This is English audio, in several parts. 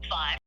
5.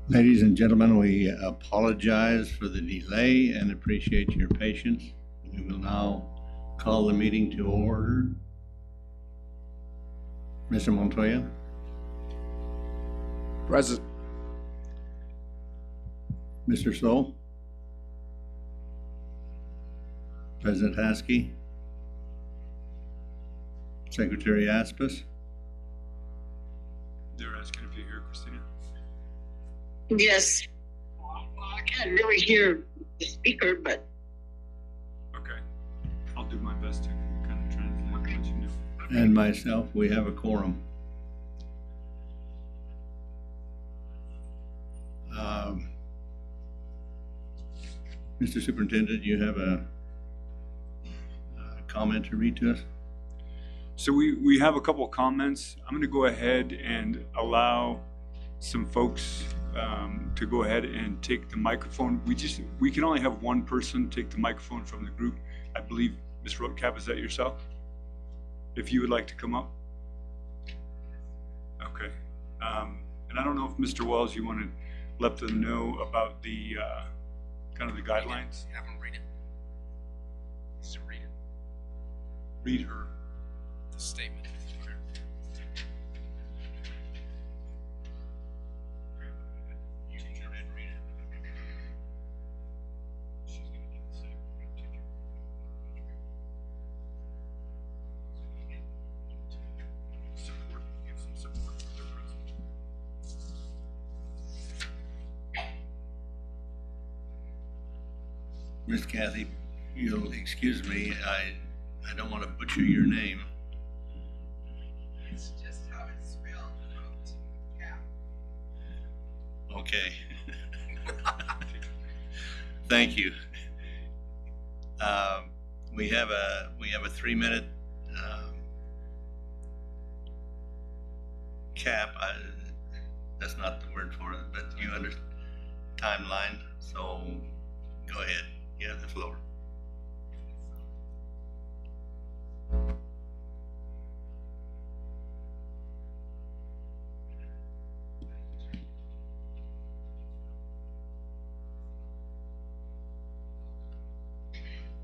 Ladies and gentlemen, we apologize for the delay and appreciate your patience. We will now call the meeting to order. Mr. Montoya, Present. Mr. Stoll, President Haskey, Secretary Aspis. They're asking if you're here, Christina. Yes. Well, I can't really hear the speaker, but Okay. I'll do my best to kind of translate what you know. And myself, we have a quorum. Mr. Superintendent, you have a comment to read to us? So we have a couple of comments. I'm going to go ahead and allow some folks to go ahead and take the microphone. We can only have one person take the microphone from the group. I believe, Ms. Rotcap, is that yourself? If you would like to come up. Okay. And I don't know if Mr. Wells, you want to let them know about the kind of the guidelines. Have them read it. Just read it. Read her. The statement. You can go ahead and read it. She's going to do the same. Support. Give some support for their principal. Miss Kathy, you'll excuse me, I don't want to butcher your name. It's just how it's spelled. Yeah. Okay. Thank you. We have a 3-minute cap. That's not the word for it, but you understand timeline. So go ahead. You have the floor.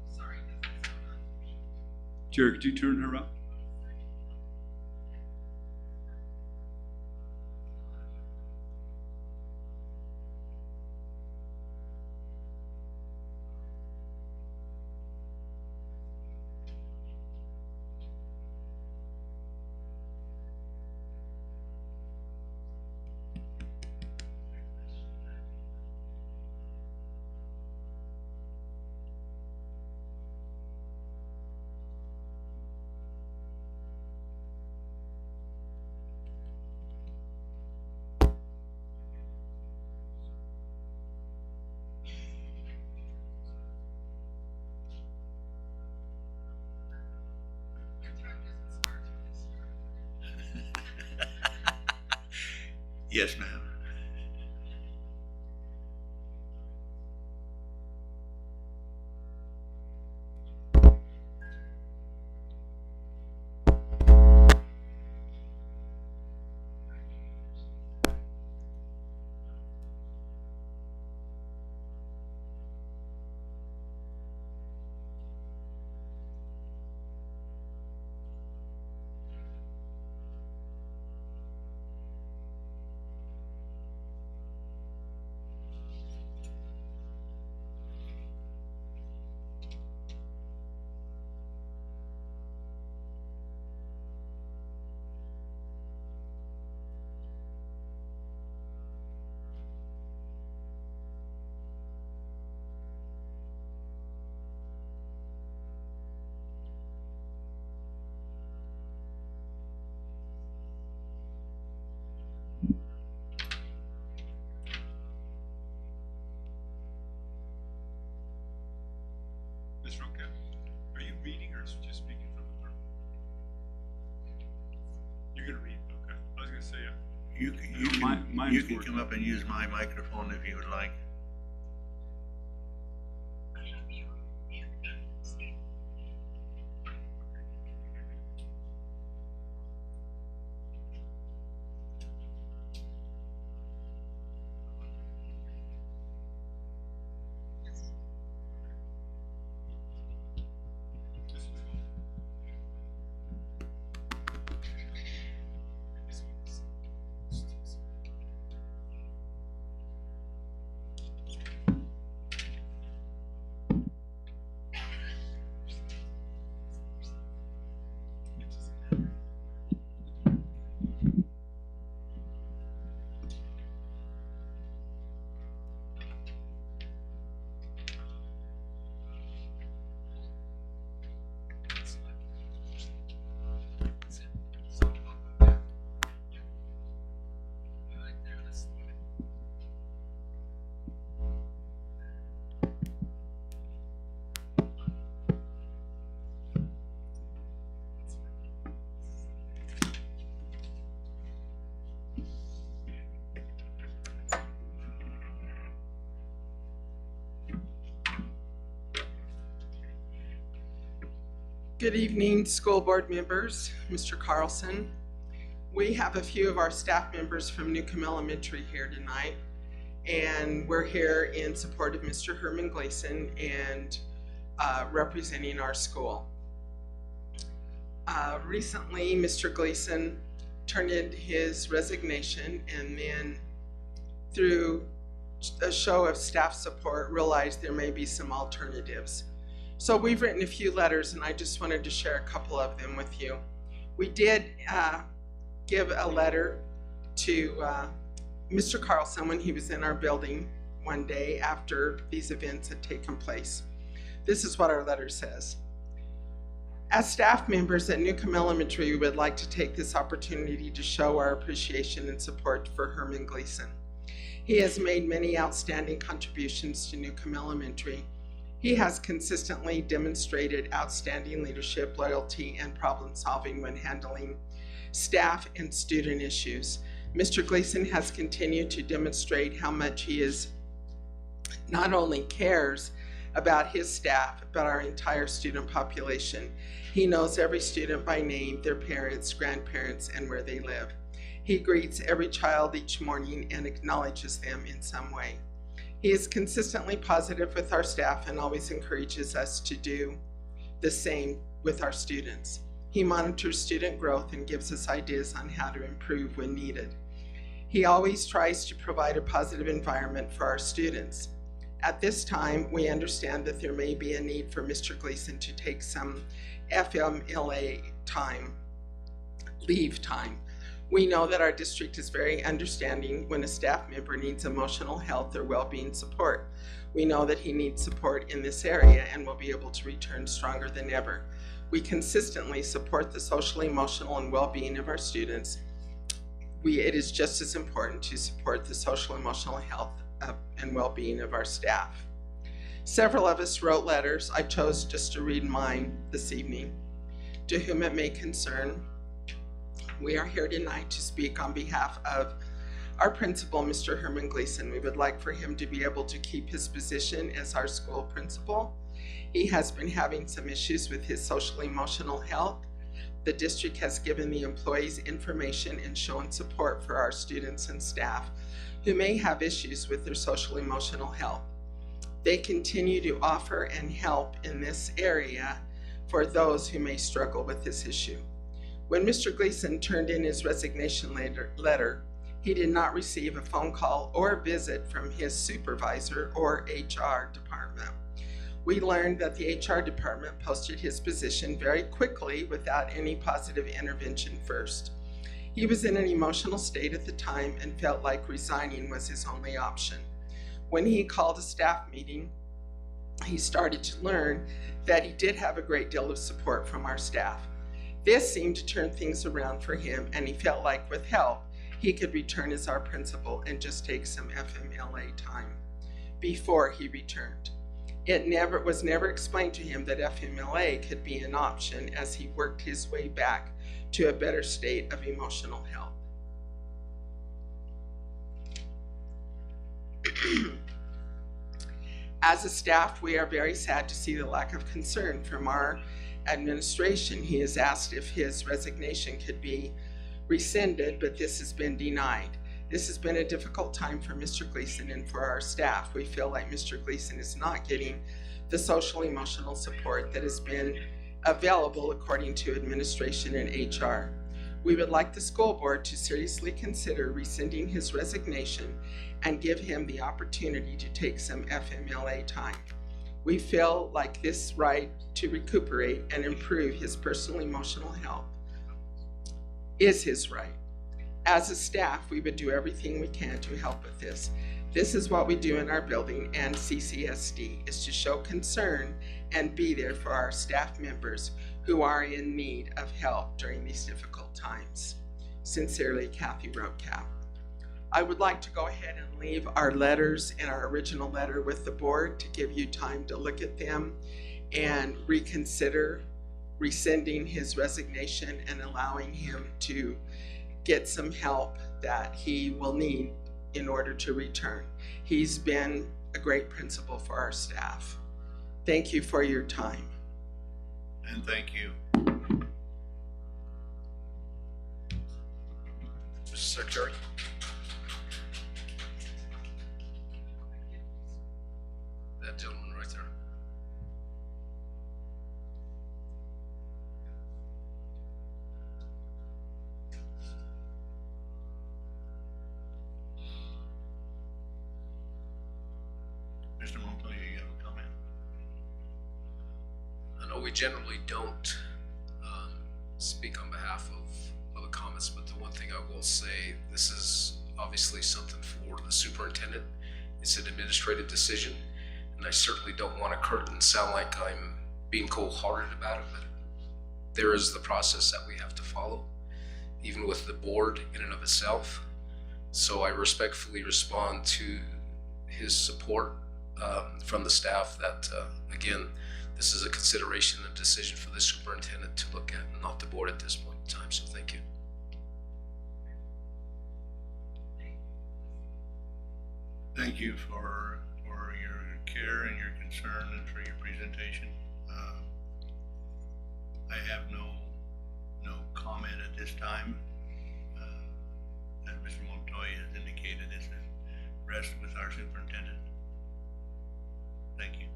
Sorry. Jerry, could you turn her up? Yes, ma'am. Ms. Ronka, are you reading or just speaking from the clerk? You're gonna read, okay. I was gonna say, You can, Mine's you can working. come up and use my microphone if you would like. Good evening, school board members, Mr. Carlson. We have a few of our staff members from Newcomb Elementary here tonight, and we're here in support of Mr. Herman Gleason and representing our school. Recently, Mr. Gleason turned in his resignation, and then through a show of staff support realized there may be some alternatives. So we've written a few letters, and I just wanted to share a couple of them with you. We did give a letter to Mr. Carlson when he was in our building one day after these events had taken place. This is what our letter says. As staff members at Newcomb Elementary, we would like to take this opportunity to show our appreciation and support for Herman Gleason. He has made many outstanding contributions to Newcomb Elementary. He has consistently demonstrated outstanding leadership, loyalty, and problem solving when handling staff and student issues. Mr. Gleason has continued to demonstrate how much he is not only cares about his staff, but our entire student population. He knows every student by name, their parents, grandparents, and where they live. He greets every child each morning and acknowledges them in some way. He is consistently positive with our staff and always encourages us to do the same with our students. He monitors student growth and gives us ideas on how to improve when needed. He always tries to provide a positive environment for our students. At this time, we understand that there may be a need for Mr. Gleason to take some FMLA time, leave time. We know that our district is very understanding when a staff member needs emotional health or well-being support. We know that he needs support in this area and will be able to return stronger than ever. We consistently support the social, emotional, and well-being of our students. It is just as important to support the social, emotional health and well-being of our staff. Several of us wrote letters. I chose just to read mine this evening. To whom it may concern, we are here tonight to speak on behalf of Our principal, Mr. Herman Gleason, we would like for him to be able to keep his position as our school principal. He has been having some issues with his social emotional health. The district has given the employees information and shown support for our students and staff who may have issues with their social emotional health. They continue to offer and help in this area for those who may struggle with this issue. When Mr. Gleason turned in his resignation letter, he did not receive a phone call or a visit from his supervisor or HR department. We learned that the HR department posted his position very quickly without any positive intervention first. He was in an emotional state at the time and felt like resigning was his only option. When he called a staff meeting, he started to learn that he did have a great deal of support from our staff. This seemed to turn things around for him, and he felt like with help, he could return as our principal and just take some FMLA time before he returned. It was never explained to him that FMLA could be an option as he worked his way back to a better state of emotional health. As a staff, we are very sad to see the lack of concern from our administration. He has asked if his resignation could be rescinded, but this has been denied. This has been a difficult time for Mr. Gleason and for our staff. We feel like Mr. Gleason is not getting the social emotional support that has been available according to administration and HR. We would like the school board to seriously consider rescinding his resignation and give him the opportunity to take some FMLA time. We feel like this right to recuperate and improve his personal emotional health is his right. As a staff, we would do everything we can to help with this. This is what we do in our building and CCSD, is to show concern and be there for our staff members who are in need of help during these difficult times. Sincerely, Kathy Roadcap. I would like to go ahead and leave our letters and our original letter with the board to give you time to look at them and reconsider rescinding his resignation and allowing him to get some help that he will need in order to return. He's been a great principal for our staff. Thank you for your time. And thank you. Mr. Secretary. That gentleman right there. Mr. Montoya, you have a comment? I know we generally don't speak on behalf of other comments, but the one thing I will say, this is obviously something for the superintendent. It's an administrative decision, and I certainly don't want to curtain sound like I'm being cold-hearted about it, but there is the process that we have to follow, even with the board in and of itself. So I respectfully respond to his support from the staff that, again, this is a consideration and decision for the superintendent to look at, not the board at this point in time, so thank you. Thank you for your care and your concern and for your presentation. I have no comment at this time. As Mr. Montoya has indicated, this is rest with our superintendent. Thank you.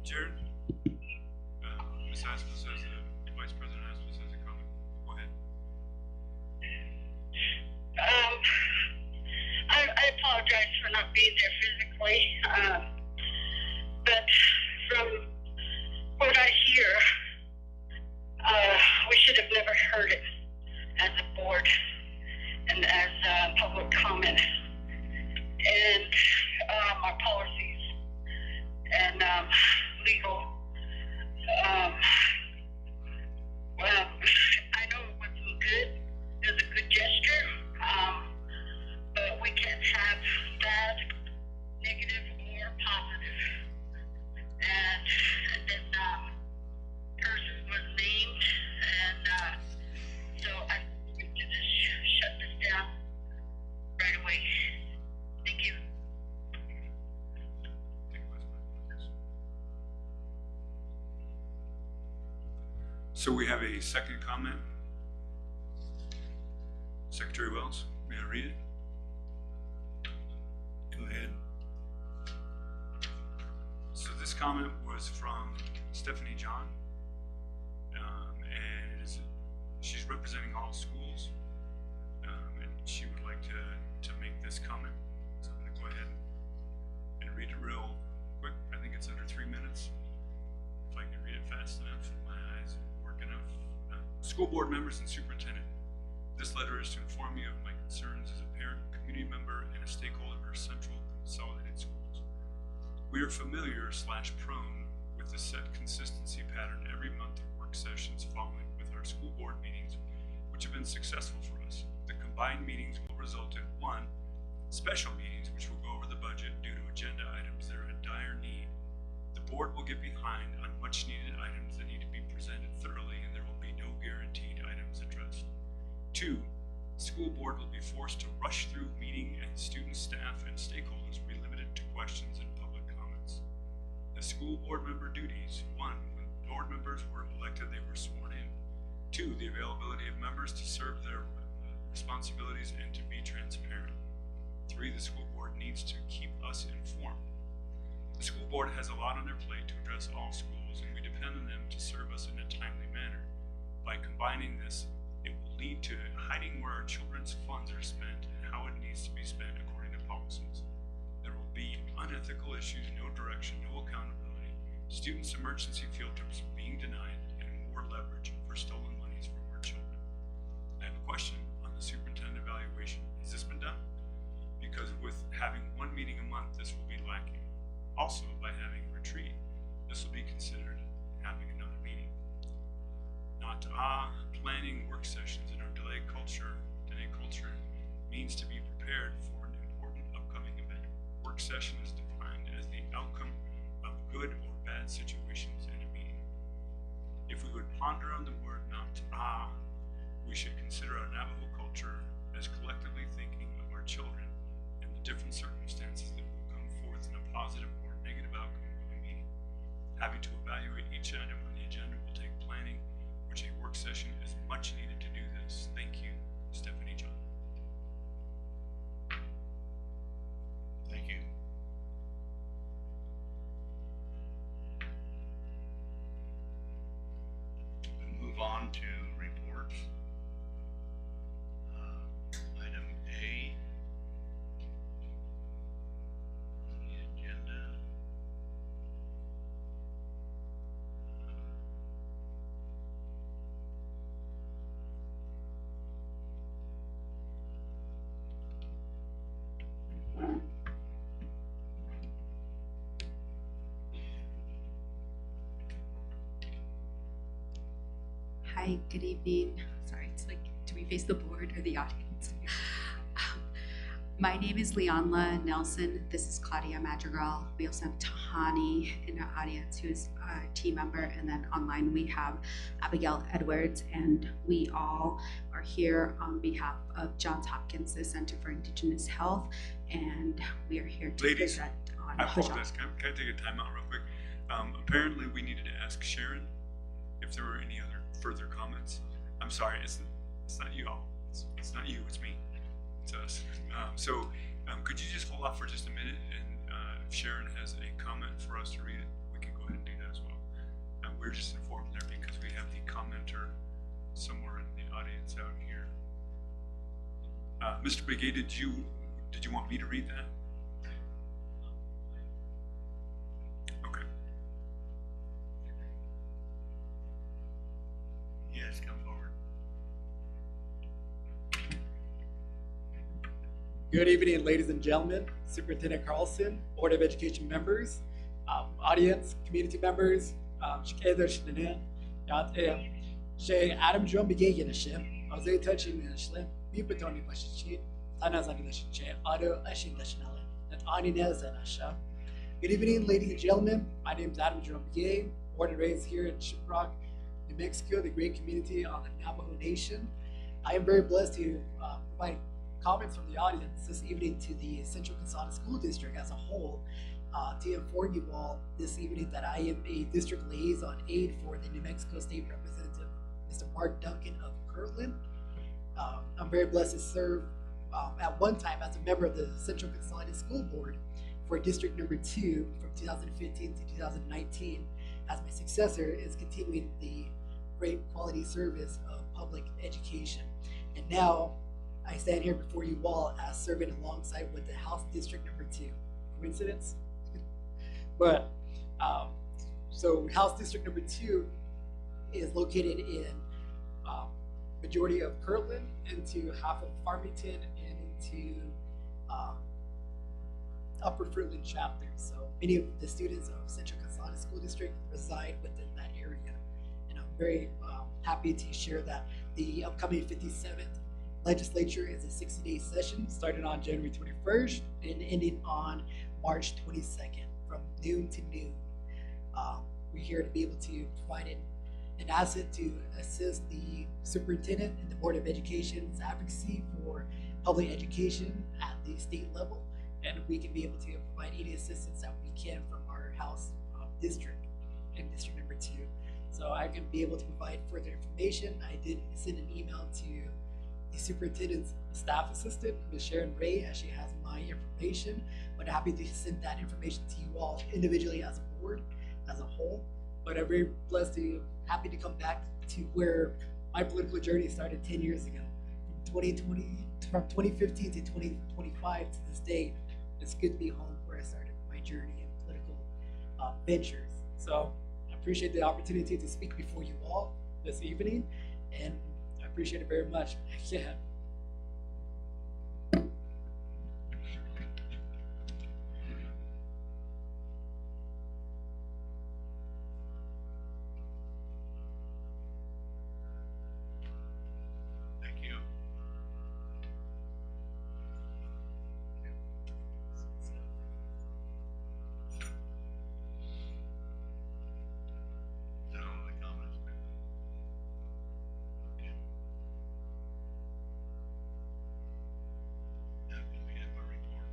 Jared? Ms. Haspel says, Vice President Haspel says a comment. Go ahead. I apologize for not being there physically, but from what I hear, we should have never heard it as a board and as public comment, and our policies and legal. Well, I know it wasn't good. It was a good gesture, but we can't have bad, negative, or positive. And then So we have a second comment. Secretary Wells, may I read it? Go ahead. So this comment was from Stephanie John, and she's representing all schools, and she would like to make this comment. So I'm going to go ahead and read it real quick. I think it's under 3 minutes. If I can read it fast enough, my eyes work enough. School board members and superintendent, this letter is to inform you of my concerns as a parent, community member, and a stakeholder of our Central Consolidated Schools. We are familiar/prone with the set consistency pattern every month of work sessions following with our school board meetings, which have been successful for us. The combined meetings will result in 1, special meetings which will go over the budget due to agenda items that are in dire need. The board will get behind on much needed items that need to be presented thoroughly, and there will be no guaranteed items addressed. 2, the school board will be forced to rush through meeting, and students, staff, and stakeholders will be limited to questions and public comments. The school board member duties: 1, when board members were elected, they were sworn in. 2, the availability of members to serve their responsibilities and to be transparent. 3, the school board needs to keep us informed. The school board has a lot on their plate to address all schools, and we depend on them to serve us in a timely manner. By combining this, it will lead to hiding where our children's funds are spent and how it needs to be spent according to policies. There will be unethical issues, no direction, no accountability, students' emergency field trips being denied, and more leverage for stolen monies from our children. I have a question on the superintendent evaluation. Has this been done? Because with having 1 meeting a month, this will be lacking. Also, by having a retreat, this will be considered having another meeting. Not planning work sessions in our delay culture means to be prepared for an important upcoming event. Work session is defined as the outcome of good or bad situations in a meeting. If we would ponder on the word not we should consider our Navajo culture as collectively thinking of our children and the different circumstances that will come forth in a positive or negative outcome of a meeting. Having to evaluate each item on the agenda will take planning, which a work session is much needed to do this. Thank you, Stephanie John. Thank you. We move on to reports. Item A on the agenda. Hi, good evening. Sorry, it's like, do we face the board or the audience? My name is Leonla Nelson. This is Claudia Madrigal. We also have Tahani in our audience, who is a team member. And then online we have Abigail Edwards. And we all are here on behalf of Johns Hopkins, the Center for Indigenous Health. And we are here to Ladies, present on I apologize. Can I take a time out real quick? Apparently, we needed to ask Sharon if there were any other further comments. I'm sorry, it's not you all. It's not you, it's me. It's us. Could you just hold off for just a minute, and if Sharon has a comment for us to read it, we can go ahead and do that as well. We're just informed there because we have the commenter somewhere in the audience out here. Mr. Begay, did you want me to read that? Okay. Yes, come forward. Good evening, ladies and gentlemen, Superintendent Carlson, Board of Education members, audience, community members, Adam John Begay Shim, Jose touching the Shlim, Bipatoni Pashin, Tanazan Shin, Auto Ashin National, and Aninez and Asha. Good evening, ladies and gentlemen. My name is Adam John Begay, born and raised here in Shiprock, New Mexico, the great community on the Navajo Nation. I am very blessed to provide comments from the audience this evening to the Central Consolidated School District as a whole, to inform you all this evening that I am a district liaison aide for the New Mexico State Representative Representative Mr. Mark Duncan of Kirtland. I'm very blessed to serve at one time as a member of the Central Consolidated School Board for District Number 2 from 2015 to 2019, as my successor is continuing the great quality service of public education. And now I stand here before you all as serving alongside with the House District Number 2. Coincidence? But so House District Number 2 is located in majority of Kirtland, into half of Farmington, and into Upper Fruitland chapter. So many of the students of Central Consolidated School District reside within that area. And I'm very happy to share that the upcoming 57th legislature is a 60-day session starting on January 21st and ending on March 22nd from noon to noon. We're here to be able to provide an asset to assist the superintendent and the Board of Education's advocacy for public education at the state level, and we can be able to provide any assistance that we can from our House district and District Number 2. So I can be able to provide further information. I did send an email to the superintendent's staff assistant, Ms. Sharon Ray, as she has my information, but happy to send that information to you all individually as a board, as a whole. But I'm very blessed happy to come back to where my political journey started 10 years ago. From 2015 to 2025 to this day, it's good to be home where I started my journey in political ventures. So I appreciate the opportunity to speak before you all this evening, and I appreciate it very much. Yeah. Thank you. Is that all the comments? Okay. Now can we have a report?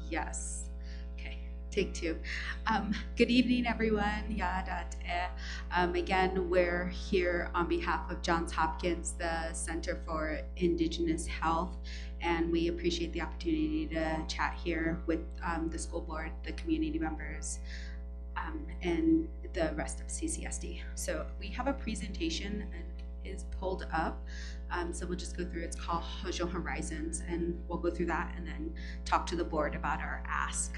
Yes. Okay, take two. Good evening, everyone. Again, we're here on behalf of Johns Hopkins, the Center for Indigenous Health, and we appreciate the opportunity to chat here with the school board, the community members, and the rest of CCSD. So we have a presentation is pulled up. So we'll just go through, it's called Hojo Horizons, and we'll go through that and then talk to the board about our ask.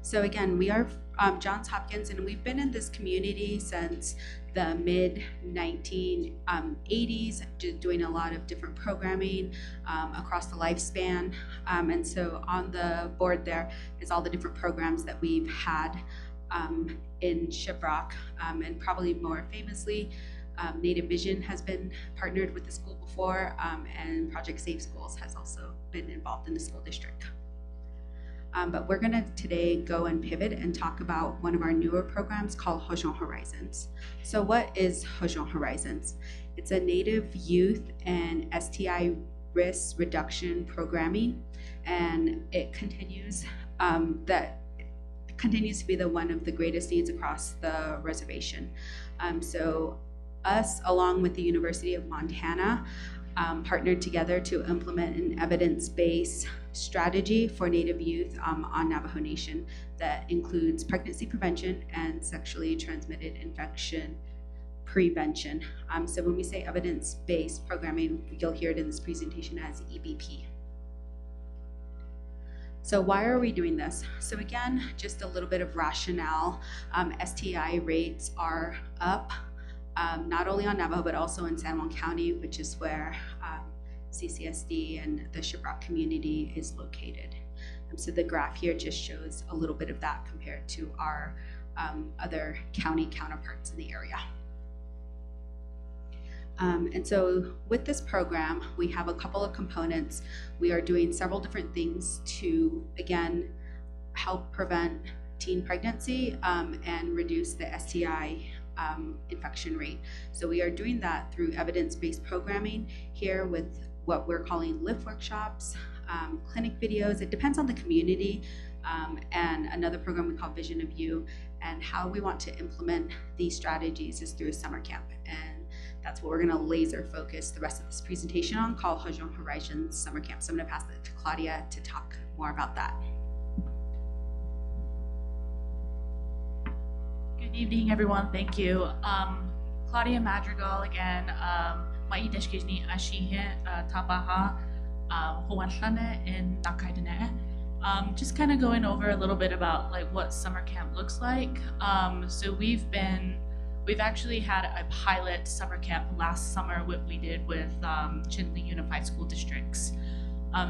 So again, we are Johns Hopkins, and we've been in this community since the mid-1980s, doing a lot of different programming across the lifespan. And so on the board there is all the different programs that we've had in Shiprock, and probably more famously, Native Vision has been partnered with the school before, and Project Safe Schools has also been involved in the school district. But we're gonna today go and pivot and talk about one of our newer programs called Hojo Horizons. So what is Hojo Horizons? It's a Native youth and STI risk reduction programming, and it continues continues to be one of the greatest needs across the reservation. So us, along with the University of Montana, partnered together to implement an evidence-based strategy for Native youth on Navajo Nation that includes pregnancy prevention and sexually transmitted infection prevention. So when we say evidence-based programming, you'll hear it in this presentation as EBP. So why are we doing this? So again, just a little bit of rationale. STI rates are up, not only on Navajo, but also in San Juan County, which is where CCSD and the Shiprock community is located. So the graph here just shows a little bit of that compared to our other county counterparts in the area. And so with this program, we have a couple of components. We are doing several different things to, again, help prevent teen pregnancy and reduce the STI infection rate. So we are doing that through evidence-based programming here with what we're calling LIFT workshops, clinic videos. It depends on the community, and another program we call Vision of You. And how we want to implement these strategies is through a summer camp. And that's what we're gonna laser focus the rest of this presentation on, called Horizon Horizons Summer Camp. So I'm gonna pass it to Claudia to talk more about that. Good evening, everyone. Thank you. Claudia Madrigal again. Mai deshkijni ashihe tapaha huanhlane in nakaidene. Just kind of going over a little bit about like what summer camp looks like. So we've actually had a pilot summer camp last summer, what we did with Chinle Unified School Districts.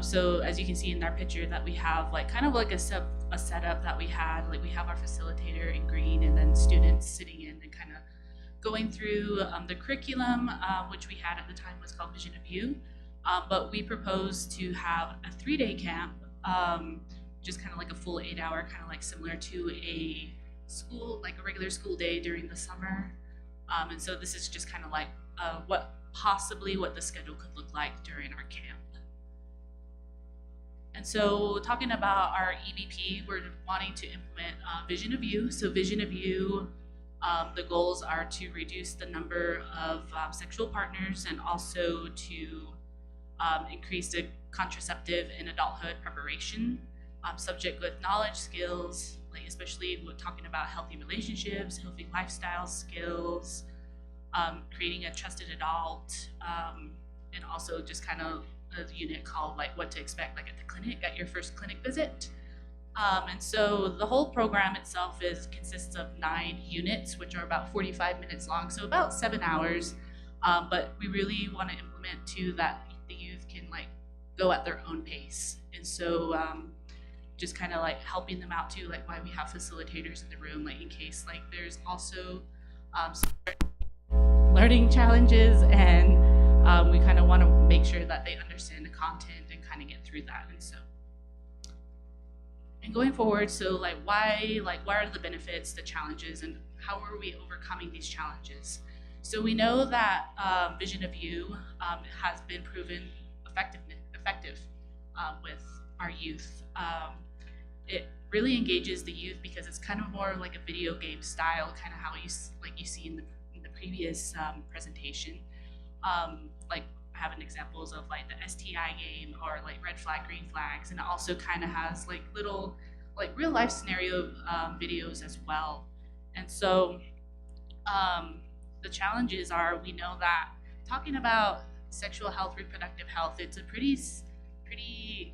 So as you can see in our picture that we have like kind of like a setup that we had, like we have our facilitator in green and then students sitting in and kind of going through the curriculum, which we had at the time was called Vision of You. But we proposed to have a 3-day camp, just kind of like a full 8-hour, kind of like similar to a school, like a regular school day during the summer. And so this is just kind of like what the schedule could look like during our camp. And so talking about our EBP, we're wanting to implement Vision of You. So Vision of You, the goals are to reduce the number of sexual partners and also to increase the contraceptive and adulthood preparation, subject with knowledge, skills, like especially we're talking about healthy relationships, healthy lifestyle skills, creating a trusted adult, and also just kind of a unit called like what to expect like at the clinic, at your first clinic visit. And so the whole program itself consists of 9 units, which are about 45 minutes long, so about 7 hours. But we really want to implement too that the youth can like go at their own pace. And so just kind of like helping them out too, like why we have facilitators in the room, like in case like there's also some learning challenges, and we kind of want to make sure that they understand the content and kind of get through that. And so, and going forward, so like what are the benefits, the challenges, and how are we overcoming these challenges? So we know that Vision of You has been proven effective with our youth. It really engages the youth because it's kind of more like a video game style, kind of how you see in the previous presentation. Like having examples of like the STI game or like red flag, green flags, and it also kind of has like little like real life scenario videos as well. And so the challenges are, we know that talking about sexual health, reproductive health, it's a pretty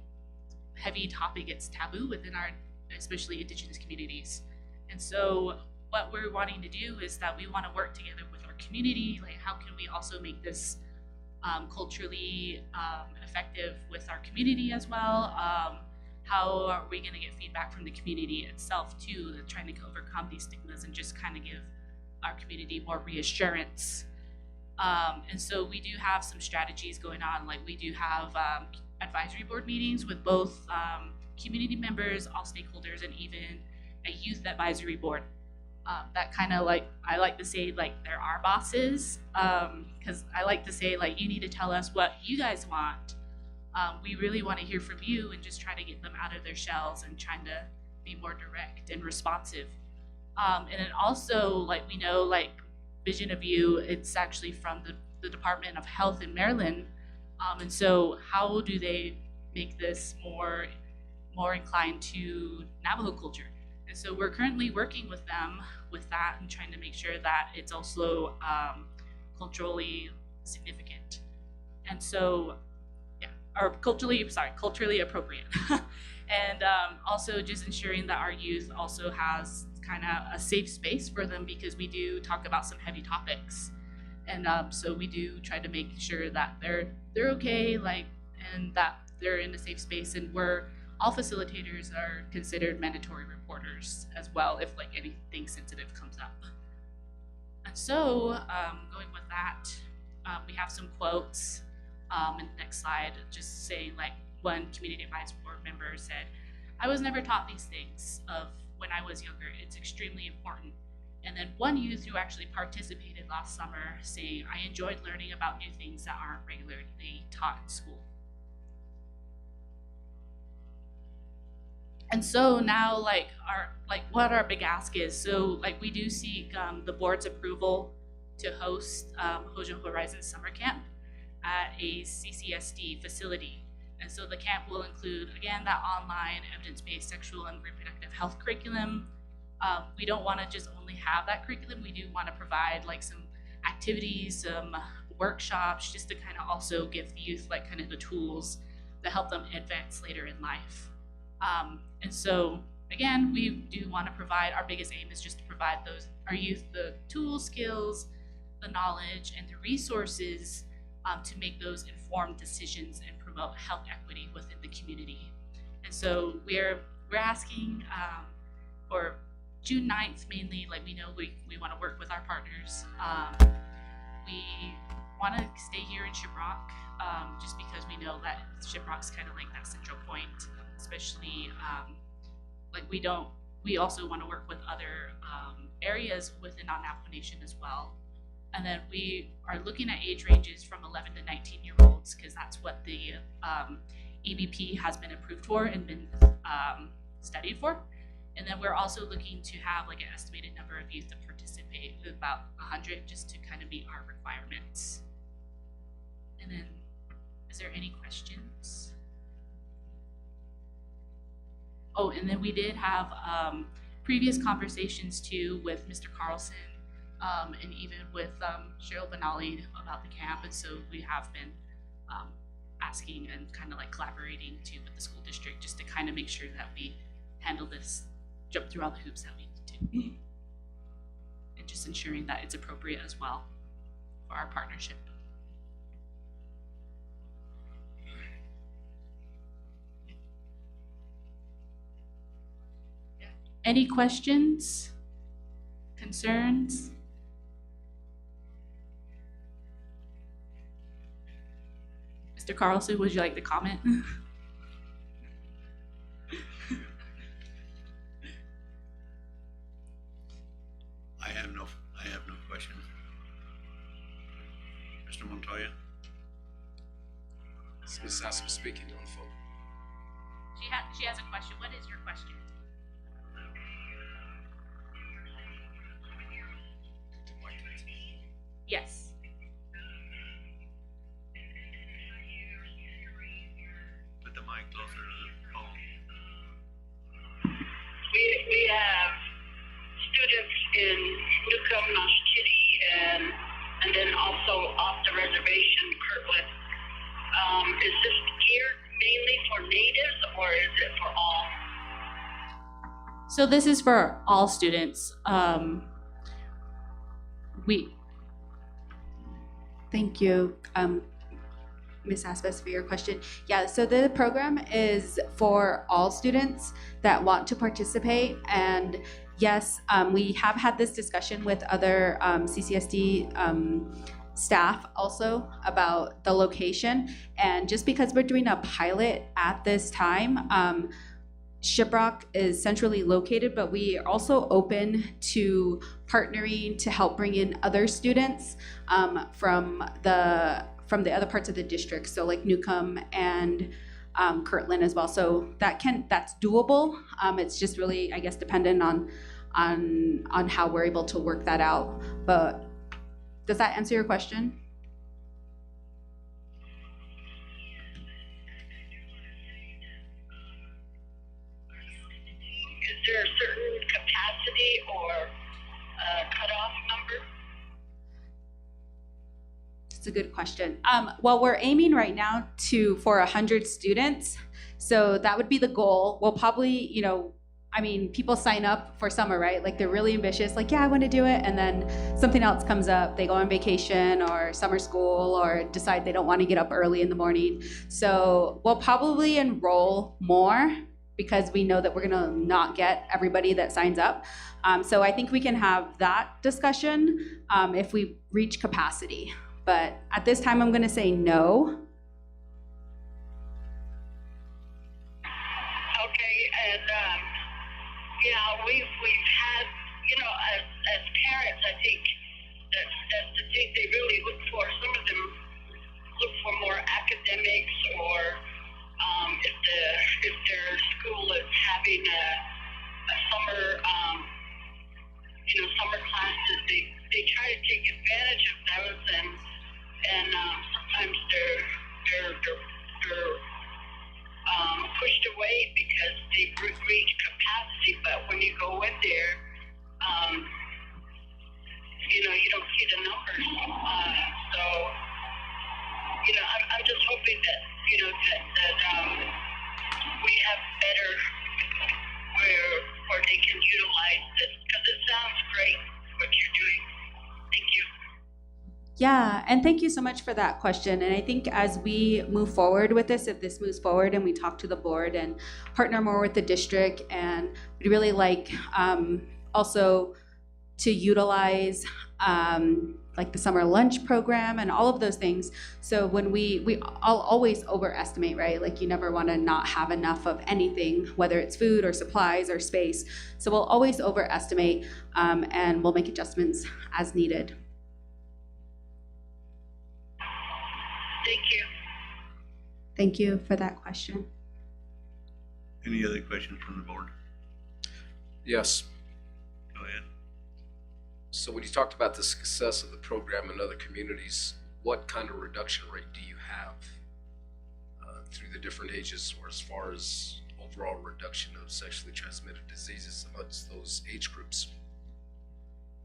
heavy topic. It's taboo within our, especially Indigenous communities. And so what we're wanting to do is that we want to work together with our community, like how can we also make this culturally effective with our community as well. How are we going to get feedback from the community itself too, trying to overcome these stigmas and just kind of give our community more reassurance. And so we do have some strategies going on, like we do have advisory board meetings with both community members, all stakeholders, and even a youth advisory board. That kind of like, I like to say like they're our bosses, because I like to say like you need to tell us what you guys want. We really want to hear from you and just try to get them out of their shells and trying to be more direct and responsive. And it also, like we know, like Vision of You, it's actually from the Department of Health in Maryland. And so how do they make this more inclined to Navajo culture? And so we're currently working with them with that and trying to make sure that it's also culturally significant. And so, yeah, or culturally appropriate. And also just ensuring that our youth also has kind of a safe space for them, because we do talk about some heavy topics. And so we do try to make sure that they're okay, like, and that they're in a safe space. And all facilitators are considered mandatory reporters as well if like anything sensitive comes up. And so going with that, we have some quotes in the next slide, just saying like one community advisory board member said, "I was never taught these things of when I was younger. It's extremely important." And then one youth who actually participated last summer saying, "I enjoyed learning about new things that aren't regularly taught in school." And so now what our big ask is, so like we do seek the board's approval to host Hoja Horizons Summer Camp at a CCSD facility. And so the camp will include, again, that online evidence-based sexual and reproductive health curriculum. We don't want to just only have that curriculum. We do want to provide like some activities, some workshops, just to kind of also give the youth like kind of the tools to help them advance later in life. And so again, we do want to provide, our biggest aim is just to provide our youth the tools, skills, the knowledge, and the resources to make those informed decisions and promote health equity within the community. And so we're asking for June 9th mainly, like we know we want to work with our partners. We want to stay here in Shiprock just because we know that Shiprock's kind of like that central point, especially like we also want to work with other areas within Navajo Nation as well. And then we are looking at age ranges from 11 to 19-year-olds because that's what the ABP has been approved for and been studied for. And then we're also looking to have like an estimated number of youth to participate, about 100, just to kind of meet our requirements. And then, is there any questions? Oh, and then we did have previous conversations too with Mr. Carlson and even with Cheryl Benali about the camp. And so we have been asking and kind of like collaborating too with the school district just to kind of make sure that we handle this, jump through all the hoops that we need to. And just ensuring that it's appropriate as well for our partnership. Any questions, concerns? Mr. Carlson, would you like to comment? I have no questions. Mr. Montoya? Ms. Sassam speaking on the phone. She has a question. What is your question? Yes. Put the mic closer to the phone. We have students in Newcomb, Noshchitty, and then also off the reservation, Kirtland. Is this geared mainly for natives or is it for all? So this is for all students. Thank you, Ms. Aspas, for your question. Yeah, so the program is for all students that want to participate. And yes, we have had this discussion with other CCSD staff also about the location. And just because we're doing a pilot at this time, Shiprock is centrally located, but we are also open to partnering to help bring in other students from the other parts of the district, so like Newcomb and Kirtland as well. So that's doable. It's just really, I guess, dependent on how we're able to work that out. But does that answer your question? Is there a certain capacity or cutoff number? It's a good question. Well, we're aiming right now for 100 students. So that would be the goal. We'll probably, I mean, people sign up for summer, right? Like they're really ambitious, like, yeah, I want to do it. And then something else comes up. They go on vacation or summer school or decide they don't want to get up early in the morning. So we'll probably enroll more because we know that we're going to not get everybody that signs up. So I think we can have that discussion if we reach capacity. But at this time, I'm going to say no. Okay, and yeah, we've had, you know, as parents, I think that's the thing they really look for. Some of them look for more academics, or if their school is having a summer, you know, summer classes, they try to take advantage of those, and sometimes they're pushed away because they've reached capacity. But when you go in there, you know, you don't see the numbers. So, you know, I'm just hoping that, you know, that we have better where they can utilize this, because it sounds great what you're doing. Thank you. Yeah, and thank you so much for that question. And I think as we move forward with this, if this moves forward and we talk to the board and partner more with the district, and we'd really like also to utilize like the summer lunch program and all of those things. So when I'll always overestimate, right? Like you never want to not have enough of anything, whether it's food or supplies or space. So we'll always overestimate and we'll make adjustments as needed. Thank you. Thank you for that question. Any other questions from the board? Yes. Go ahead. So when you talked about the success of the program in other communities, what kind of reduction rate do you have through the different ages, or as far as overall reduction of sexually transmitted diseases amongst those age groups?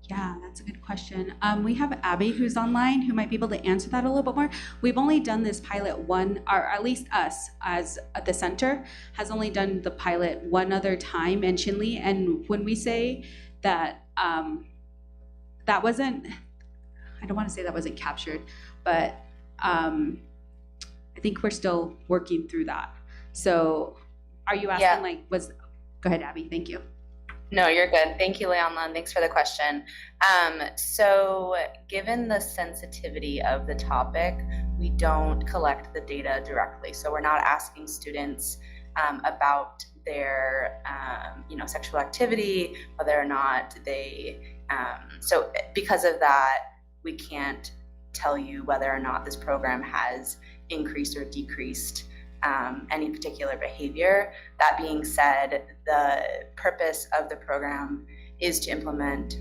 Yeah, that's a good question. We have Abby who's online who might be able to answer that a little bit more. We've only done this pilot one, or at least us as the center has only done the pilot one other time in Chinle. And when we say that that wasn't, I don't want to say that wasn't captured, but I think we're still working through that. So are you asking go ahead, Abby, thank you. No, you're good. Thank you, Leonla, and thanks for the question. So given the sensitivity of the topic, we don't collect the data directly. So we're not asking students about their sexual activity, whether or not they, so because of that, we can't tell you whether or not this program has increased or decreased any particular behavior. That being said, the purpose of the program is to implement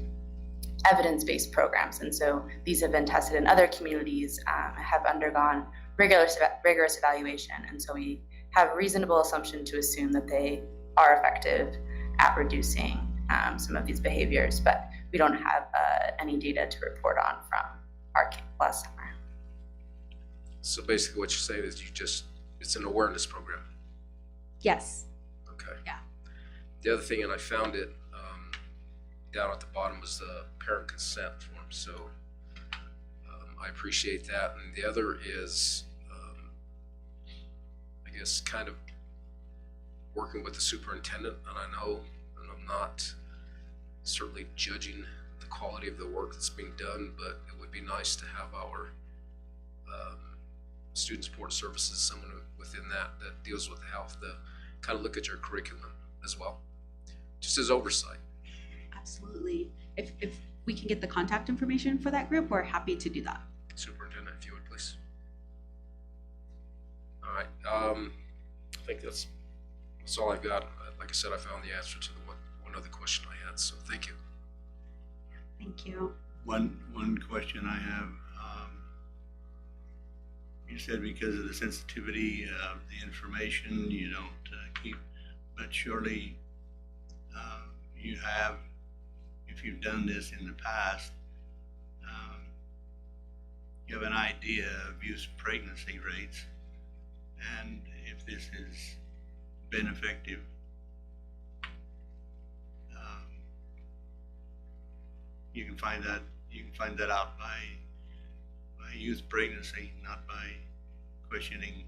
evidence-based programs. And so these have been tested in other communities, have undergone rigorous evaluation. And so we have a reasonable assumption to assume that they are effective at reducing some of these behaviors, but we don't have any data to report on from our camp last summer. So basically what you're saying is it's an awareness program. Yes. Okay. Yeah. The other thing, and I found it down at the bottom, was the parent consent form. So I appreciate that. And the other is, I guess, kind of working with the superintendent. And I know, and I'm not certainly judging the quality of the work that's being done, but it would be nice to have our student support services, someone within that deals with health, to kind of look at your curriculum as well, just as oversight. Absolutely. If we can get the contact information for that group, we're happy to do that. Superintendent, if you would, please. All right. I think that's all I've got. Like I said, I found the answer to the one other question I had, so thank you. Thank you. One question I have. You said because of the sensitivity of the information, you don't keep, but surely you have, if you've done this in the past, you have an idea of youth pregnancy rates, and if this has been effective you can find that out by youth pregnancy, not by questioning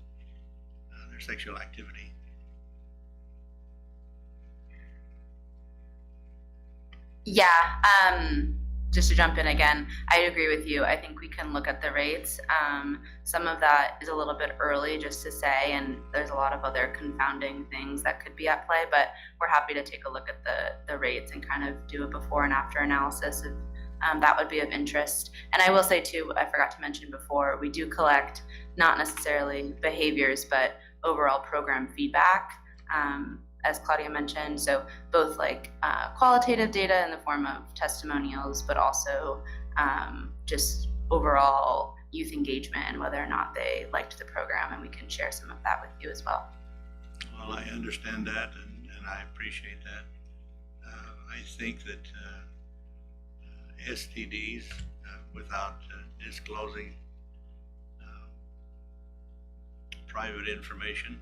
their sexual activity. Yeah, just to jump in again, I agree with you. I think we can look at the rates. Some of that is a little bit early just to say, and there's a lot of other confounding things that could be at play, but we're happy to take a look at the rates and kind of do a before and after analysis if that would be of interest. And I will say too, I forgot to mention before, we do collect not necessarily behaviors, but overall program feedback. As Claudia mentioned, so both like qualitative data in the form of testimonials, but also just overall youth engagement and whether or not they liked the program, and we can share some of that with you as well. Well, I understand that, and I appreciate that. I think that STDs, without disclosing private information,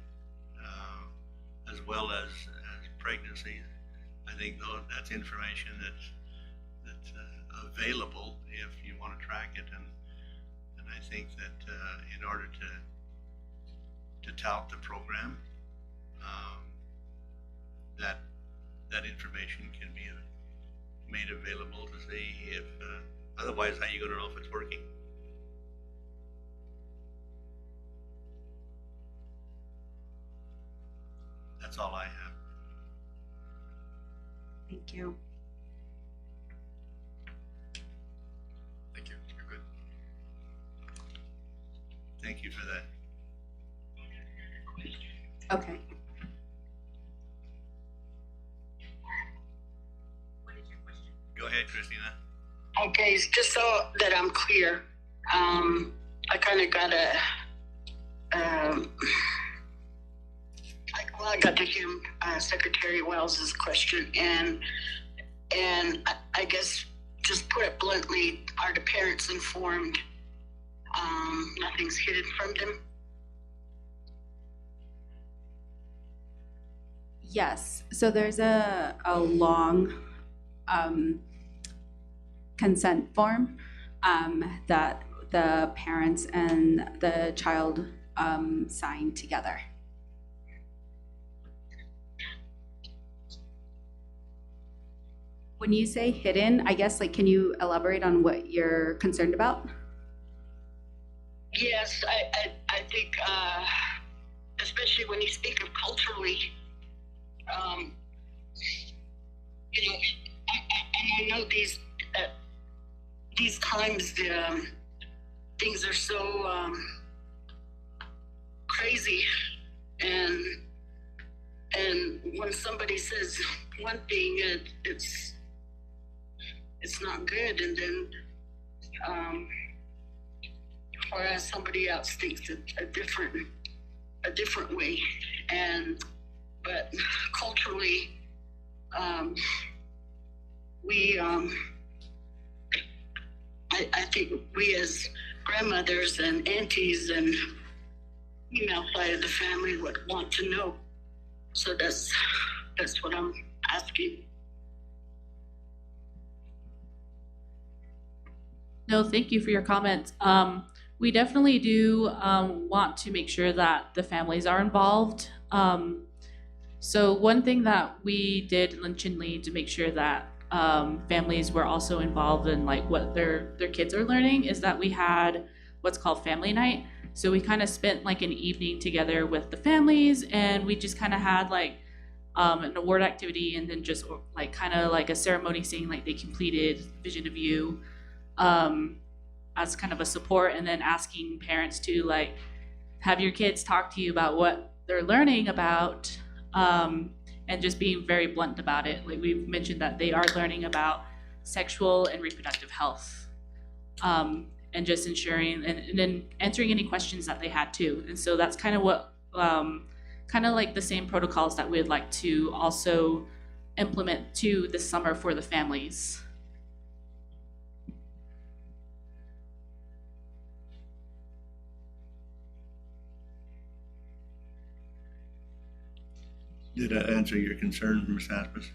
as well as pregnancies, I think that's information that's available if you want to track it, and I think that in order to tout the program, that information can be made available to see if otherwise how are you going to know if it's working? That's all I have. Thank you. Thank you. You're good. Thank you for that. Okay. What is your question? Go ahead, Christina. Okay, just so that I'm clear, I kind of got I got to hear Secretary Wells's question, and I guess just put it bluntly, are the parents informed? Nothing's hidden from them. Yes, so there's a long consent form that the parents and the child sign together. When you say hidden, I guess, like, can you elaborate on what you're concerned about? Yes, I think, especially when you speak of culturally, you know, and I know these times things are so crazy, and when somebody says one thing, it's not good, and then whereas somebody else thinks a different way, but culturally, we I think we as grandmothers and aunties and female side of the family would want to know. So that's what I'm asking. No, thank you for your comments. We definitely do want to make sure that the families are involved. So one thing that we did intentionally to make sure that families were also involved in like what their kids are learning is that we had what's called family night. So we kind of spent like an evening together with the families, and we just kind of had like an award activity, and then just like kind of like a ceremony saying like they completed Vision of You as kind of a support, and then asking parents to like have your kids talk to you about what they're learning about, and just being very blunt about it. Like we've mentioned that they are learning about sexual and reproductive health, and just ensuring and then answering any questions that they had too. And so that's kind of what kind of like the same protocols that we'd like to also implement to this summer for the families. Did that answer your concern, Ms. Aspis?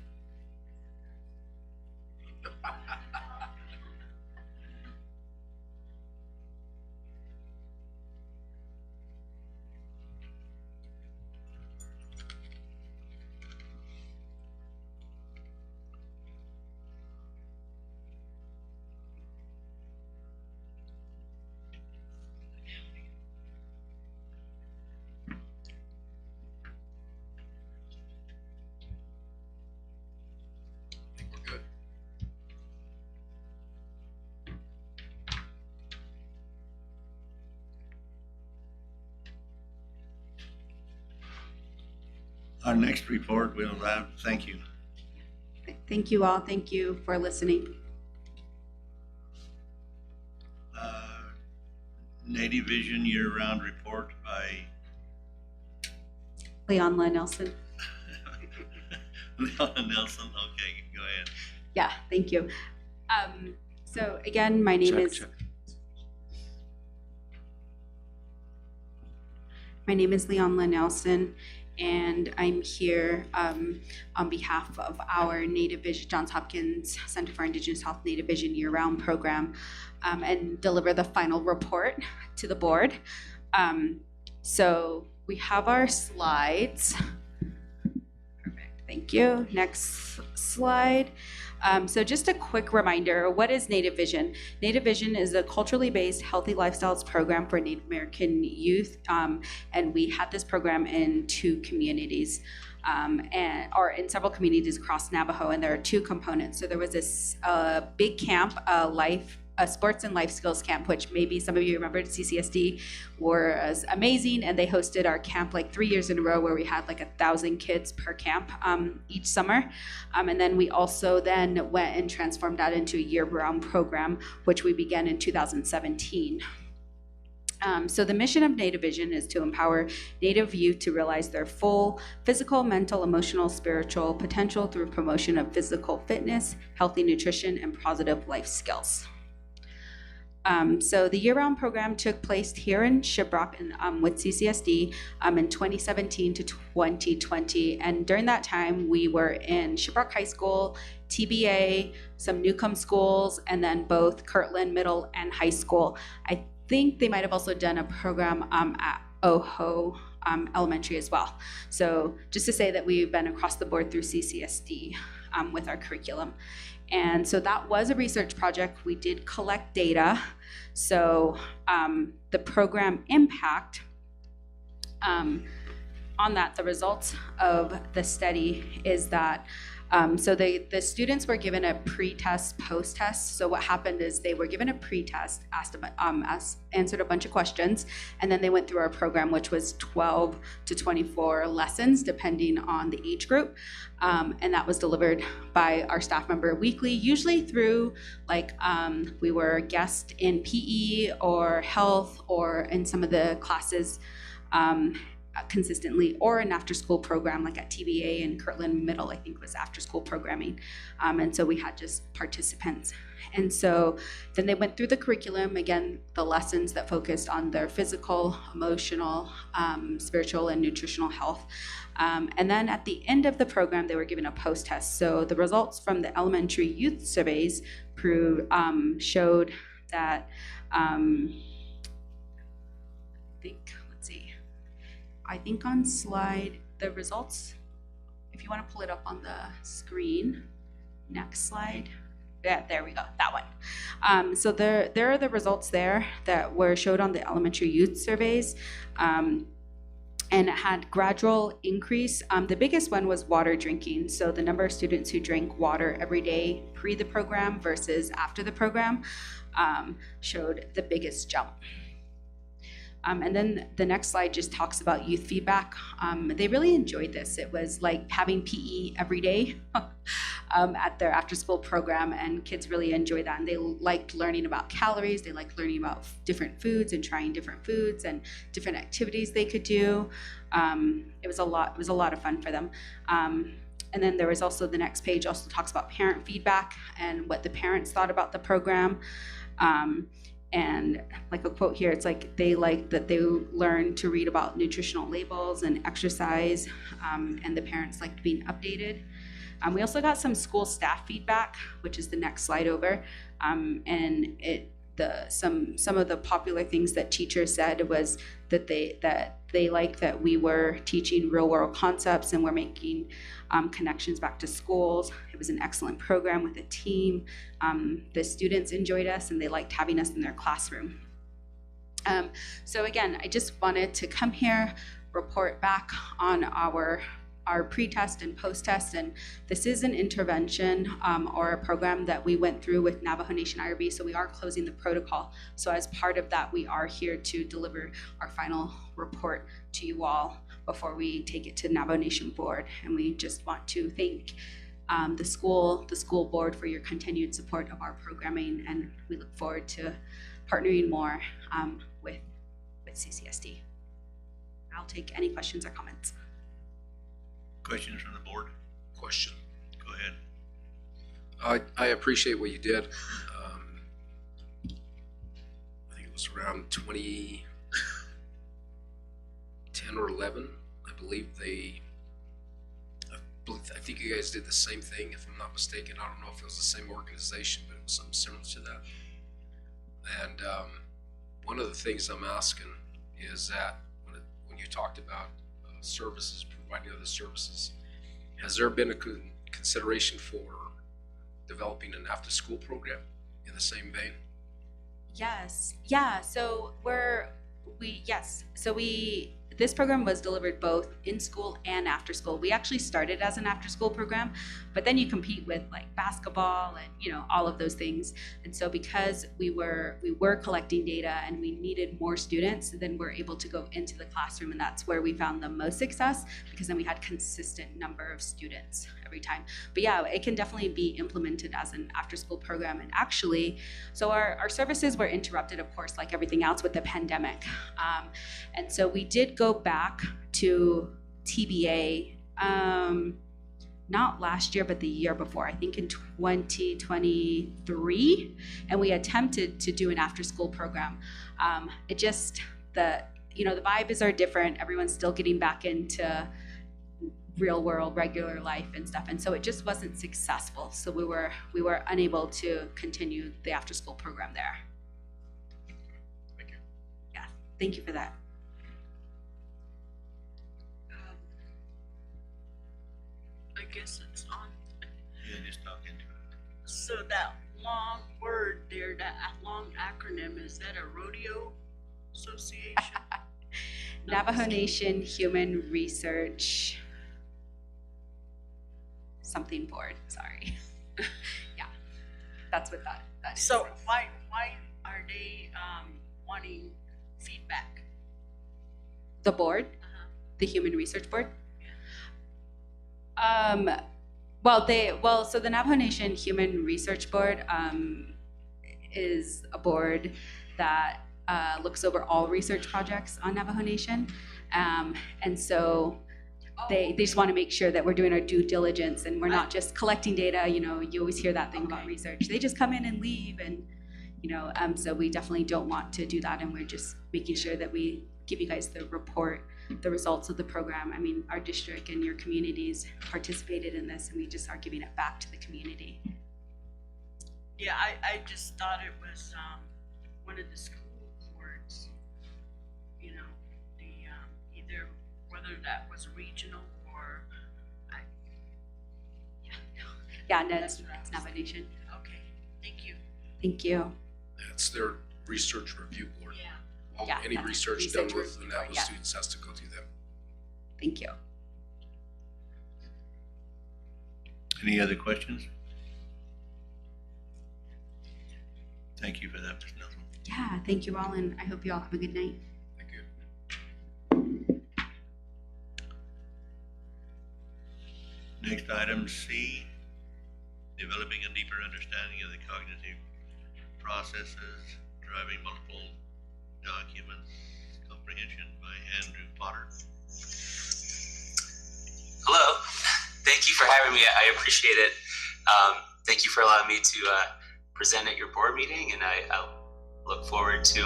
Our next report, we'll have, thank you. Thank you all. Thank you for listening. Native Vision year-round report by Leonla Nelson. Leona Nelson. Okay, go ahead. Yeah, thank you. So again, my name is Leonla Nelson, and I'm here on behalf of our Native Vision, Johns Hopkins Center for Indigenous Health Native Vision year-round program, and deliver the final report to the board. So we have our slides. Perfect, thank you. Next slide. So just a quick reminder, what is Native Vision? Native Vision is a culturally based healthy lifestyles program for Native American youth, and we had this program in 2 communities, or in several communities across Navajo, and there are 2 components. So there was this big camp, a sports and life skills camp, which maybe some of you remember. CCSD was amazing, and they hosted our camp like 3 years in a row, where we had like 1,000 kids per camp each summer. And then we also then went and transformed that into a year-round program, which we began in 2017. So the mission of Native Vision is to empower Native youth to realize their full physical, mental, emotional, spiritual potential through promotion of physical fitness, healthy nutrition, and positive life skills. So the year-round program took place here in Shiprock with CCSD in 2017 to 2020. And during that time, we were in Shiprock High School, TBA, some Newcomb schools, and then both Kirtland Middle and High School. I think they might have also done a program at Oho Elementary as well. So just to say that we've been across the board through CCSD with our curriculum. And so that was a research project. We did collect data. So the program impact, on that, the results of the study is that so the students were given a pre-test, post-test. So what happened is they were given a pre-test, answered a bunch of questions, and then they went through our program, which was 12 to 24 lessons, depending on the age group. And that was delivered by our staff member weekly, usually through we were guest in PE or health or in some of the classes consistently, or an after-school program like at TBA and Kirtland Middle, I think was after-school programming. And so we had just participants. And so then they went through the curriculum, again, the lessons that focused on their physical, emotional, spiritual, and nutritional health. And then at the end of the program, they were given a post-test. So the results from the elementary youth surveys showed that, I think on slide, the results, if you want to pull it up on the screen, next slide. Yeah, there we go, that one. So there are the results there that were showed on the elementary youth surveys. And it had gradual increase. The biggest one was water drinking. So the number of students who drank water every day pre the program versus after the program showed the biggest jump. And then the next slide just talks about youth feedback. They really enjoyed this. It was like having PE every day at their after-school program, and kids really enjoyed that. And they liked learning about calories. They liked learning about different foods and trying different foods and different activities they could do. It was a lot of fun for them. And then there was also the next page also talks about parent feedback and what the parents thought about the program. And like a quote here, it's like they liked that they learned to read about nutritional labels and exercise, and the parents liked being updated. We also got some school staff feedback, which is the next slide over, and some of the popular things that teachers said was that they liked that we were teaching real world concepts and we're making connections back to schools. It was an excellent program with a team. The students enjoyed us and they liked having us in their classroom. So again, I just wanted to come here, report back on our pre-test and post-test, and this is an intervention or a program that we went through with Navajo Nation IRB, so we are closing the protocol. So as part of that, we are here to deliver our final report to you all before we take it to Navajo Nation Board. And we just want to thank the school board for your continued support of our programming, and we look forward to partnering more with CCSD. I'll take any questions or comments. Questions from the board? Question. Go ahead. I appreciate what you did. I think it was around 2010 or 11. I think you guys did the same thing, if I'm not mistaken. I don't know if it was the same organization, but it was something similar to that. And one of the things I'm asking is that when you talked about services, providing other services, has there been a consideration for developing an after-school program in the same vein? Yes, yeah, so this program was delivered both in school and after school. We actually started as an after school program, but then you compete with like basketball and all of those things. And so because we were collecting data and we needed more students, then we're able to go into the classroom, and that's where we found the most success, because then we had consistent number of students every time. But yeah, it can definitely be implemented as an after school program. And actually, so our services were interrupted, of course, like everything else with the pandemic. And so we did go back to TBA, not last year, but the year before, I think in 2023, and we attempted to do an after-school program. It just, the vibes are different. Everyone's still getting back into real world, regular life and stuff, and so it just wasn't successful. So we were unable to continue the after-school program there. Thank you. Yeah, thank you for that. I guess it's on. Yeah, just talk into it. So that long word there, that long acronym, is that a rodeo association? Navajo Nation Human Research something board, sorry. Yeah, that's what that is. So why are they wanting feedback? The board, the Human Research Board? So the Navajo Nation Human Research Board is a board that looks over all research projects on Navajo Nation. And so they just want to make sure that we're doing our due diligence and we're not just collecting data. You always hear that thing about research. They just come in and leave, and so we definitely don't want to do that, and we're just making sure that we give you guys the results of the program. I mean, our district and your communities participated in this, and we just are giving it back to the community. Yeah, I just thought it was one of the school boards, either whether that was regional or No, it's Navajo Nation. Okay, thank you. Thank you. That's their research review board. Yeah. Any that's research research done with the review board, Navajo yeah. students has to go through them. Thank you. Any other questions? Thank you for that, Ms. Nelson. Yeah, thank you all, and I hope you all have a good night. Thank you. Next item, C, developing a deeper understanding of the cognitive processes driving multiple documents, comprehension by Andrew Potter. Hello, thank you for having me. I appreciate it. Thank you for allowing me to present at your board meeting, and I look forward to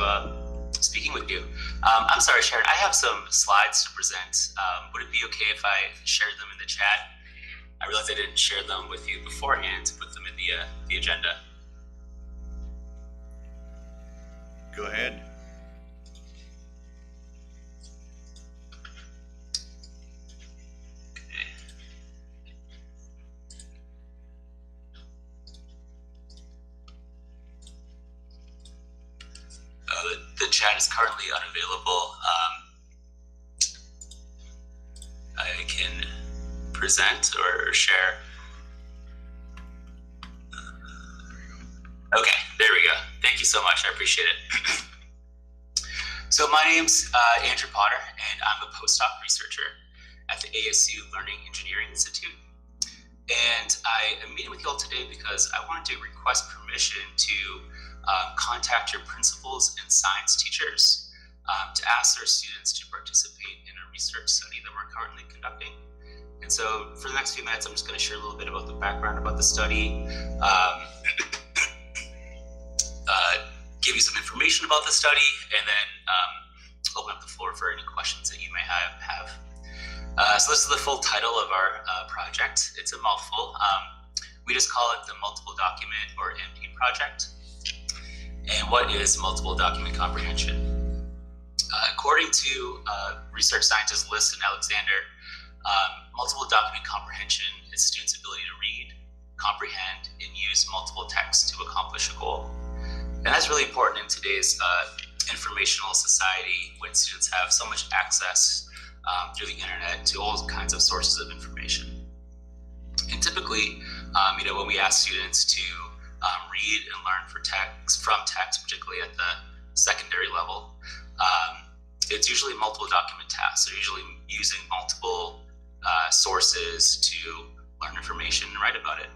speaking with you. I'm sorry, Sharon, I have some slides to present. Would it be okay if I shared them in the chat? I realized I didn't share them with you beforehand to put them in the agenda. Go ahead. The chat is currently unavailable. I can present or share. Okay, there we go. Thank you so much. I appreciate it. So my name's Andrew Potter, and I'm a postdoc researcher at the ASU Learning Engineering Institute. And I am meeting with you all today because I wanted to request permission to contact your principals and science teachers to ask their students to participate in a research study that we're currently conducting. And so for the next few minutes, I'm just going to share a little bit about the background about the study, give you some information about the study, and then open up the floor for any questions that you may have. So this is the full title of our project. It's a mouthful. We just call it the Multiple Document or MP project. And what is multiple document comprehension? According to research scientist Liss and Alexander, multiple document comprehension is students' ability to read, comprehend, and use multiple texts to accomplish a goal. And that's really important in today's informational society when students have so much access through the internet to all kinds of sources of information. And typically, when we ask students to read and learn from text, particularly at the secondary level, it's usually multiple document tasks. They're usually using multiple sources to learn information and write about it.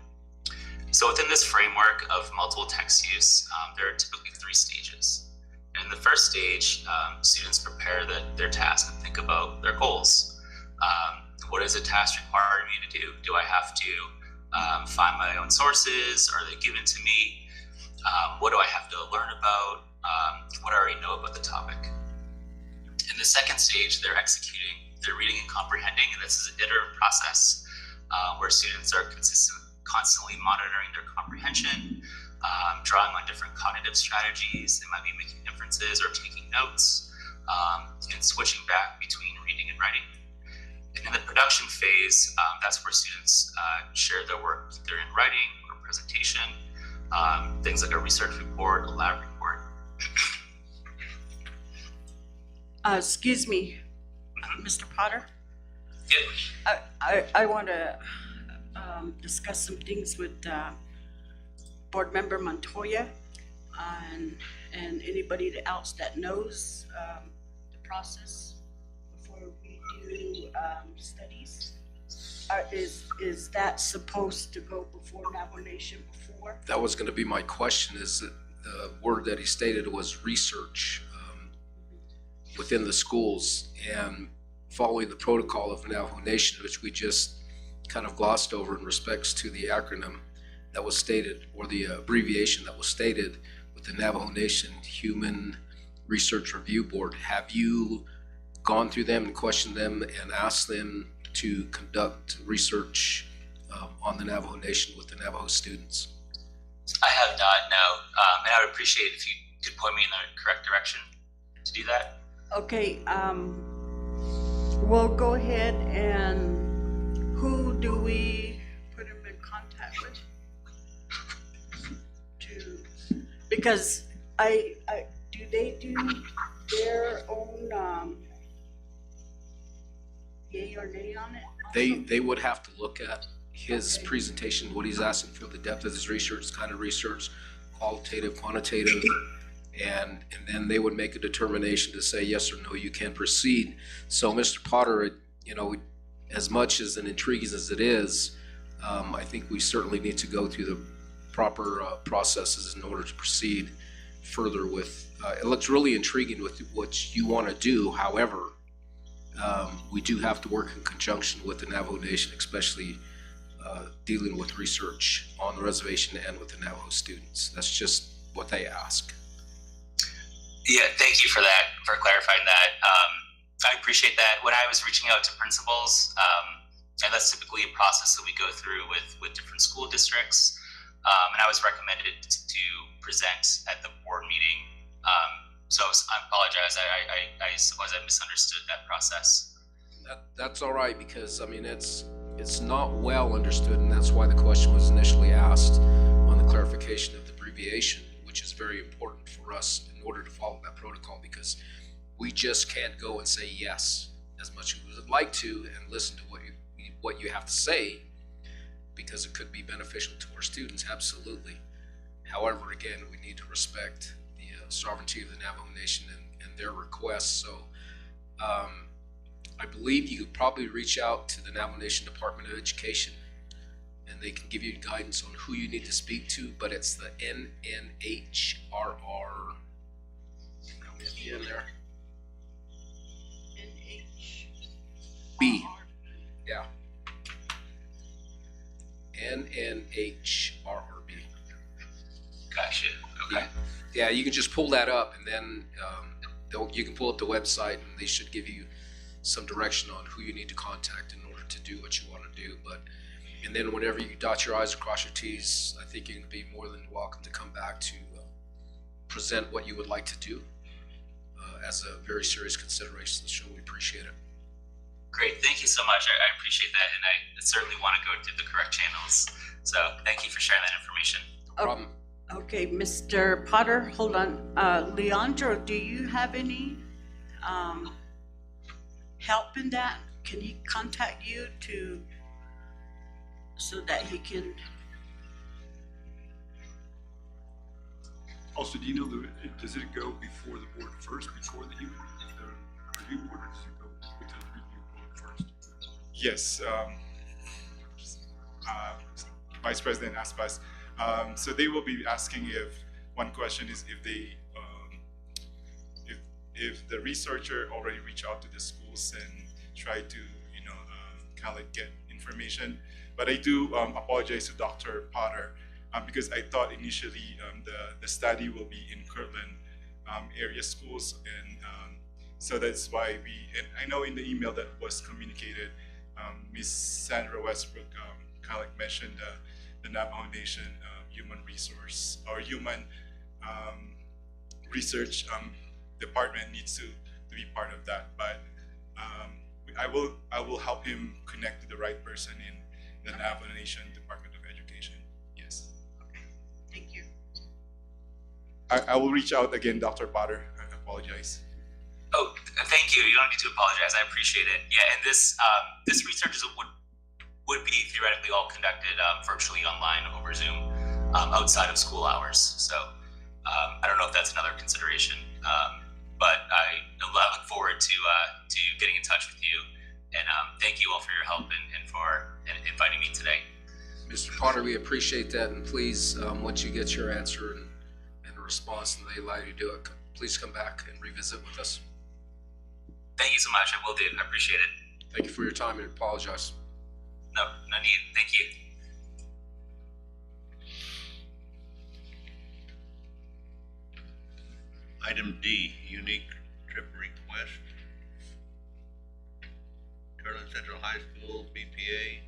So within this framework of multiple text use, there are typically 3 stages. And in the first stage, students prepare their task and think about their goals. What does a task require me to do? Do I have to find my own sources? Are they given to me? What do I have to learn about? What do I already know about the topic? In the second stage, they're executing, they're reading and comprehending, and this is an iterative process where students are constantly monitoring their comprehension, drawing on different cognitive strategies. They might be making inferences or taking notes, and switching back between reading and writing. And in the production phase, that's where students share their work either in writing or presentation, things like a research report, a lab report. Excuse me, Mr. Potter. Yep. I want to discuss some things with Board Member Montoya and anybody else that knows the process before we do studies. Is that supposed to go before Navajo Nation before? That was going to be my question, is that the word that he stated was research within the schools, and following the protocol of Navajo Nation, which we just kind of glossed over in respects to the acronym that was stated, or the abbreviation that was stated with the Navajo Nation Human Research Review Board. Have you gone through them and questioned them and asked them to conduct research on the Navajo Nation with the Navajo students? I have not, no. And I would appreciate if you could point me in the correct direction to do that. Okay, we'll go ahead, and who do we put him in contact with? Because do they do their own yay or nay on it? They would have to look at his presentation, what he's asking for, the depth of his research, kind of research, qualitative, quantitative, and then they would make a determination to say yes or no, you can proceed. So Mr. Potter, as much as and intriguing as it is, I think we certainly need to go through the proper processes in order to proceed further with, it looks really intriguing with what you want to do. However, we do have to work in conjunction with the Navajo Nation, especially dealing with research on the reservation and with the Navajo students. That's just what they ask. Yeah, thank you for that, for clarifying that. I appreciate that. When I was reaching out to principals, and that's typically a process that we go through with different school districts, and I was recommended to present at the board meeting. So I apologize. I suppose I misunderstood that process. That's all right, because I mean it's not well understood, and that's why the question was initially asked on the clarification of the abbreviation, which is very important for us in order to follow that protocol, because we just can't go and say yes as much as we would like to and listen to what you have to say, because it could be beneficial to our students, absolutely. However, again, we need to respect the sovereignty of the Navajo Nation and their requests. So I believe you could probably reach out to the Navajo Nation Department of Education, and they can give you guidance on who you need to speak to, but it's the NNHRR. Help me at the end there. B. Yeah. NNHRRB. Gotcha. Okay. Yeah, you can just pull that up, and then you can pull up the website, and they should give you some direction on who you need to contact in order to do what you want to do. And then whenever you dot your I's and cross your T's, I think you're going to be more than welcome to come back to present what you would like to do as a very serious consideration. So we appreciate it. Great. Thank you so much. I appreciate that, and I certainly want to go through the correct channels. So thank you for sharing that information. No problem. Okay, Mr. Potter, hold on. Leandro, do you have any help in that? Can he contact you so that he can? Also, do you know, does it go before the board first, before the review board, or does it go with the review board first? Yes, Vice President Aspas. So they will be asking one question is if the researcher already reached out to the schools and tried to, kind of like get information. But I do apologize to Dr. Potter because I thought initially the study will be in Kirtland area schools, and so that's why and I know in the email that was communicated, Ms. Sandra Westbrook kind of like mentioned the Navajo Nation human resource or human research department needs to be part of that. But I will help him connect to the right person in the Navajo Nation Department of Education. Yes. Okay, thank you. I will reach out again, Dr. Potter. I apologize. Oh, thank you. You don't need to apologize. I appreciate it. Yeah, and this research would be theoretically all conducted virtually online over Zoom outside of school hours. So I don't know if that's another consideration, but I look forward to getting in touch with you. And thank you all for your help and for inviting me today. Mr. Potter, we appreciate that, and please, once you get your answer and a response and they allow you to do it, please come back and revisit with us. Thank you so much. I will do. I appreciate it. Thank you for your time, and apologize. No need. Thank you. Item D, unique trip request. Kirtland Central High School, BPA,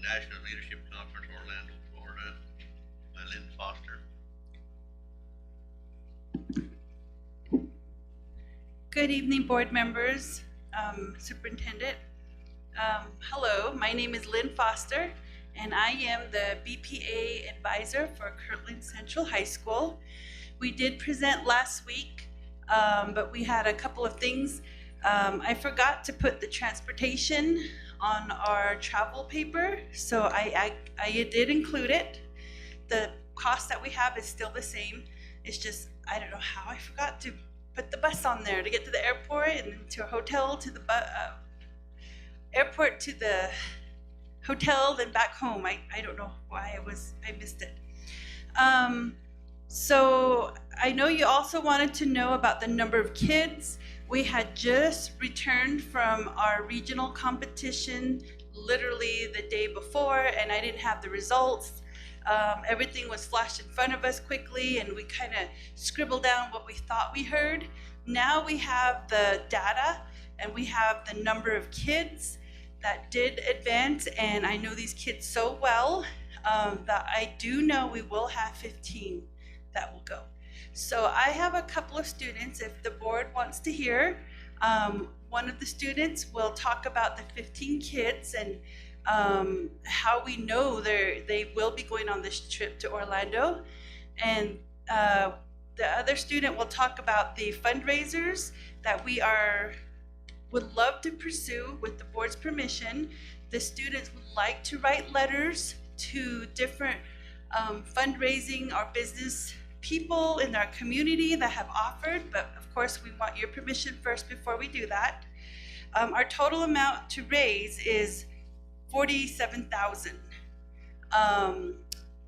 National Leadership Conference, Orlando, Florida, by Lynn Foster. Good evening, board members, superintendent. Hello, my name is Lynn Foster, and I am the BPA advisor for Kirtland Central High School. We did present last week, but we had a couple of things. I forgot to put the transportation on our travel paper, so I did include it. The cost that we have is still the same. It's just, I don't know how I forgot to put the bus on there to get to the airport and then to a hotel, to the airport to the hotel, then back home. I don't know why I missed it. So I know you also wanted to know about the number of kids. We had just returned from our regional competition literally the day before, and I didn't have the results. Everything was flashed in front of us quickly, and we kind of scribbled down what we thought we heard. Now we have the data, and we have the number of kids that did advance, and I know these kids so well that I do know we will have 15 that will go. So I have a couple of students, if the board wants to hear. One of the students will talk about the 15 kids and how we know they will be going on this trip to Orlando. And the other student will talk about the fundraisers that we would love to pursue with the board's permission. The students would like to write letters to different fundraising or business people in our community that have offered, but of course we want your permission first before we do that. Our total amount to raise is $47,000.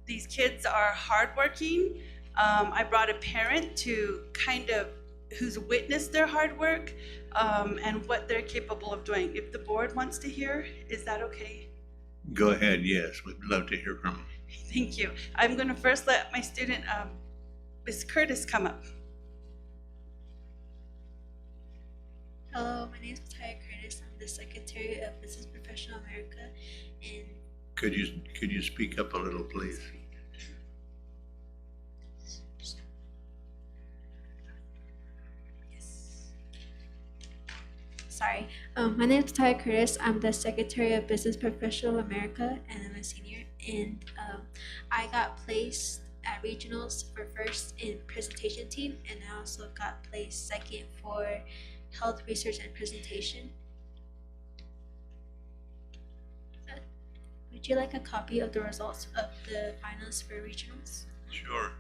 These kids are hardworking. I brought a parent to who's witnessed their hard work and what they're capable of doing. If the board wants to hear, is that okay? Go ahead, yes, we'd love to hear from you. Thank you. I'm gonna first let my student, Ms. Curtis, come up. Hello, my name is Taya Curtis. I'm the Secretary of Business Professional America, and Could you speak up a little, please? sorry. My name is Taya Curtis. I'm the Secretary of Business Professional America, and I'm a senior. And I got placed at regionals for first in presentation team, and I also got placed second for health research and presentation. Would you like a copy of the results of the finalists for regionals? Sure.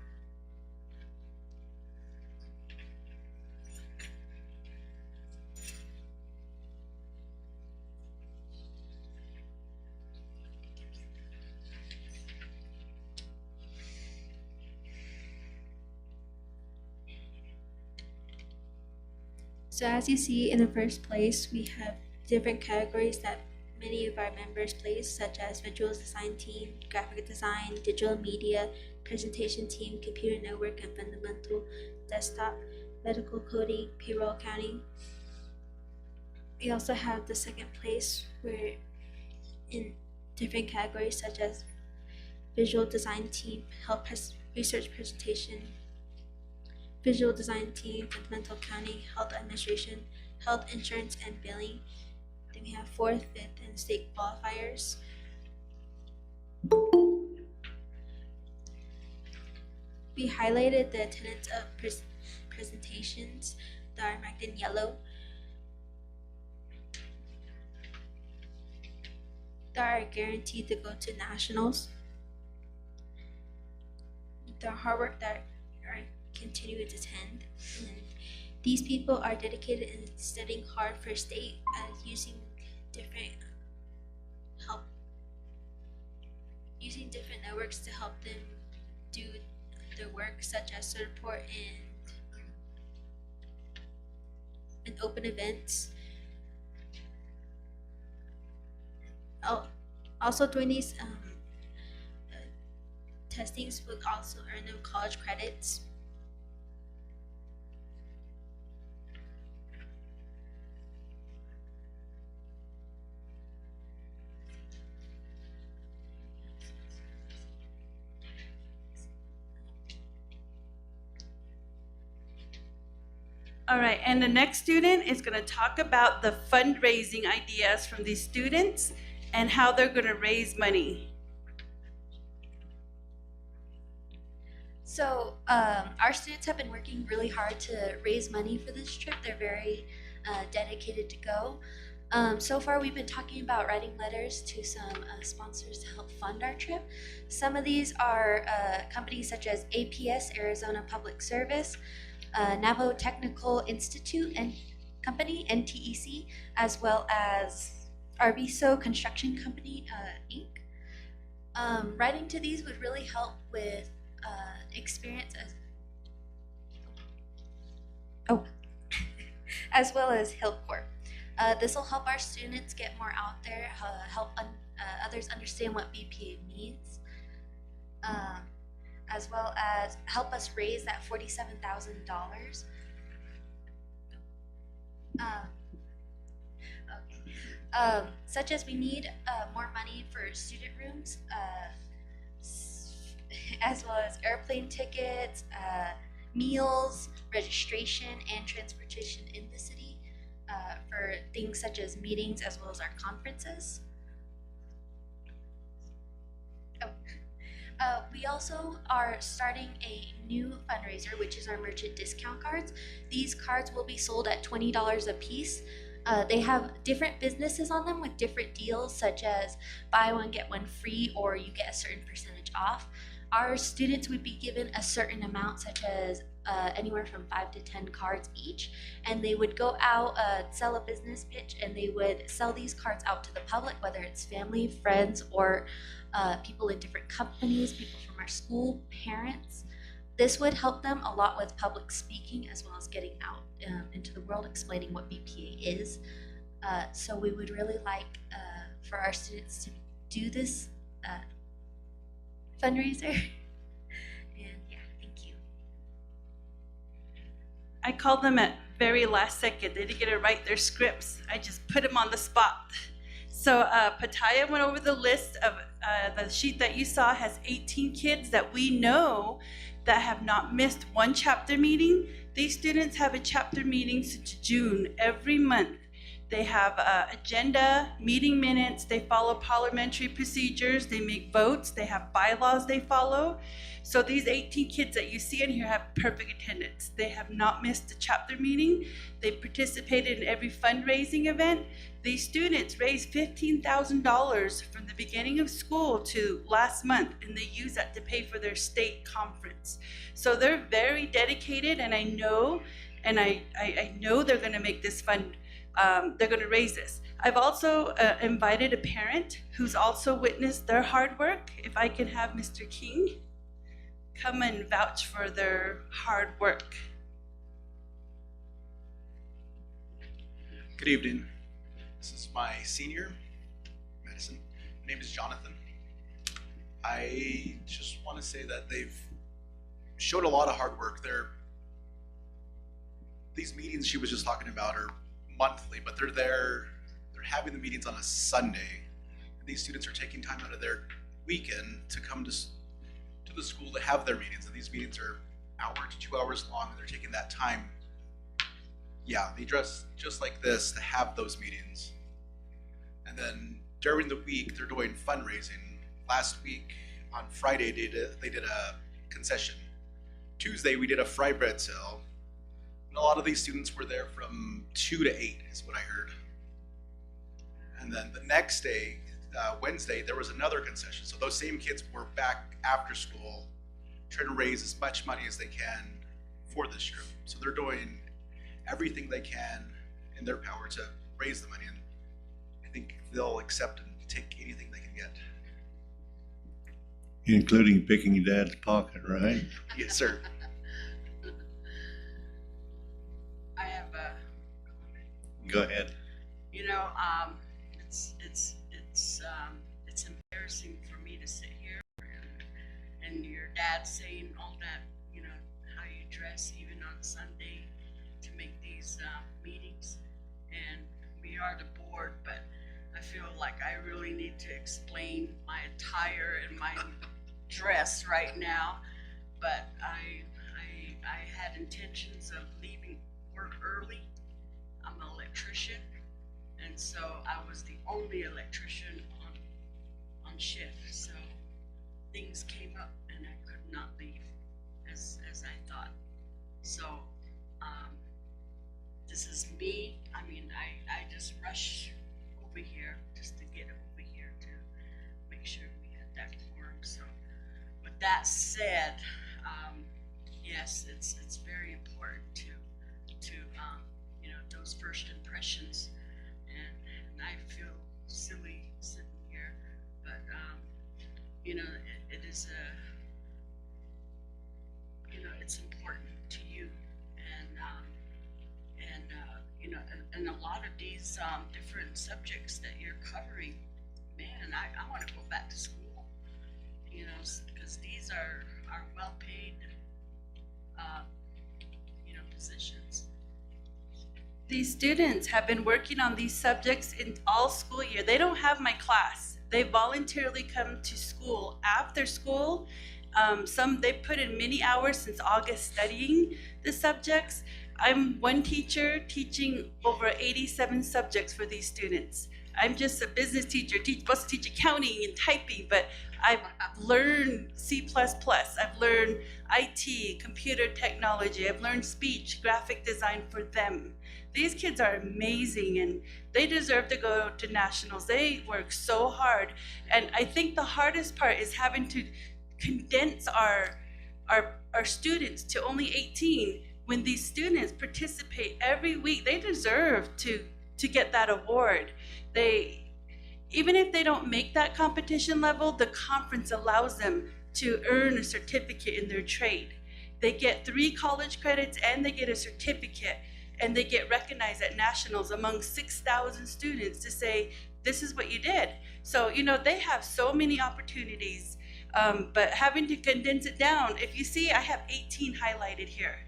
So as you see, in the first place, we have different categories that many of our members place, such as visual design team, graphic design, digital media, presentation team, computer network and fundamental desktop, medical coding, payroll accounting. We also have the second place where in different categories such as visual design team, research presentation, visual design team, fundamental accounting, health administration, health insurance and billing. Then we have 4th, 5th, and state qualifiers. We highlighted the attendance of presentations that are marked in yellow, that are guaranteed to go to nationals. The hard work that are continuing to attend. And these people are dedicated in studying hard for state as using different networks to help them do their work, such as Certiport and open events. Also doing these testings would also earn them college credits. All right, and the next student is going to talk about the fundraising ideas from these students and how they're going to raise money. So our students have been working really hard to raise money for this trip. They're very dedicated to go. So far we've been talking about writing letters to some sponsors to help fund our trip. Some of these are companies such as APS, Arizona Public Service, Navajo Technical Institute and Company, NTEC, as well as Arviso Construction Company, Inc. Writing to these would really help with experience as well as Hillcorp. This will help our students get more out there, help others understand what BPA means, as well as help us raise that $47,000. Such as we need more money for student rooms, as well as airplane tickets, meals, registration, and transportation in the city for things such as meetings as well as our conferences. We also are starting a new fundraiser, which is our merchant discount cards. These cards will be sold at $20 a piece. They have different businesses on them with different deals, such as buy one, get one free, or you get a certain percentage off. our students would be given a certain amount, such as anywhere from 5 to 10 cards each, and they would go out, sell a business pitch, and they would sell these cards out to the public, whether it's family, friends, or people in different companies, people from our school, parents. This would help them a lot with public speaking, as well as getting out into the world, explaining what BPA is. So we would really like for our students to do this fundraiser. And yeah, thank you. I called them at very last second. They didn't get to write their scripts. I just put them on the spot. So Pataya went over the list of the sheet that you saw has 18 kids that we know that have not missed one chapter meeting. These students have a chapter meeting since June every month. They have agenda, meeting minutes, they follow parliamentary procedures, they make votes, they have bylaws they follow. So these 18 kids that you see in here have perfect attendance. They have not missed a chapter meeting. They participated in every fundraising event. These students raised $15,000 from the beginning of school to last month, and they use that to pay for their state conference. So they're very dedicated, and I know they're gonna make this fund. They're going to raise this. I've also invited a parent who's also witnessed their hard work. If I can have Mr. King come and vouch for their hard work. Good evening. This is my senior medicine. My name is Jonathan. I just want to say that they've showed a lot of hard work. These meetings she was just talking about are monthly, but they're having the meetings on a Sunday. And these students are taking time out of their weekend to come to the school to have their meetings, and these meetings are hour to 2 hours long, and they're taking that time. Yeah, they dress just like this to have those meetings. And then during the week, they're doing fundraising. Last week on Friday, they did a concession. Tuesday, we did a fry bread sale. And a lot of these students were there from 2 to 8 is what I heard. And then the next day, Wednesday, there was another concession. So those same kids were back after school trying to raise as much money as they can for this trip. So they're doing everything they can in their power to raise the money. And I think they'll accept and take anything they can get. Including picking your dad's pocket, right? Yes, sir. I have a Go ahead. You know, it's embarrassing for me to sit here and your dad saying all that, you know, how you dress even on Sunday to make these meetings. And we are the board, but I feel like I really need to explain my attire and my dress right now. But I had intentions of leaving work early. I'm an electrician, and so I was the only electrician on shift. So things came up, and I could not leave as I thought. So this is me. I mean, I just rushed over here just to get over here to make sure we had that quorum. So with that said, yes, it's very important to you know, those first impressions, and I feel silly sitting here, but you know, it is you know, it's important to you, and you know, and a lot of these different subjects that you're covering, man, I want to go back to school, you know, because these are well-paid you know, positions. These students have been working on these subjects in all school year. They don't have my class. They voluntarily come to school after school. They put in many hours since August studying the subjects. I'm one teacher teaching over 87 subjects for these students. I'm just a business teacher, supposed to teach accounting and typing, but I've learned C++, I've learned IT, computer technology, I've learned speech, graphic design for them. These kids are amazing, and they deserve to go to nationals. They work so hard, and I think the hardest part is having to condense our students to only 18 when these students participate every week. They deserve to get that award. Even if they don't make that competition level, the conference allows them to earn a certificate in their trade. They get 3 college credits and they get a certificate, and they get recognized at nationals among 6,000 students to say, this is what you did. So, they have so many opportunities, but having to condense it down, if you see, I have 18 highlighted here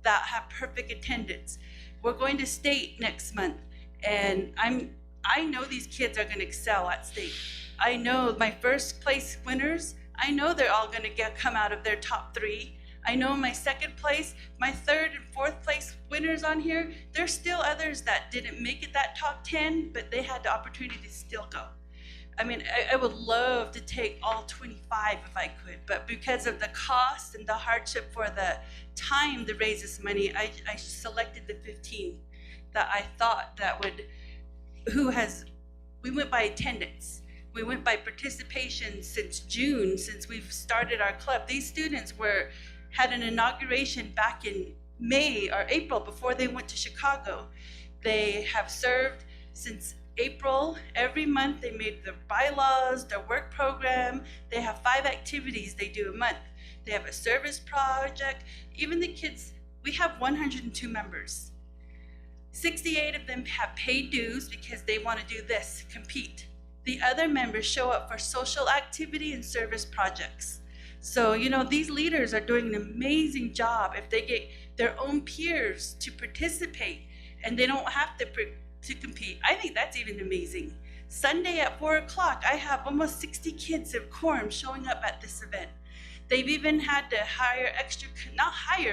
that have perfect attendance. We're going to state next month, and I know these kids are gonna excel at state. I know my first place winners, I know they're all gonna come out of their top 3. I know my second place, my third and fourth place winners on here, there's still others that didn't make it that top 10, but they had the opportunity to still go. I mean, I would love to take all 25 if I could, but because of the cost and the hardship for the time to raise this money, I selected the 15 that I thought that would, we went by attendance. We went by participation since June, since we've started our club. These students had an inauguration back in May or April before they went to Chicago. They have served since April. Every month they made their bylaws, their work program. They have 5 activities they do a month. They have a service project. Even the kids, we have 102 members. 68 of them have paid dues because they want to do this, compete. The other members show up for social activity and service projects. So, these leaders are doing an amazing job if they get their own peers to participate and they don't have to compete. I think that's even amazing. Sunday at 4 o'clock, I have almost 60 kids of quorum showing up at this event. They've even had to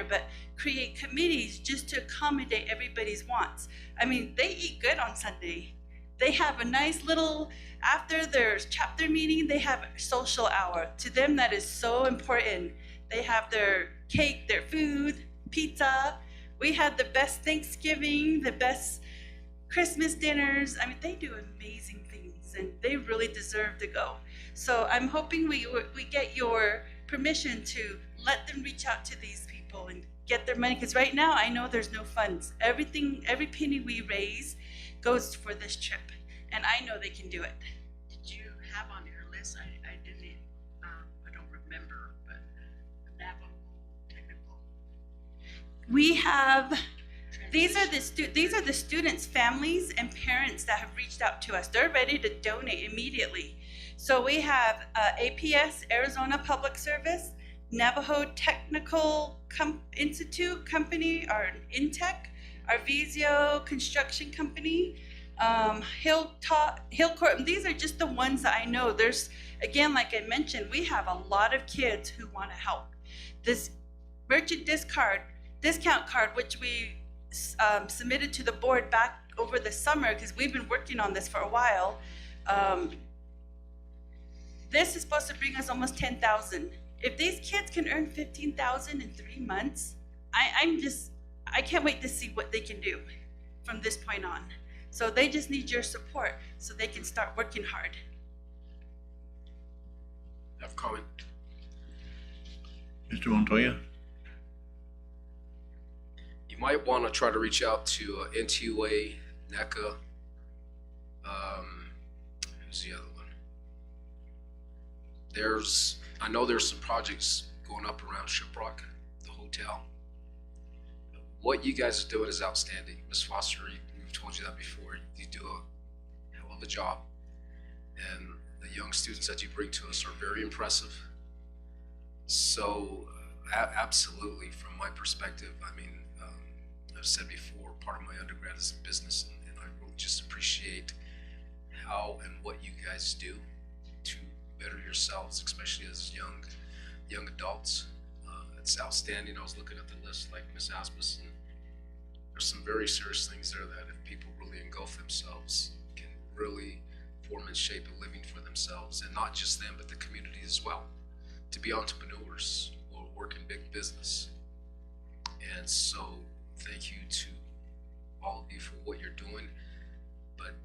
but create committees just to accommodate everybody's wants. I mean, they eat good on Sunday. They have a nice little, after their chapter meeting, they have a social hour. To them, that is so important. They have their cake, their food, pizza. We had the best Thanksgiving, the best Christmas dinners. I mean, they do amazing things, and they really deserve to go. So I'm hoping we get your permission to let them reach out to these people and get their money, because right now I know there's no funds. Every penny we raise goes for this trip, and I know they can do it. Did you have on your list, I didn't, I don't remember, but Navajo technical? We have, these are the students' families and parents that have reached out to us. They're ready to donate immediately. So we have APS, Arizona Public Service, Navajo Technical Institute Company, or Intech, Arvizio Construction Company, Hillcourt. These are just the ones that I know. There's, again, like I mentioned, we have a lot of kids who want to help. This merchant discount card, which we submitted to the board back over the summer, because we've been working on this for a while. This is supposed to bring us almost 10,000. If these kids can earn 15,000 in 3 months, I can't wait to see what they can do from this point on. So they just need your support so they can start working hard. Have a comment? Mr. Montoya? You might want to try to reach out to NTUA, NECA, who's the other one? I know there's some projects going up around Shiprock, the hotel. What you guys are doing is outstanding. Ms. Foster, we've told you that before. You do a hell of a job. And the young students that you bring to us are very impressive. So absolutely, from my perspective, I mean, I've said before, part of my undergrad is in business, and I really just appreciate how and what you guys do to better yourselves, especially as young adults. It's outstanding. I was looking at the list like Ms. Asmus, and there's some very serious things there that if people really engulf themselves, can really form and shape a living for themselves, and not just them, but the community as well. To be entrepreneurs or work in big business. And so thank you to all of you for what you're doing, but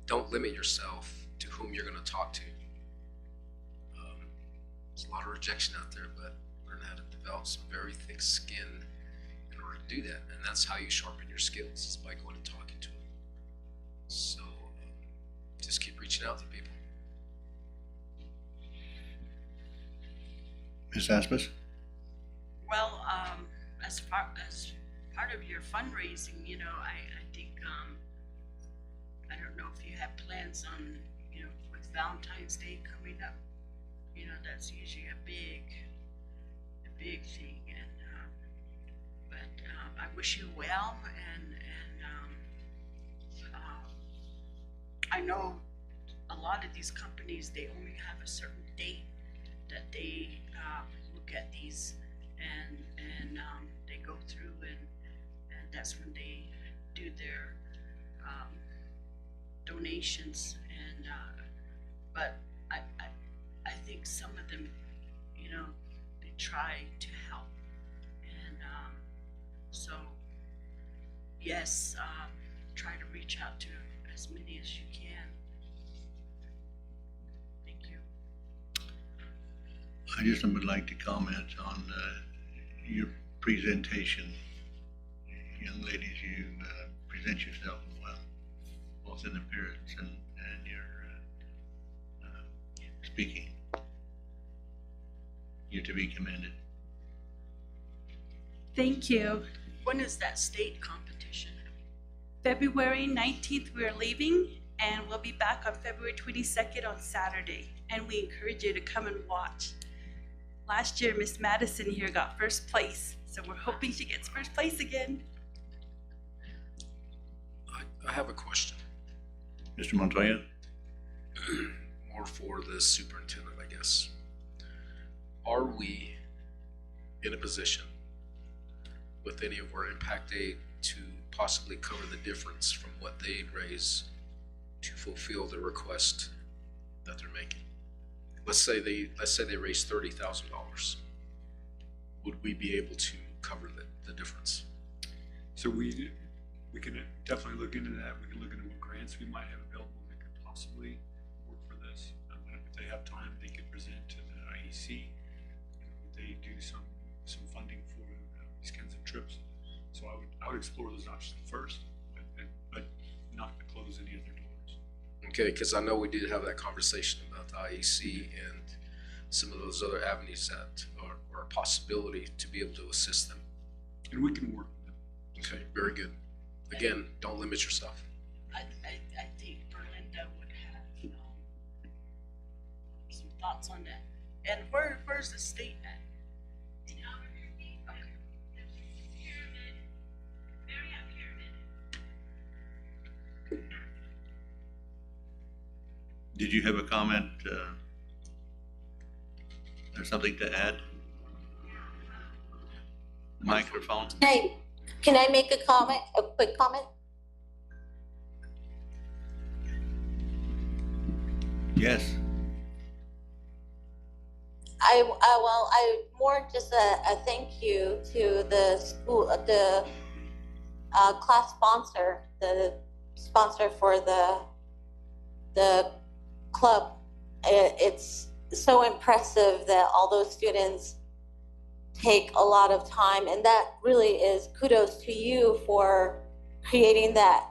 don't limit yourself to whom you're going to talk to. There's a lot of rejection out there, but learn how to develop some very thick skin in order to do that. And that's how you sharpen your skills, is by going and talking to them. So just keep reaching out to people. Ms. Asmus? Well, as part of your fundraising, you know, I think, I don't know if you have plans on, you know, with Valentine's Day coming up, you know, that's usually a big thing, and, but, I wish you well, and I know a lot of these companies, they only have a certain date that they, look at these, and they go through, and that's when they do their donations, and but I think some of them, you know, they try to help, and so yes, try to reach out to as many as you can. Thank you. I just would like to comment on your presentation. Young ladies, you present yourself well, both in appearance and your speaking. You're to be commended. Thank you. When is that state competition? February 19th, we're leaving, and we'll be back on February 22nd on Saturday. And we encourage you to come and watch. Last year, Miss Madison here got first place, so we're hoping she gets first place again. I have a question. Mr. Montoya? More for the superintendent, I guess. Are we in a position with any of our impact aid to possibly cover the difference from what they raise to fulfill the request that they're making? Let's say they raise $30,000. Would we be able to cover the difference? So we can definitely look into that. We can look into what grants we might have available that could possibly work for this. If they have time, they could present to the IEC. They do some funding for these kinds of trips. So I would explore those options first, but not to close any other doors. Okay, because I know we did have that conversation about the IEC and some of those other avenues that are a possibility to be able to assist them. And we can work with them. Okay, very good. Again, don't limit yourself. I think Berlinda would have some thoughts on that. And where's the state at? Did you have a comment or something to add? Microphone? Hey, can I make a comment, a quick comment? Yes. I more just a thank you to the school, the class sponsor, the sponsor for the club. It's so impressive that all those students take a lot of time, and that really is kudos to you for creating that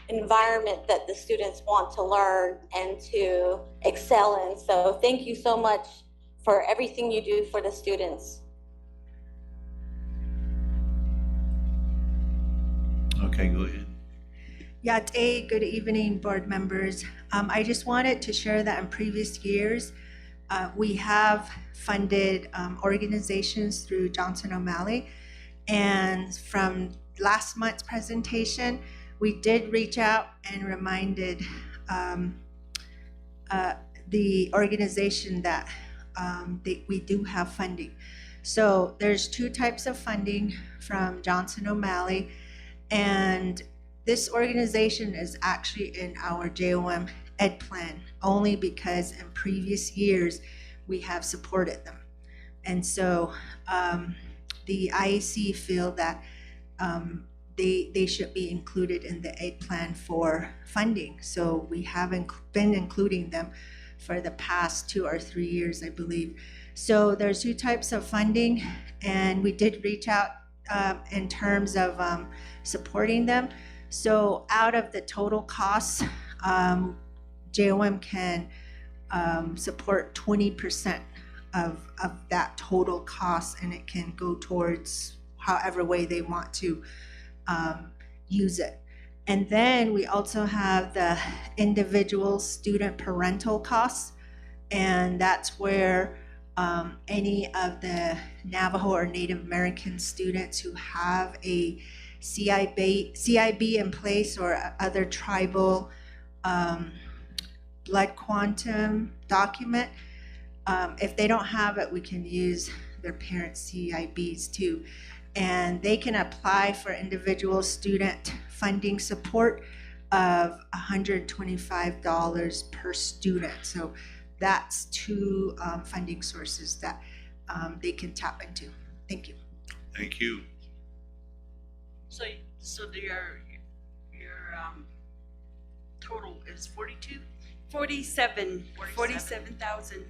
environment that the students want to learn and to excel in. So thank you so much for everything you do for the students. Okay, go ahead. Yate, good evening, board members. I just wanted to share that in previous years, we have funded organizations through Johnson O'Malley. And from last month's presentation, we did reach out and reminded the organization that we do have funding. So there's two types of funding from Johnson O'Malley, and this organization is actually in our JOM Ed plan only because in previous years we have supported them. And so the IEC feel that they should be included in the Ed plan for funding. So we haven't been including them for the past 2 or 3 years, I believe. So there's two types of funding, and we did reach out in terms of supporting them. So out of the total costs, JOM can support 20% of that total cost, and it can go towards however way they want to use it. And then we also have the individual student parental costs, and that's where any of the Navajo or Native American students who have a CIB in place or other tribal blood quantum document, if they don't have it, we can use their parents' CIBs too. And they can apply for individual student funding support of $125 per student. So that's two funding sources that they can tap into. Thank you. Thank you. So your total is 42? 47,000.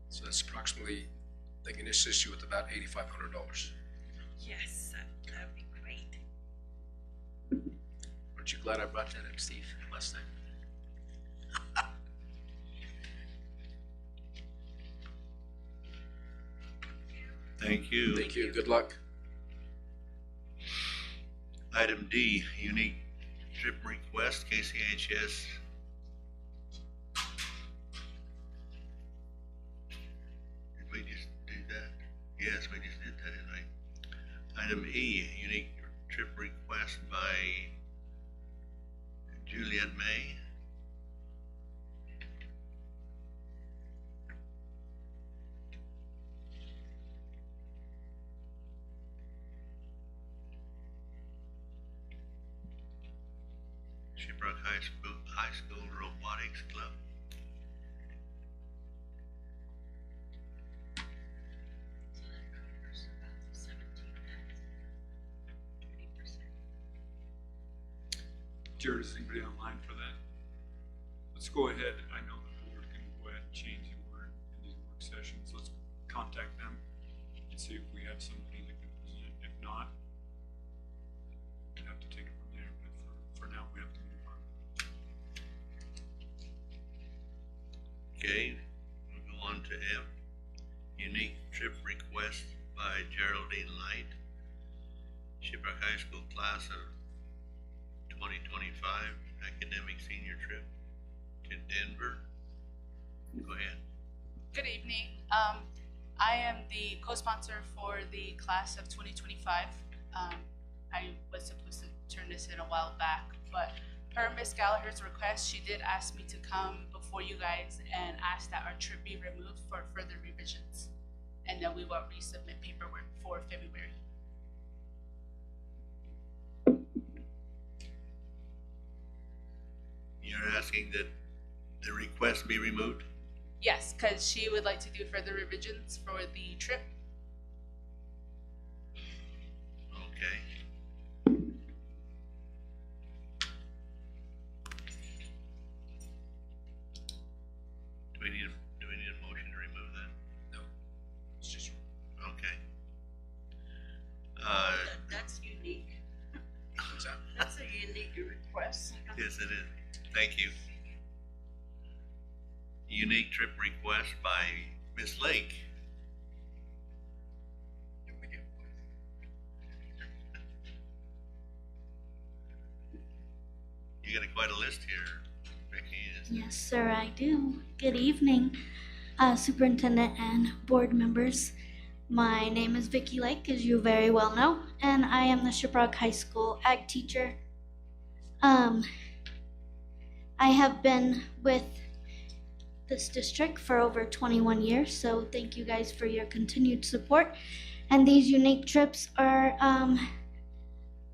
So that's approximately, they can assist you with about $8,500. Yes, that'd be great. Aren't you glad I brought that up, Steve, last time? Thank you. Thank you, good luck. Item D, unique trip request, KCHS. Did we just do that? Yes, we just did that, didn't we? Item E, unique trip request by Juliet May. Shiprock High School Robotics Club. Jared, is anybody online for that? Let's go ahead. I know the board can go ahead and change the word in these work sessions. Let's contact them and see if we have somebody that can present. If not, we have to take it from there. But for now, we have to move on. Okay, we'll go on to F. Unique trip request by Geraldine Light. Shiprock High School class of 2025 academic senior trip to Denver. Go ahead. Good evening. I am the co-sponsor for the class of 2025. I was supposed to turn this in a while back, but per Ms. Gallagher's request, she did ask me to come before you guys and ask that our trip be removed for further revisions. And then we will resubmit paperwork for February. You're asking that the request be removed? Yes, because she would like to do further revisions for the trip. Okay. Do we need a motion to remove that? No, it's just, Okay. That's unique. what's that? That's a unique request. Yes, it is. Thank you. Unique trip request by Miss Lake. You got quite a list here, Becky. Yes, sir, I do. Good evening, Superintendent and board members. My name is Vicki Lake, as you very well know, and I am the Shiprock High School ag teacher. I have been with this district for over 21 years, so thank you guys for your continued support. And these unique trips are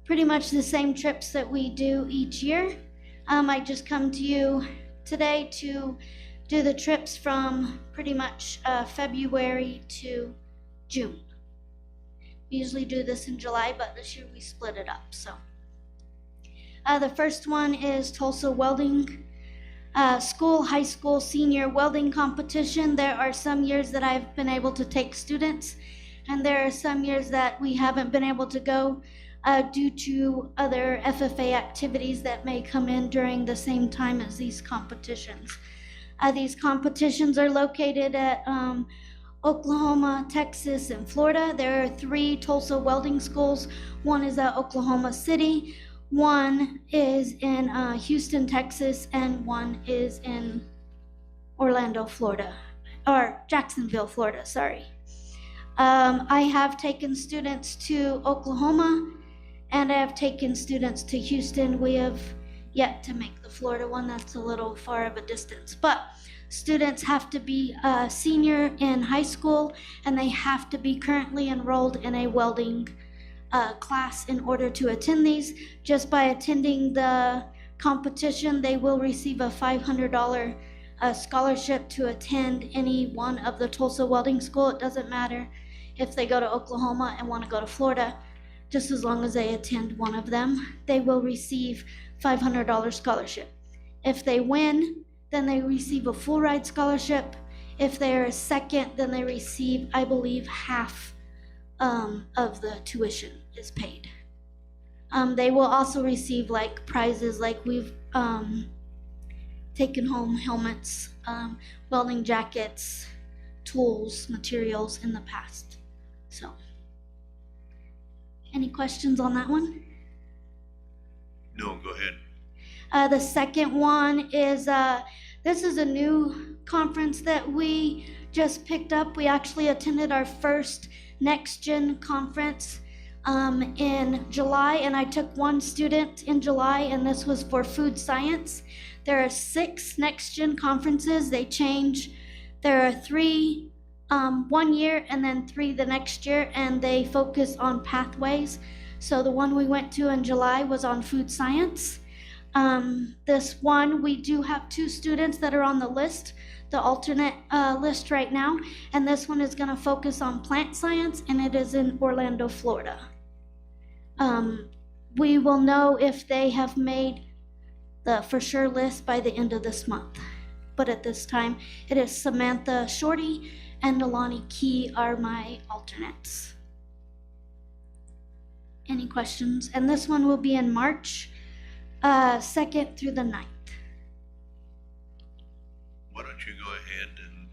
pretty much the same trips that we do each year. I just come to you today to do the trips from pretty much February to June. We usually do this in July, but this year we split it up. So the first one is Tulsa Welding school, high school, senior welding competition. There are some years that I've been able to take students, and there are some years that we haven't been able to go due to other FFA activities that may come in during the same time as these competitions. These competitions are located at Oklahoma, Texas, and Florida. There are 3 Tulsa welding schools. One is at Oklahoma City, one is in Houston, Texas, and one is in Orlando, Florida, or Jacksonville, Florida, sorry. I have taken students to Oklahoma, and I have taken students to Houston. We have yet to make the Florida one. That's a little far of a distance, but students have to be a senior in high school, and they have to be currently enrolled in a welding class in order to attend these. Just by attending the competition, they will receive a $500 scholarship to attend any one of the Tulsa welding school. It doesn't matter if they go to Oklahoma and want to go to Florida, just as long as they attend one of them, they will receive $500 scholarship. If they win, then they receive a full ride scholarship. If they're second, then they receive, I believe, half of the tuition is paid. They will also receive like prizes, like we've taken home helmets, welding jackets, tools, materials in the past. So, any questions on that one? No, go ahead. The second one is, this is a new conference that we just picked up. We actually attended our first Next Gen conference in July, and I took one student in July, and this was for food science. There are 6 Next Gen conferences. They change. There are 3 1 year and then 3 the next year, and they focus on pathways. So the one we went to in July was on food science. This one, we do have 2 students that are on the list, the alternate list right now, and this one is going to focus on plant science, and it is in Orlando, Florida. We will know if they have made the for sure list by the end of this month, but at this time, it is Samantha Shorty and Nalani Key are my alternates. Any questions? And this one will be in March 2nd through the 9th. Why don't you go ahead and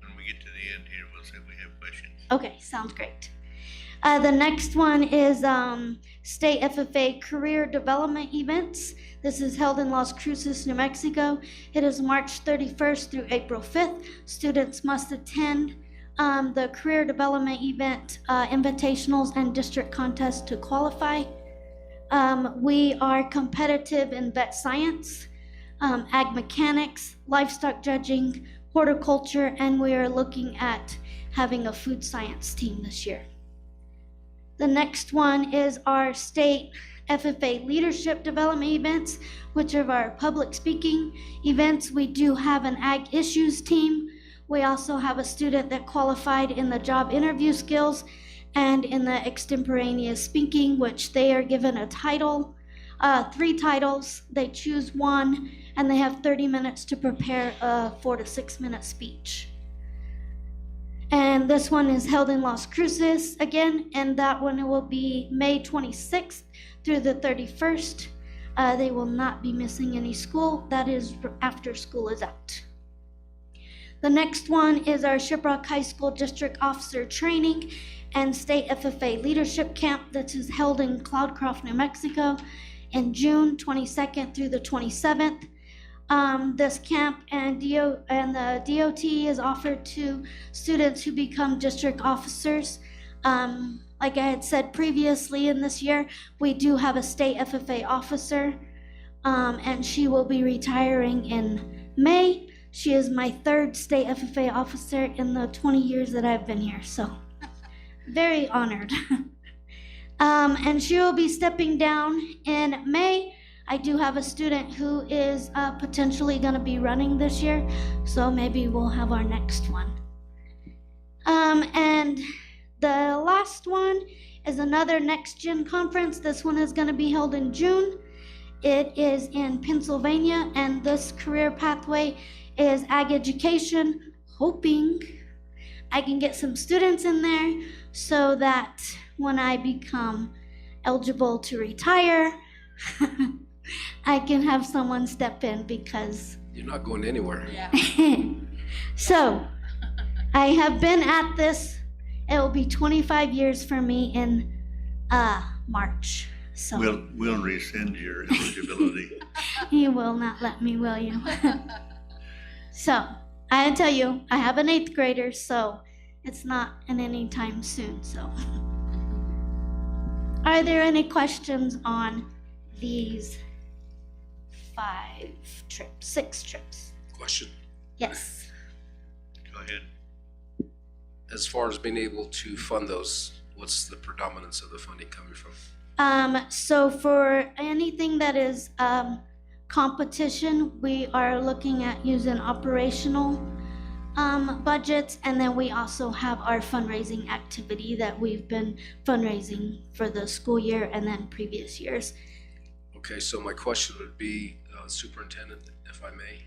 when we get to the end here, we'll say we have questions. Okay, sounds great. The next one is State FFA Career Development Events. This is held in Las Cruces, New Mexico. It is March 31st through April 5th. Students must attend the Career Development Event invitationals and district contests to qualify. We are competitive in vet science, ag mechanics, livestock judging, horticulture, and we are looking at having a food science team this year. The next one is our state FFA leadership development events, which are our public speaking events. We do have an ag issues team. We also have a student that qualified in the job interview skills and in the extemporaneous speaking, which they are given a title, 3 titles. They choose one, and they have 30 minutes to prepare a 4 to 6 minute speech. And this one is held in Las Cruces again, and that one will be May 26th through the 31st. They will not be missing any school. That is after school is out. The next one is our Shiprock High School District Officer Training and State FFA Leadership Camp that is held in Cloudcroft, New Mexico in June 22nd through the 27th. This camp and the DOT is offered to students who become district officers. Like I had said previously in this year, we do have a state FFA officer, and she will be retiring in May. She is my 3rd state FFA officer in the 20 years that I've been here, so very honored. And she will be stepping down in May. I do have a student who is potentially going to be running this year, so maybe we'll have our next one. And the last one is another Next Gen conference. This one is going to be held in June It is in Pennsylvania, and this career pathway is ag education, hoping I can get some students in there so that when I become eligible to retire, I can have someone step in because You're not going anywhere. so I have been at this. It will be 25 years for me in March. So We'll rescind your eligibility. you will not let me, will you? So I tell you, I have an 8th grader, so it's not in any time soon. So, are there any questions on these 6 trips? Question? Yes. Go ahead. As far as being able to fund those, what's the predominance of the funding coming from? So for anything that is competition, we are looking at using operational budgets, and then we also have our fundraising activity that we've been fundraising for the school year and then previous years. Okay, so my question would be, Superintendent, if I may,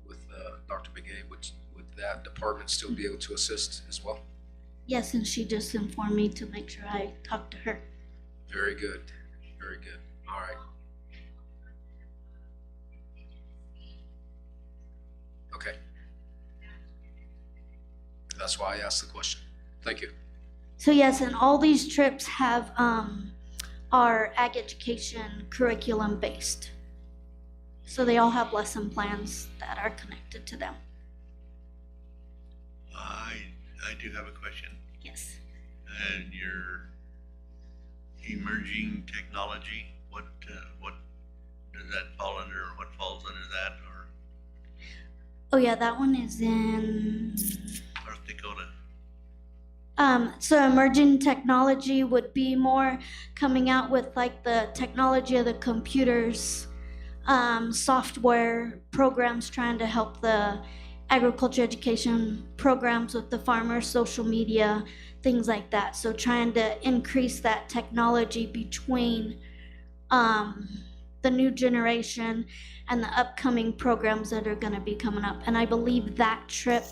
with Dr. Begay, would that department still be able to assist as well? Yes, and she just informed me to make sure I talk to her. Very good, very good. All right. Okay. That's why I asked the question. Thank you. So yes, and all these trips have are ag education curriculum based. So they all have lesson plans that are connected to them. I do have a question. Yes. And your emerging technology, what does that fall under, or what falls under that, or Oh yeah, that one is in North Dakota? So emerging technology would be more coming out with like the technology of the computers, software programs trying to help the agriculture education programs with the farmers, social media, things like that. So trying to increase that technology between the new generation and the upcoming programs that are going to be coming up. And I believe that trip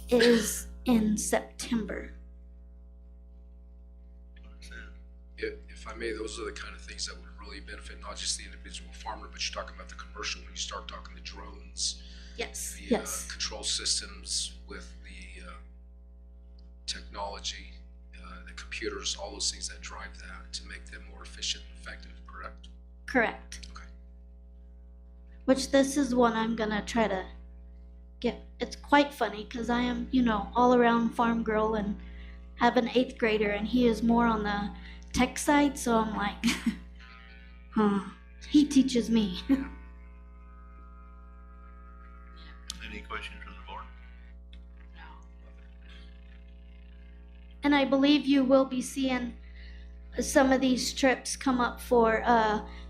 is in September. If I may, those are the kind of things that would really benefit not just the individual farmer, but you're talking about the commercial, when you start talking the drones. Yes, the yes. Control systems with the technology, the computers, all those things that drive that to make them more efficient and effective, correct? Correct. Okay. Which this is one I'm gonna try to get. It's quite funny because I am, all around farm girl and have an 8th grader, and he is more on the tech side. So I'm like, he teaches me. Any questions from the board? And I believe you will be seeing some of these trips come up for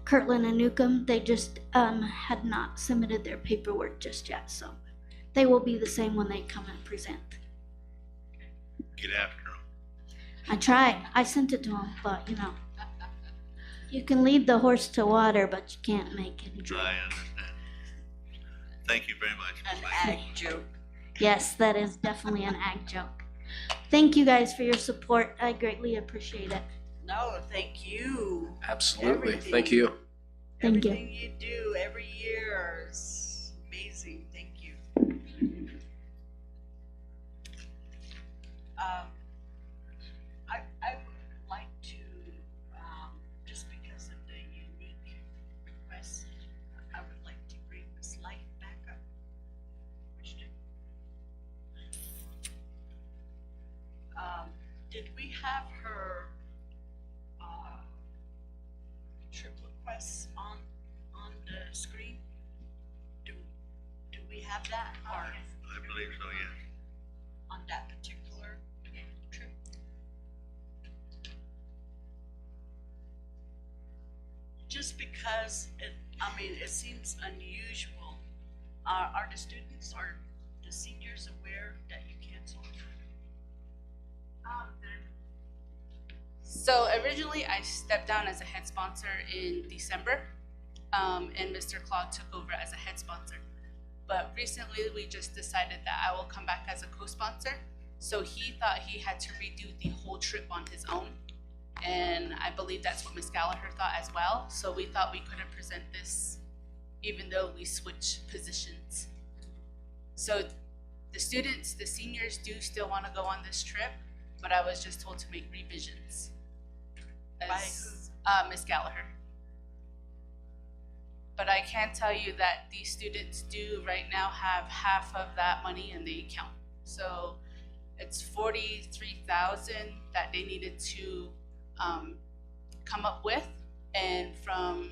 Kirtland and Newcomb. They just had not submitted their paperwork just yet, so they will be the same when they come and present. Get after them. I tried. I sent it to them, but you can lead the horse to water, but you can't make him drink. I understand. Thank you very much. An ag joke. Yes, that is definitely an ag joke. Thank you guys for your support. I greatly appreciate it. No, thank you. Absolutely. Everything. Thank you. Thank you. Everything you do every year is amazing. Thank you. I would like to, just because of the unique request, I would like to bring Ms. Light back up. Did we have her trip requests on the screen? Do we have that, or I believe so, yes. on that particular trip? Just because it seems unusual. Are the students or the seniors aware that you canceled? So originally I stepped down as a head sponsor in December, and Mr. Claude took over as a head sponsor. But recently, we just decided that I will come back as a co-sponsor. So he thought he had to redo the whole trip on his own. And I believe that's what Ms. Gallagher thought as well. So we thought we couldn't present this even though we switched positions. So the students, the seniors do still want to go on this trip, but I was just told to make revisions. By Ms. Gallagher. But I can tell you that these students do right now have half of that money in the account. So it's 43,000 that they needed to come up with. And from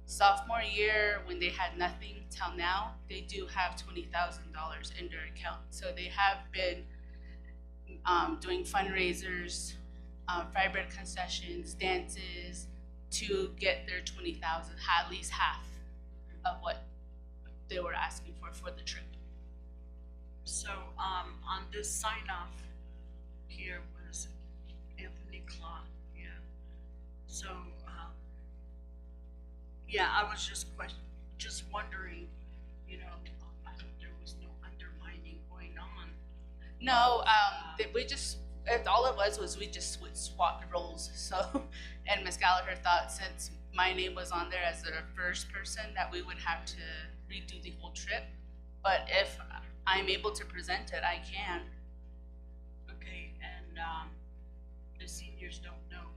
sophomore year, when they had nothing till now, they do have $20,000 in their account. So they have been doing fundraisers, Firebird concessions, dances, to get their 20,000, at least half of what they were asking for the trip. So, on this sign off here was Anthony Claude, yeah. So, yeah, I was just wondering, you know, I hope there was no undermining going on. No, we just, all it was we just swapped roles. So, and Ms. Gallagher thought since my name was on there as the first person that we would have to redo the whole trip. But if I'm able to present it, I can. Okay, and the seniors don't know.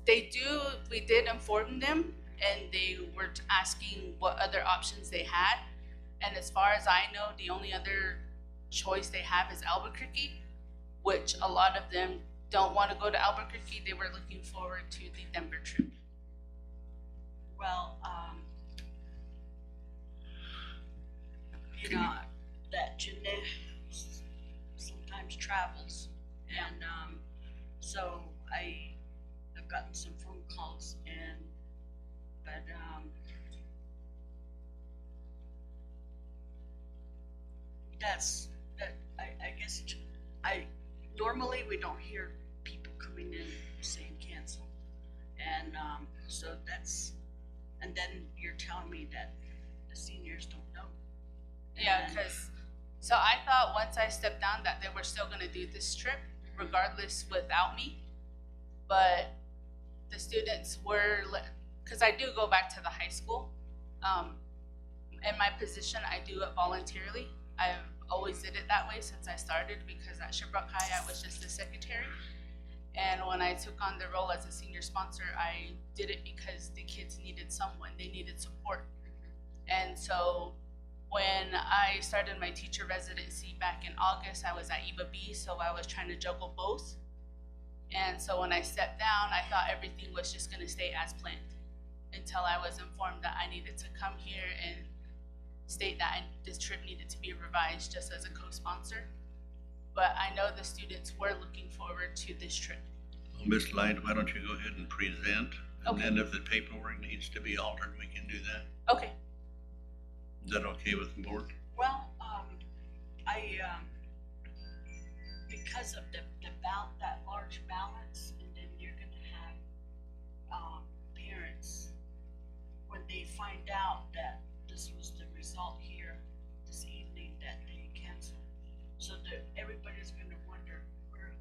They do, we did inform them, and they were asking what other options they had. And as far as I know, the only other choice they have is Albuquerque, which a lot of them don't want to go to Albuquerque. They were looking forward to the Denver trip. Well, you know, that Jeanette sometimes travels, and so I've gotten some phone calls, but I guess normally we don't hear people coming in saying cancel, and so that's, and then you're telling me that the seniors don't know. Yeah, because, so I thought once I stepped down that they were still gonna do this trip regardless without me. But the students were, because I do go back to the high school. In my position, I do it voluntarily. I've always did it that way since I started, because at Shiprock High, I was just the secretary. And when I took on the role as a senior sponsor, I did it because the kids needed someone, they needed support. And so when I started my teacher residency back in August, I was at EVA B, so I was trying to juggle both. And so when I stepped down, I thought everything was just gonna stay as planned until I was informed that I needed to come here and state that this trip needed to be revised just as a co-sponsor. But I know the students were looking forward to this trip. Well, Ms. Light, why don't you go ahead and present? And Okay. then if the paperwork needs to be altered, we can do that. Okay. Is that okay with the board? Well, because of the that large balance, and then you're gonna have parents, when they find out that this was the result here this evening, that they canceled. So that everybody's gonna wonder where,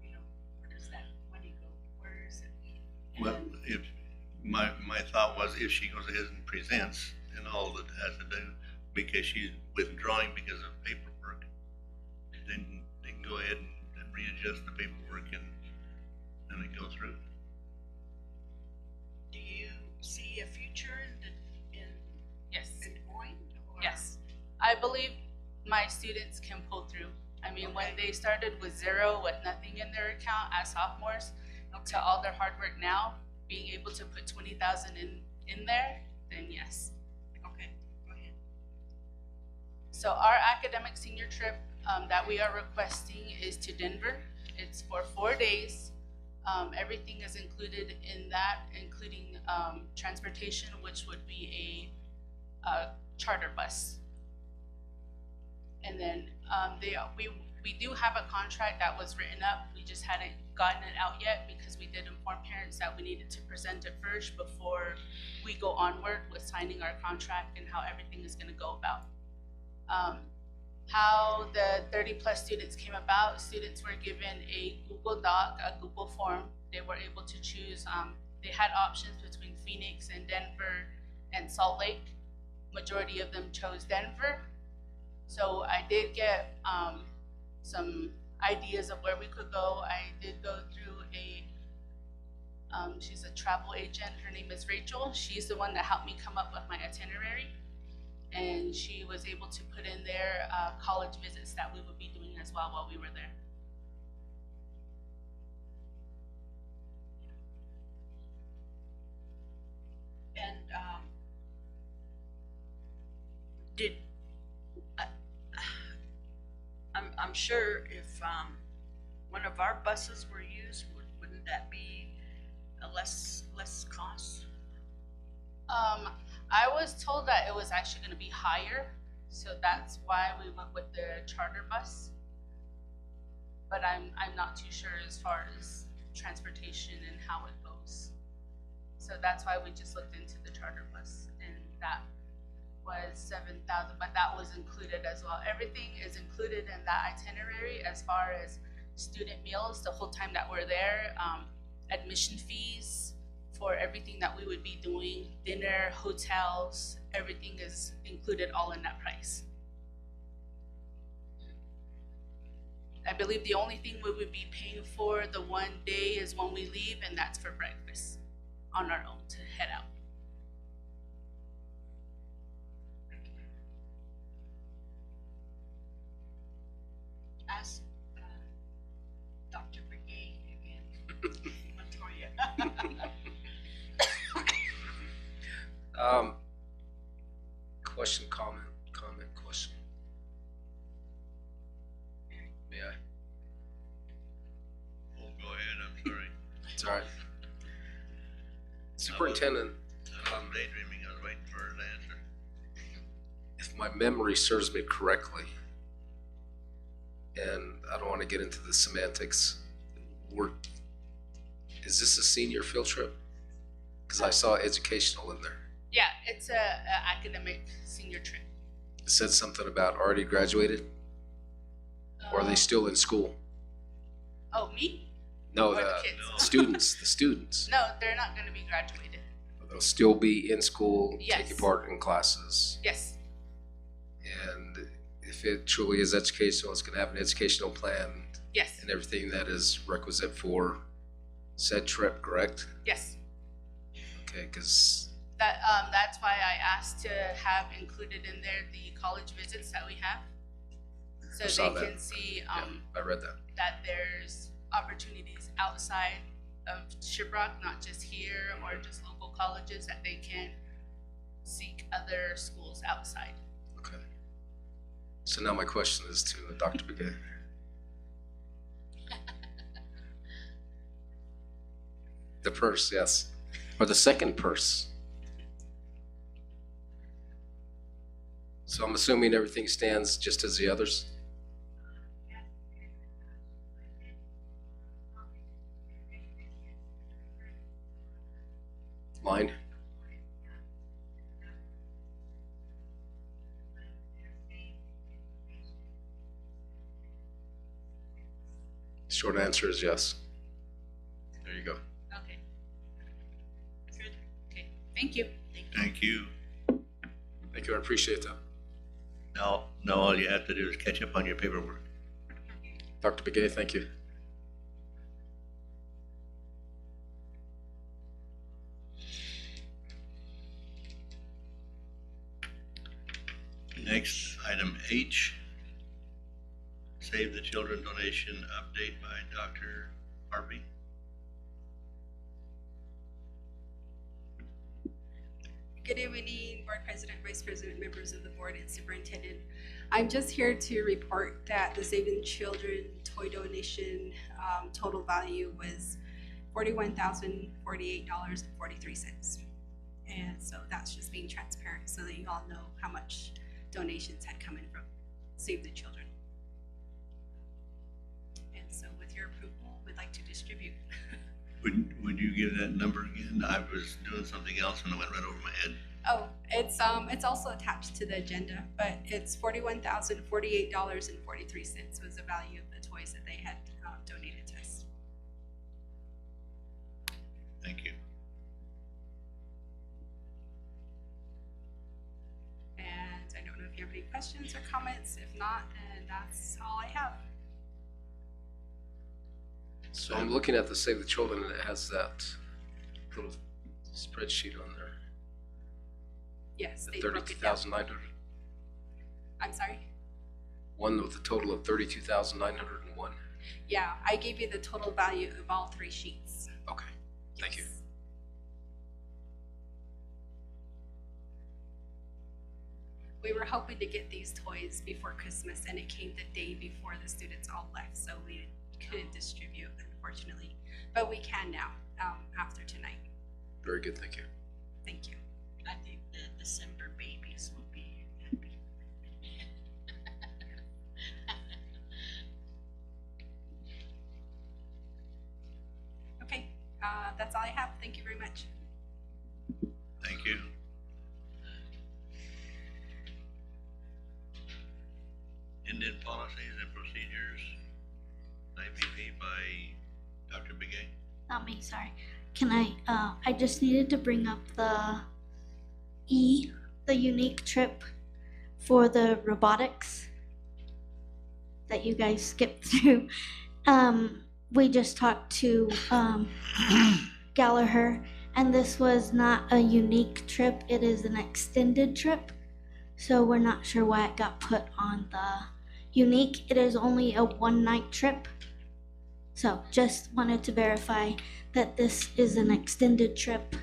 you know, where does that money go? Where is it? Well, if, my thought was if she goes ahead and presents and all that has to do, because she's withdrawing because of paperwork, then they can go ahead and readjust the paperwork and then go through. Do you see a future in Yes. going? Or? Yes, I believe my students can pull through. I mean, when they started with zero, with nothing in their account as sophomores, to all their hard work now, being able to put 20,000 in there, then yes. Okay, go ahead. So our academic senior trip that we are requesting is to Denver. It's for 4 days. Everything is included in that, including transportation, which would be a charter bus. And then we do have a contract that was written up. We just hadn't gotten it out yet because we did inform parents that we needed to present it first before we go onward with signing our contract and how everything is gonna go about. How the 30+ students came about, students were given a Google Doc, a Google form. They were able to choose, they had options between Phoenix and Denver and Salt Lake. Majority of them chose Denver. So I did get some ideas of where we could go. I did go through she's a travel agent. Her name is Rachel. She's the one that helped me come up with my itinerary. And she was able to put in there college visits that we would be doing as well while we were there. And I'm sure if one of our buses were used, wouldn't that be a less cost? I was told that it was actually going to be higher, so that's why we went with the charter bus. But I'm not too sure as far as transportation and how it goes. So that's why we just looked into the charter bus, and that was $7,000, but that was included as well. Everything is included in that itinerary as far as student meals the whole time that we're there, admission fees for everything that we would be doing, dinner, hotels, everything is included all in that price. I believe the only thing we would be paying for the one day is when we leave, and that's for breakfast on our own to head out. Ask Dr. Brigay again, Montoya. Question, comment, question. May I? Oh, go ahead, I'm sorry. It's all right. Superintendent, I'm daydreaming, I was waiting for an answer. if my memory serves me correctly, and I don't want to get into the semantics, is this a senior field trip? Because I saw educational in there. Yeah, it's a academic senior trip. It said something about already graduated? Or are they still in school? Oh, me? No, Or the the kids? students. No, they're not gonna be graduated. They'll still be in school, Yes. taking part in classes. Yes, And if it truly is educational, it's gonna have an educational plan yes, and everything that is requisite for said trip, correct? yes. Okay, because, That's why I asked to have included in there the college visits that we have. So I saw they that. can see, I read that. that there's opportunities outside of Shiprock, not just here or just local colleges, that they can seek other schools outside. Okay. So now my question is to Dr. Begay. The purse, yes. Or the second purse. So I'm assuming everything stands just as the others? Mine? Short answer is yes. There you go. Okay. Good. Okay, thank you. Thank you. Thank you, I appreciate that. Now all you have to do is catch up on your paperwork. Dr. Begay, thank you. Next, item H, Save the Children donation update by Dr. Harvey. Good evening, Board President, Vice President, members of the board, and Superintendent. I'm just here to report that the Save the Children toy donation total value was $41,048.43. And so that's just being transparent so that you all know how much donations had come in from Save the Children. And so with your approval, we'd like like to distribute. Would you give that number again? I was doing something else and it went right over my head. Oh, it's also attached to the agenda, but it's $41,048.43 was the value of the toys that they had donated to us. Thank you. And I don't know if you have any questions or comments. If not, then that's all I have. So I'm looking at the Save the Children and it has that little spreadsheet on there. Yes, The they broke it down. 32,900. I'm sorry? One with a total of 32,901. Yeah, I gave you the total value of all three sheets. Okay, thank you. We were hoping to get these toys before Christmas and it came the day before the students all left, so we couldn't distribute, unfortunately. But we can now, after tonight. Very good, thank you. Thank you. I think the December babies will be happy. Okay, that's all I have. Thank you very much. Thank you. Indian policies and procedures, IPP by Dr. Begay. Not me, sorry. Can I just needed to bring up the unique trip for the robotics that you guys skipped through. We just talked to Gallagher, and this was not a unique trip, it is an extended trip. So we're not sure why it got put on the unique. It is only a one-night trip. So just wanted to verify that this is an extended trip,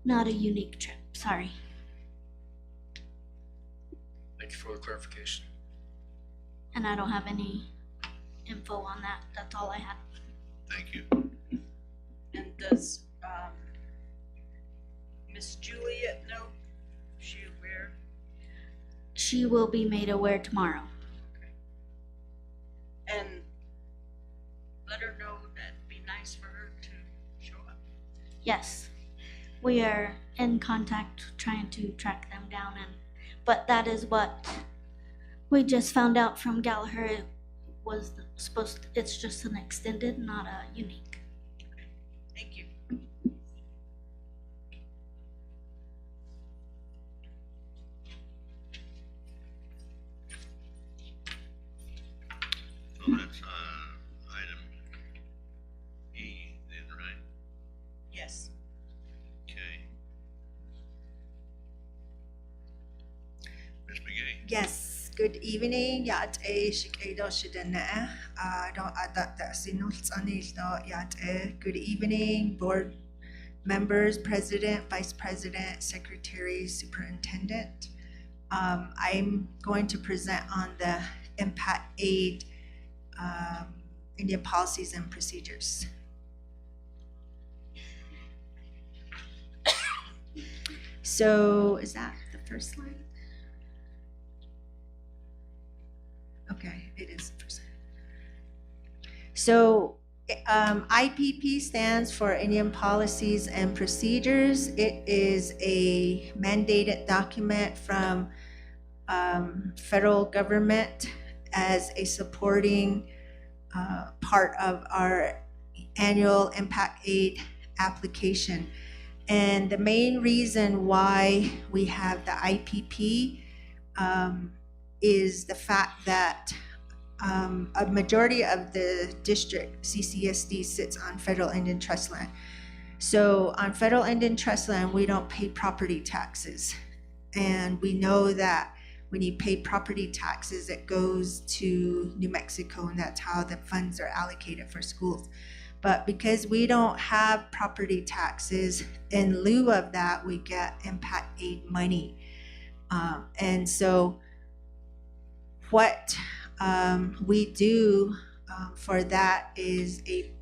not a unique trip. Sorry. Thank you for the clarification. And I don't have any info on that. That's all I had. Thank you. And does Miss Juliet know? Is she aware? She will be made aware tomorrow. And let her know that it'd be nice for her to show up. Yes, we are in contact trying to track them down, but that is what we just found out from Gallagher. It was it's just an extended, not a unique. Thank you. So that's item E then, right? Yes. Okay. Ms. Begay. Yes, good evening. Yat e shikado shidana. Don't adat sinults anildo yat e. Good evening, board members, president, vice president, secretary, superintendent. I'm going to present on the Impact Aid Indian policies and procedures. So is that the first slide? Okay, it is the first slide. So IPP stands for Indian Policies and Procedures. It is a mandated document from federal government as a supporting part of our annual Impact Aid application. And the main reason why we have the IPP is the fact that a majority of the district CCSD sits on federal Indian trust land. So on federal Indian trust land, we don't pay property taxes. And we know that when you pay property taxes, it goes to New Mexico, and that's how the funds are allocated for schools. But because we don't have property taxes, in lieu of that, we get Impact Aid money. And so what we do for that is a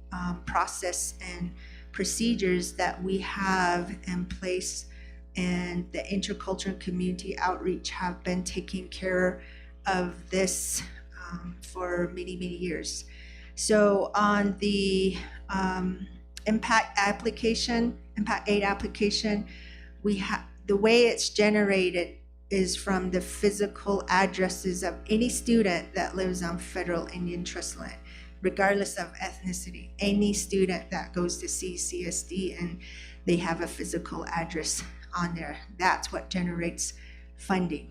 process and procedures that we have in place, and the intercultural and community outreach have been taking care of this for many, many years. So on the Impact 8 application, we have, the way it's generated is from the physical addresses of any student that lives on federal Indian trust land, regardless of ethnicity. Any student that goes to CCSD and they have a physical address on there, that's what generates funding.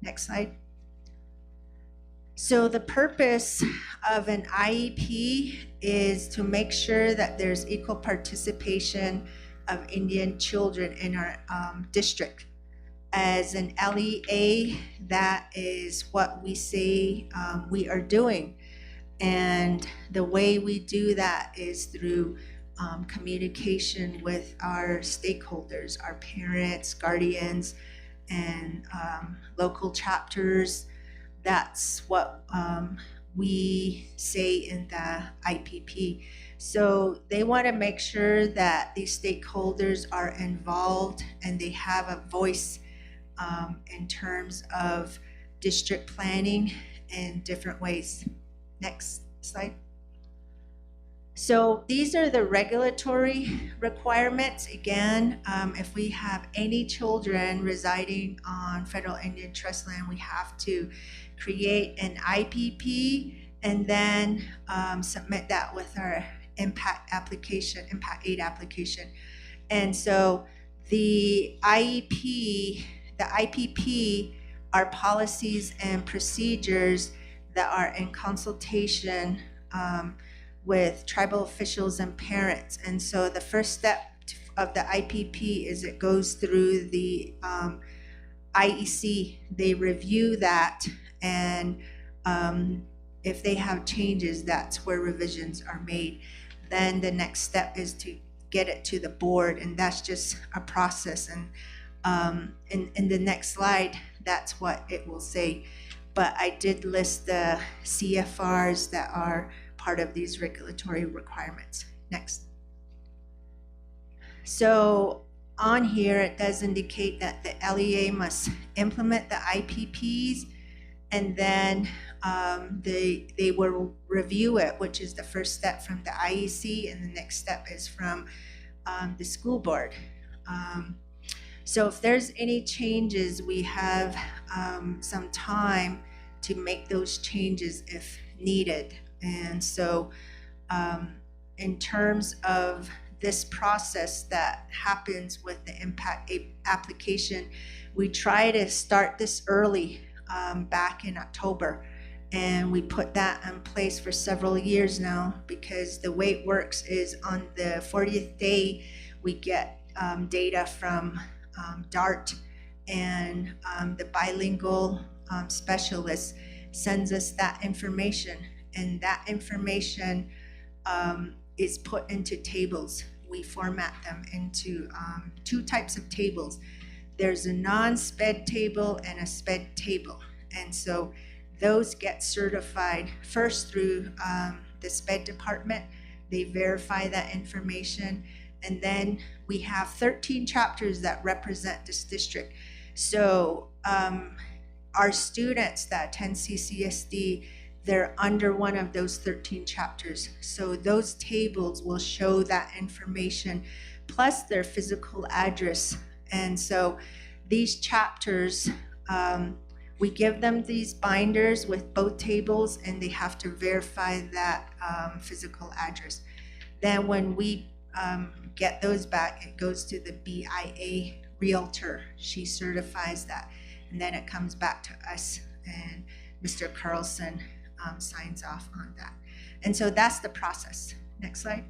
Next slide. So the purpose of an IEP is to make sure that there's equal participation of Indian children in our district. As an LEA, that is what we say we are doing. And the way we do that is through communication with our stakeholders, our parents, guardians, and local chapters. That's what we say in the IPP. So they want to make sure that these stakeholders are involved and they have a voice in terms of district planning in different ways. Next slide. So these are the regulatory requirements. Again, if we have any children residing on federal Indian trust land, we have to create an IPP and then submit that with our Impact 8 application. And so the IPP are policies and procedures that are in consultation with tribal officials and parents. And so the first step of the IPP is it goes through the IEC. They review that, and if they have changes, that's where revisions are made. Then the next step is to get it to the board, and that's just a process. And in the next slide, that's what it will say. But I did list the CFRs that are part of these regulatory requirements. Next. So on here, it does indicate that the LEA must implement the IPPs, and then they will review it, which is the first step from the IEC, and the next step is from the school board. So if there's any changes, we have some time to make those changes if needed. And so in terms of this process that happens with the Impact 8 application, we try to start this early back in October. And we put that in place for several years now, because the way it works is on the 40th day, we get data from DART, and the bilingual specialist sends us that information, and that information is put into tables. We format them into two types of tables. There's a non-SPED table and a SPED table, and so those get certified first through the SPED department. They verify that information, and then we have 13 chapters that represent this district. So our students that attend CCSD, they're under one of those 13 chapters. So those tables will show that information, plus their physical address. And so these chapters, we give them these binders with both tables, and they have to verify that physical address. Then when we get those back, it goes to the BIA realtor. She certifies that, and then it comes back to us, and Mr. Carlson signs off on that. And so that's the process. Next slide.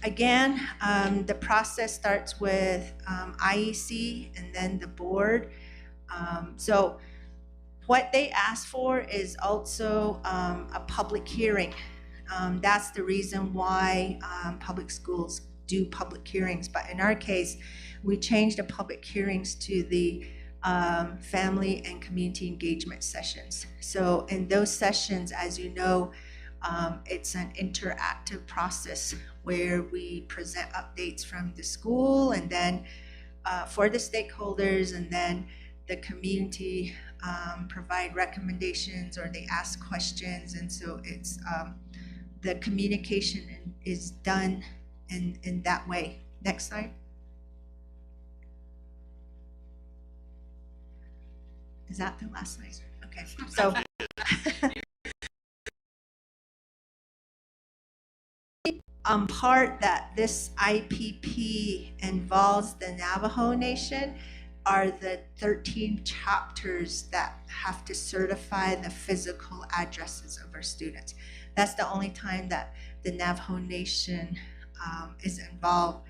Again, the process starts with IEC and then the board. So what they ask for is also a public hearing. That's the reason why public schools do public hearings. But in our case, we changed the public hearings to the family and community engagement sessions. So in those sessions, as you know, it's an interactive process where we present updates from the school, and then for the stakeholders, and then the community provide recommendations or they ask questions, and so it's the communication is done in that way. Next slide. Is that the last slide? Okay, so part that this IPP involves the Navajo Nation are the 13 chapters that have to certify the physical addresses of our students. That's the only time that the Navajo Nation is involved,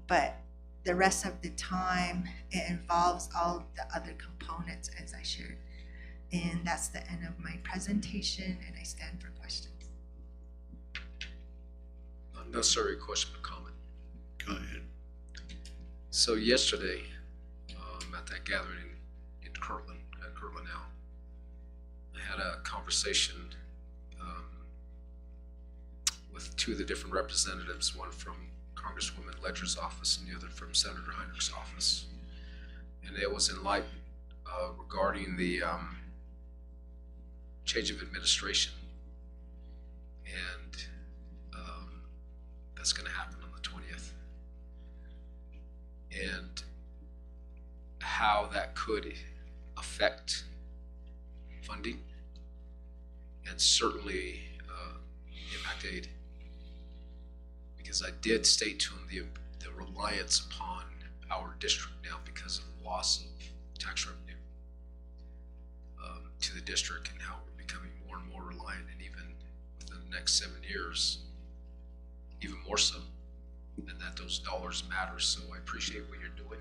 but the rest of the time it involves all the other components as I shared. And that's the end of my presentation, and I stand for questions. Not necessarily a question, but comment. Go ahead. So yesterday, at that gathering in Kirtland, at Kirtland now, I had a conversation with two of the different representatives, one from Congresswoman Ledger's office and the other from Senator Heinrich's office. And it was in light regarding the change of administration. And that's going to happen on the 20th. And how that could affect funding and certainly impact aid. Because I did state to him the reliance upon our district now because of the loss of tax revenue to the district, and how we're becoming more and more reliant, and even within the next 7 years, even more so, and that those dollars matter. So I appreciate what you're doing,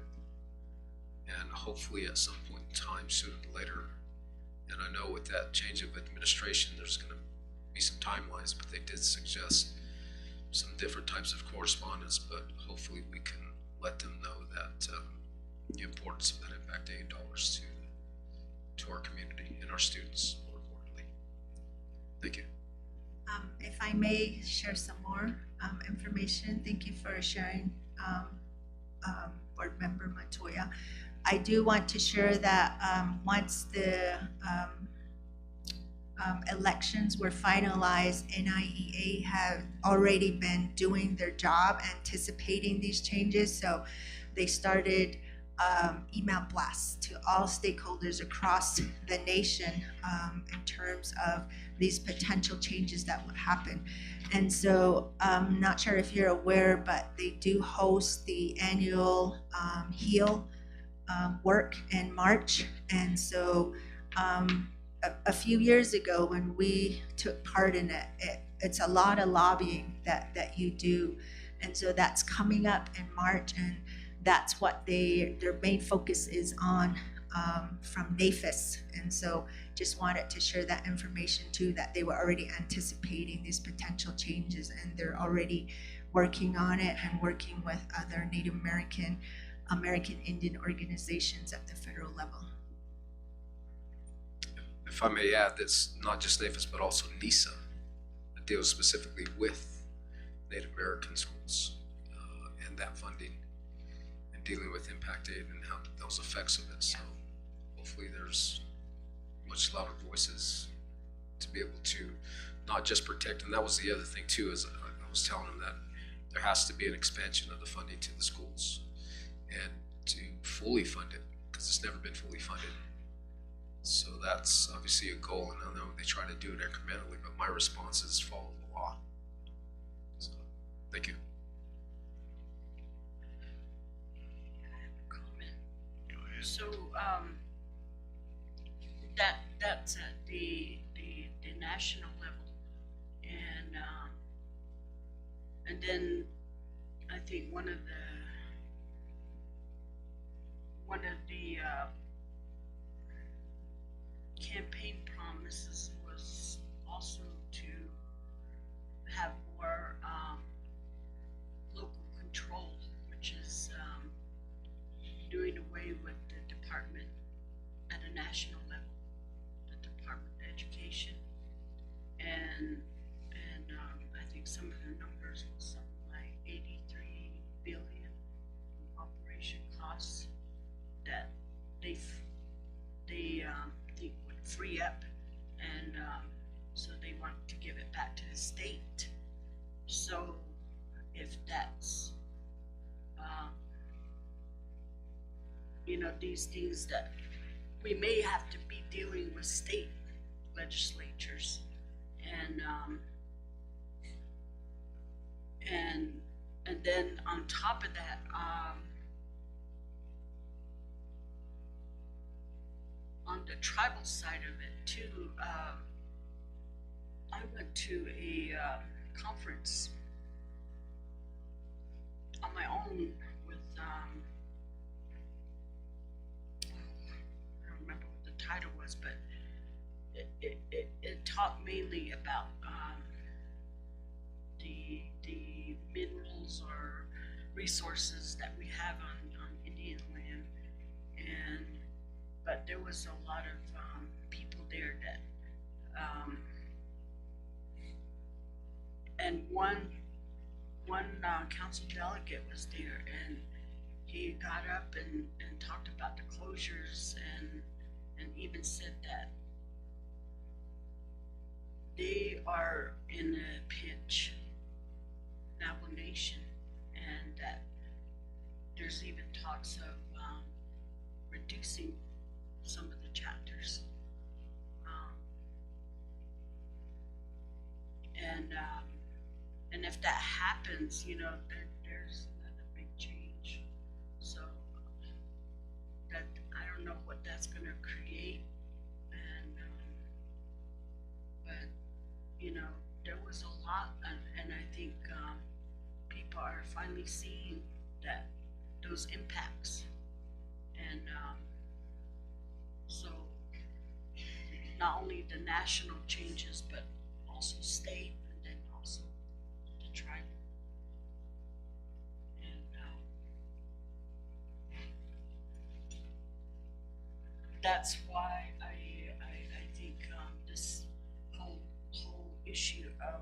and hopefully at some point in time, sooner than later, and I know with that change of administration, there's going to be some timelines, but they did suggest some different types of correspondence, but hopefully we can let them know that the importance of that impact aid dollars to our community and our students, more importantly. Thank you. If I may share some more information, thank you for sharing, Board Member Montoya. I do want to share that once the elections were finalized, NIEA have already been doing their job anticipating these changes. So they started email blasts to all stakeholders across the nation in terms of these potential changes that would happen. And so I'm not sure if you're aware, but they do host the annual HEAL work in March. And so a few years ago when we took part in it, it's a lot of lobbying that you do. And so that's coming up in March, and that's what their main focus is on from NAFIS. And so just wanted to share that information too, that they were already anticipating these potential changes, and they're already working on it and working with other Native American Indian organizations at the federal level. If I may add, that's not just NAFIS, but also NISA, that deals specifically with Native American schools and that funding, and dealing with impact aid and how those effects of it. So hopefully there's much louder voices to be able to not just protect. And that was the other thing too, is I was telling them that there has to be an expansion of the funding to the schools and to fully fund it, because it's never been fully funded. So that's obviously a goal, and I know they try to do it incrementally, but my response is follow the law. So, thank you. So that's at the national level, and then I think one of the campaign promises was also to have more local control, which is doing away with the department at a national level, the Department of Education, and I think some of the numbers was something like 83 billion in operation costs that they think would free up. And, so they want to give it back to the state. So if that's, you know, these things that we may have to be dealing with state legislatures and then on top of that, on the tribal side of it too, I went to a conference on my own with I don't remember what the title was, but it talked mainly about the minerals or resources that we have on Indian land, but there was a lot of people there that and one council delegate was there, and he got up and talked about the closures and even said that they are in a pinch, Navajo Nation, and that there's even talks of reducing some of the chapters. And if that happens, you know, there's another big change. So that I don't know what that's going to create, but you know, there was a lot, and I think people are finally seeing that those impacts, and so not only the national changes, but also state, and then also the tribal. And that's why I think this whole issue of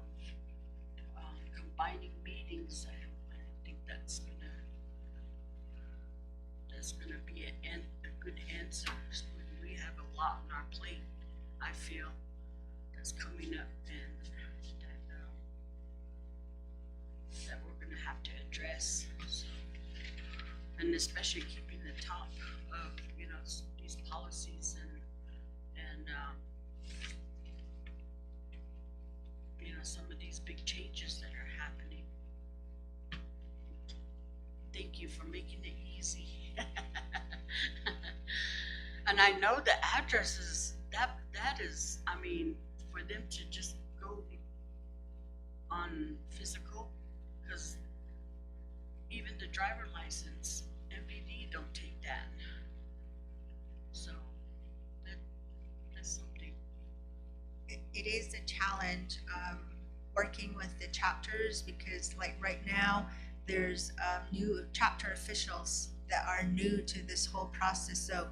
combining meetings, I don't think that's gonna be a good answer. We have a lot on our plate, I feel, that's coming up, and that we're gonna have to address. So, and especially keeping the top of, you know, these policies and you know, some of these big changes that are happening. Thank you for making it easy. And I know the addresses, that is, I mean, for them to just go on physical, because even the driver license, MVD don't take that. So that's something. It is a challenge working with the chapters, because like right now there's new chapter officials that are new to this whole process. So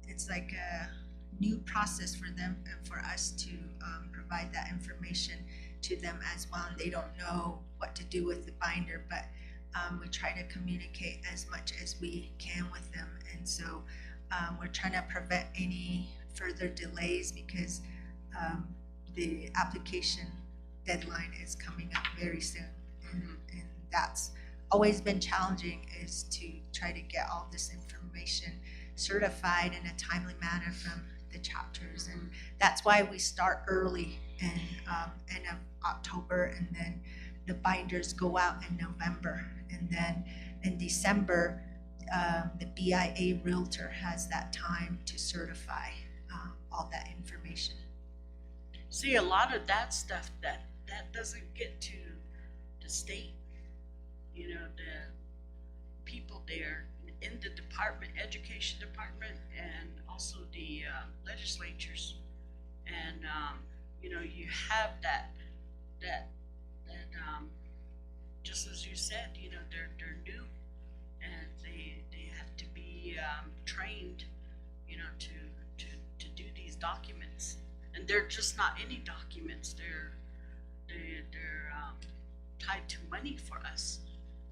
it's like a new process for them and for us to provide that information to them as well. And they don't know what to do with the binder, but we try to communicate as much as we can with them. And so we're trying to prevent any further delays, because the application deadline is coming up very soon. And that's always been challenging, is to try to get all this information certified in a timely manner from the chapters. And that's why we start early in end of October, and then the binders go out in November, and then in December the BIA realtor has that time to certify all that information. See, a lot of that stuff that doesn't get to the state, you know, the people there in the department, education department, and also the legislatures. And you know, you have that just as you said, you know, they're new, and they have to be trained, you know, to do these documents. And they're just not any documents. They're tied to money for us,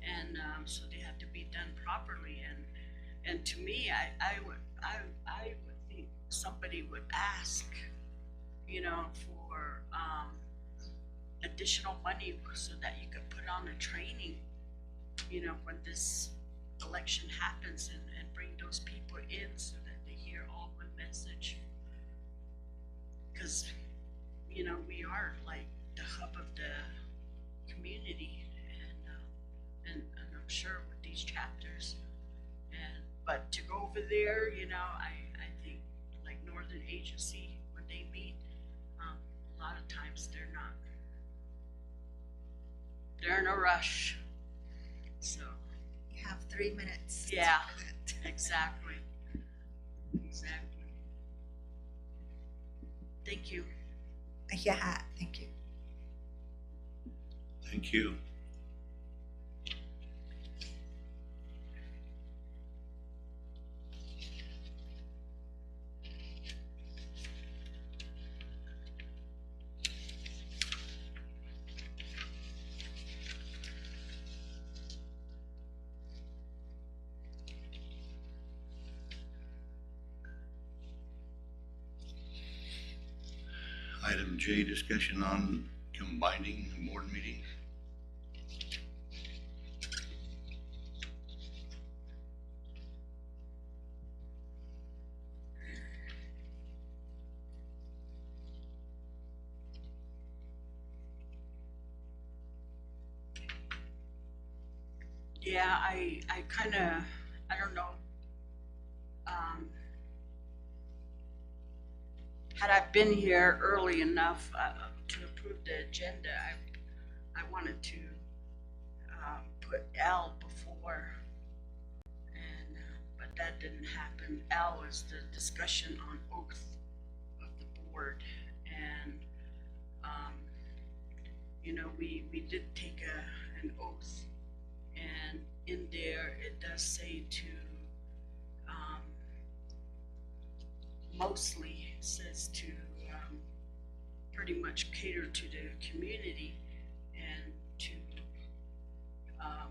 and so they have to be done properly. And to me, I would think somebody would ask, you know, for, additional money so that you could put on a training, you know, when this election happens, and bring those people in so that they hear all one message. Cause, you know, we are like the hub of the community, and I'm sure with these chapters, but to go over there, you know, I think like Northern Agency, when they meet, a lot of times they're in a rush, so. You have 3 minutes. Yeah, exactly. Thank you. Yeah, thank you. Thank you. Item J, discussion on combining board meetings. Yeah, I kinda, I don't know. Had I been here early enough to approve the agenda, I wanted to put L before, and but that didn't happen. L is the discussion on oath of the board, and you know, we did take an oath, and in there it does say to mostly says to pretty much cater to the community and to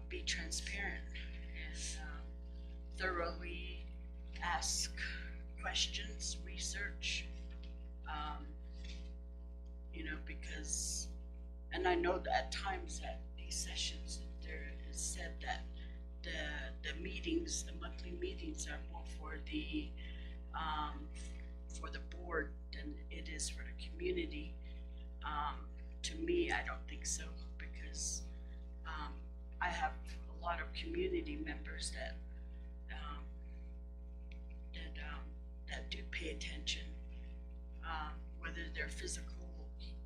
be transparent and thoroughly ask questions, research, you know, because, and I know that at times at these sessions there is said that the meetings, the monthly meetings are more for the board than it is for the community. To me, I don't think so, because I have a lot of community members that do pay attention, whether they're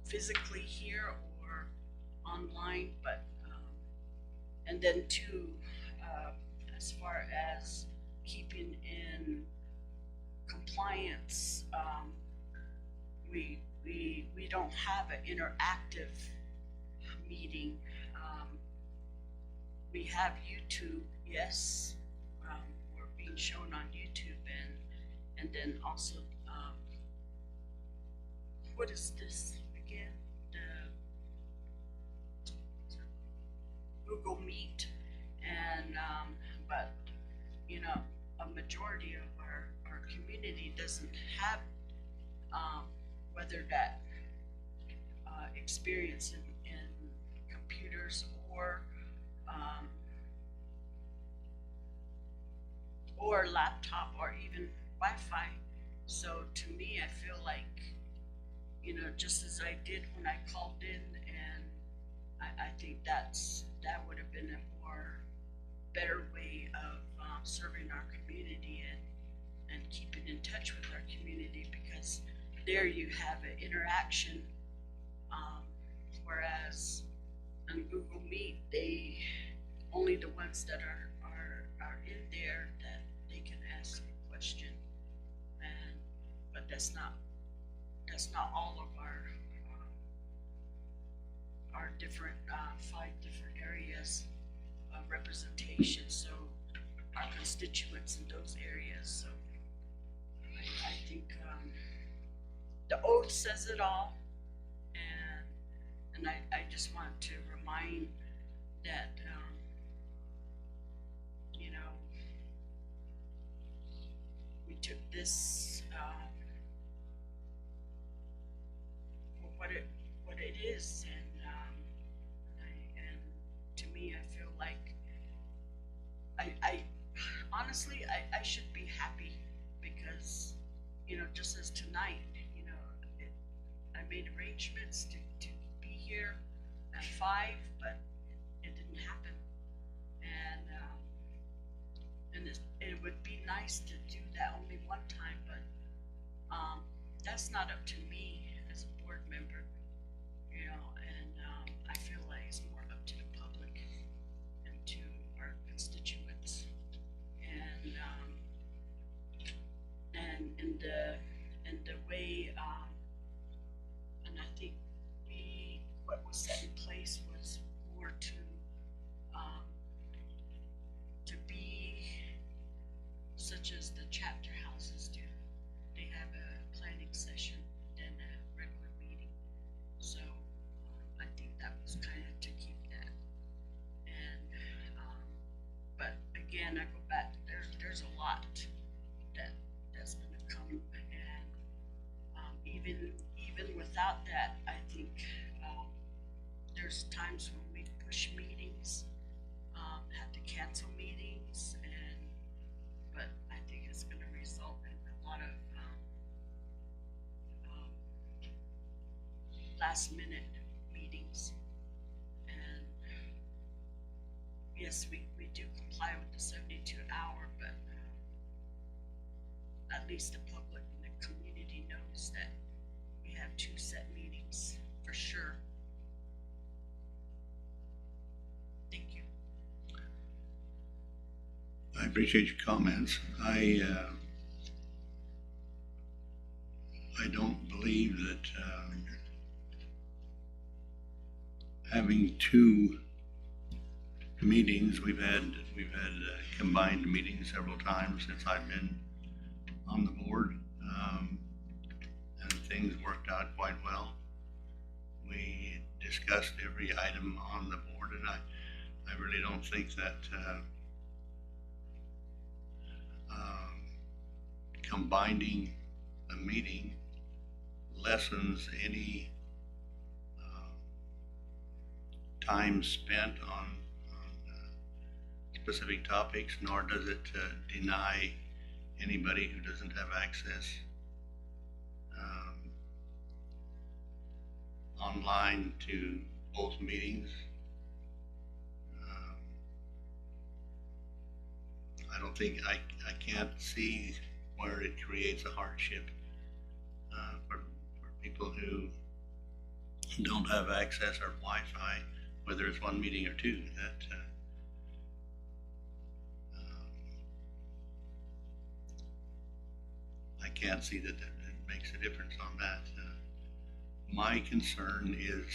physically here or online. But and then too, as far as keeping in compliance, we don't have an interactive meeting. We have YouTube, yes, we're being shown on YouTube, and then also what is this again? The Google Meet, and but you know, a majority of our community doesn't have whether that experience in computers or laptop or even Wi-Fi. So to me, I feel like, you know, just as I did when I called in, and I think that would have been a more better way of serving our community and keeping in touch with our community, because there you have an interaction, whereas on Google Meet, they only the ones that are in there that they can ask a question, but that's not all of our different 5 different areas of representation. So our constituents in those areas. So I think the oath says it all, and I just want to remind that you know, we took this what it is, and to me, I feel like I honestly I should be happy because, you know, just as tonight, you know, I made arrangements to be here at 5, but it didn't happen, and it would be nice to do that only one time, but that's not up to me as a board member, you know, and I feel like it's more up to the public and to our constituents, and the way, and I think what was set in place was more to be such as the chapter houses do. They have a planning session, then a regular meeting. So I think that was kind of to keep that. And but again, I go back. There's a lot that's going to come, and even without that, I think there's times when we push meetings, have to cancel meetings, but I think it's going to result in a lot of last minute meetings. And yes, we do comply with the 72-hour, but at least the public and the community knows that we have 2 set meetings for sure. Thank you. I appreciate your comments. I don't believe that having 2 meetings, we've had combined meetings several times since I've been on the board, and things worked out quite well. We discussed every item on the board, and I really don't think that combining a meeting lessens any time spent on specific topics, nor does it deny anybody who doesn't have access online to both meetings. I don't think, I can't see where it creates a hardship for people who don't have access or Wi-Fi, whether it's one meeting or 2. That I can't see that makes a difference on that. My concern is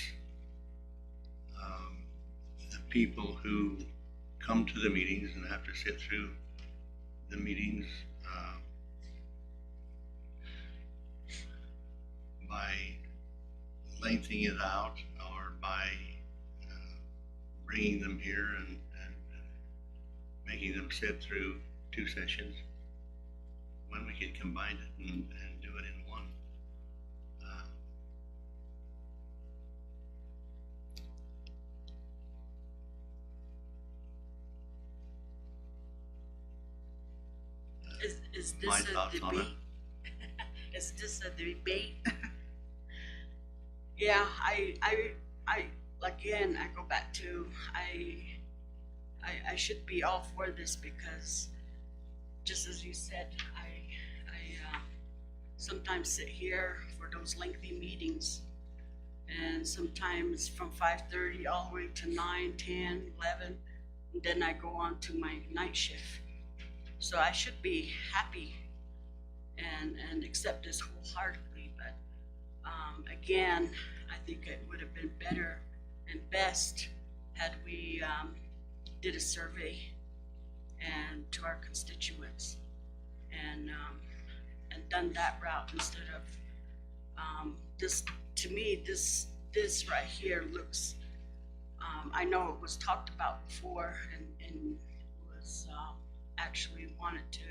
the people who come to the meetings and have to sit through the meetings by lengthening it out or by bringing them here and making them sit through 2 sessions when we could combine it and do it in one. Is My this a thoughts on it. debate? Is this a debate? Yeah, I again, I go back to, I should be all for this because just as you said, I sometimes sit here for those lengthy meetings, and sometimes from 5:30 all the way to 9, 10, 11, and then I go on to my night shift. So I should be happy and accept this wholeheartedly, but again, I think it would have been better and best had we did a survey and to our constituents and done that route instead of this. To me, this right here looks. I know it was talked about before and was actually wanted to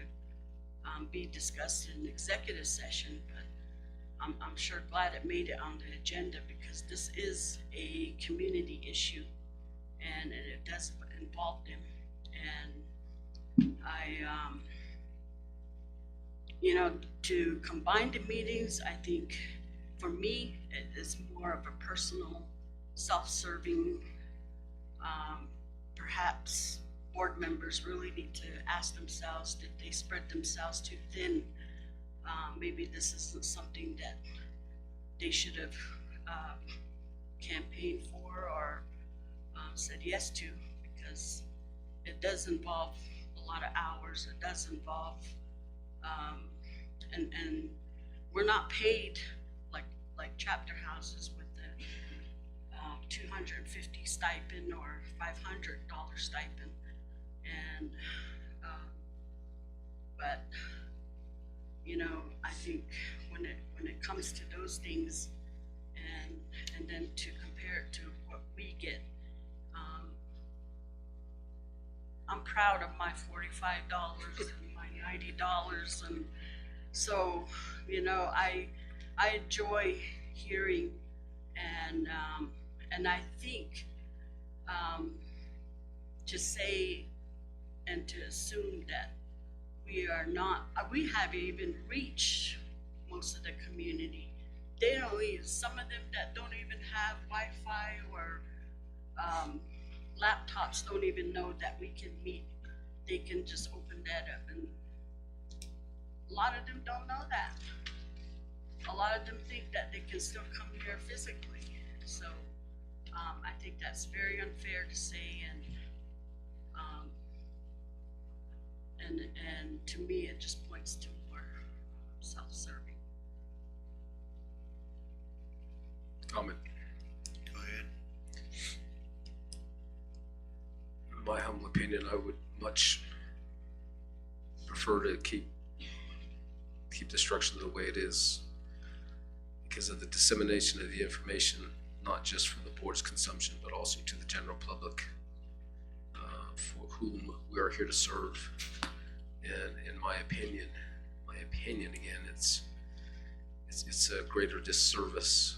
be discussed in executive session, but I'm sure glad it made it on the agenda because this is a community issue and it does involve them. And you know, to combine the meetings, I think for me, it is more of a personal, self-serving, perhaps board members really need to ask themselves, did they spread themselves too thin? Maybe this isn't something that they should have campaigned for or said yes to, because it does involve a lot of hours. It does involve, and we're not paid like chapter houses with the $250 stipend or $500 stipend, and but you know, I think when it comes to those things, and then to compare it to what we get, I'm proud of my $45 and my $90, and so you know, I enjoy hearing, and I think to say and to assume that we are not, we haven't even reached most of the community. They don't even, some of them that don't even have Wi-Fi or laptops don't even know that we can meet. They can just open that up, and a lot of them don't know that. A lot of them think that they can still come here physically. So I think that's very unfair to say, and to me it just points to more self-serving. Comment. Go ahead. In my humble opinion, I would much prefer to keep the structure the way it is, because of the dissemination of the information, not just for the board's consumption, but also to the general public, for whom we are here to serve. And in my opinion again, it's a greater disservice.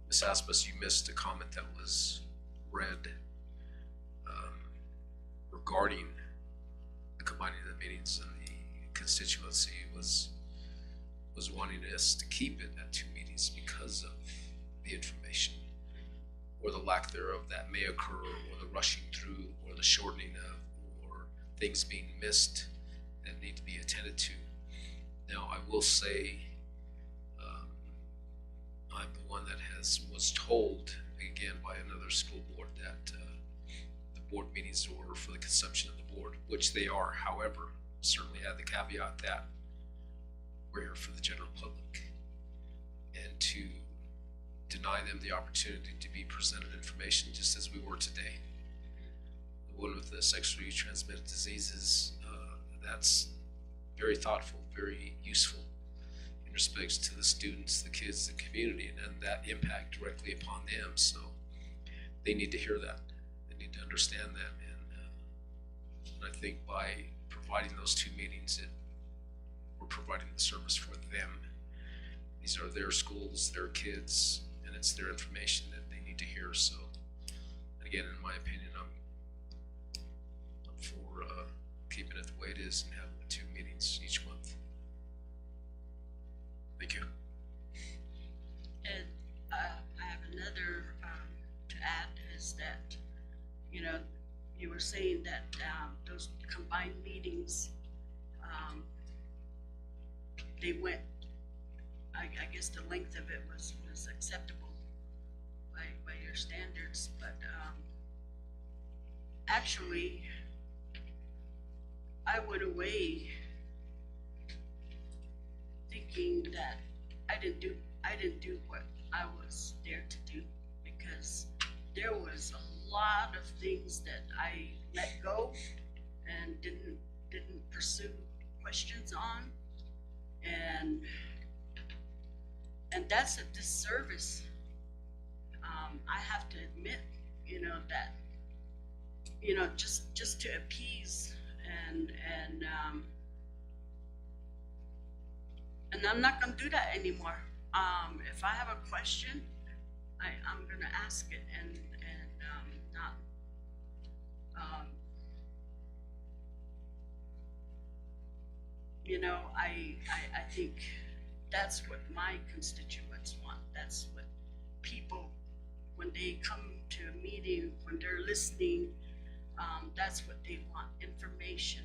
Ms. Aspas, you missed a comment that was read regarding the combining of the meetings, and the constituency was wanting us to keep it at 2 meetings because of the information or the lack thereof that may occur, or the rushing through, or the shortening of, or things being missed that need to be attended to. Now, I will say, I'm the one that was told again by another school board that the board meetings are for the consumption of the board, which they are. However, certainly add the caveat that we're here for the general public, and to deny them the opportunity to be presented information just as we were today. The one with the sexually transmitted diseases, that's very thoughtful, very useful in respects to the students, the kids, the community, and that impact directly upon them. So they need to hear that. They need to understand that. And I think by providing those 2 meetings, we're providing the service for them. These are their schools, their kids, and it's their information that they need to hear. So, and again, in my opinion, I'm for keeping it the way it is and having the 2 meetings each month. Thank you. And I have another to add, is that, you know, you were saying that those combined meetings, they went, I guess the length of it was acceptable by your standards, but actually I went away thinking that I didn't do what I was there to do, because there was a lot of things that I let go and didn't pursue questions on, and that's a disservice. I have to admit, you know, that, you know, just to appease And I'm not gonna do that anymore. If I have a question, I'm gonna ask it and not, you know, I think that's what my constituents want. That's what people, when they come to a meeting, when they're listening, that's what they want, information.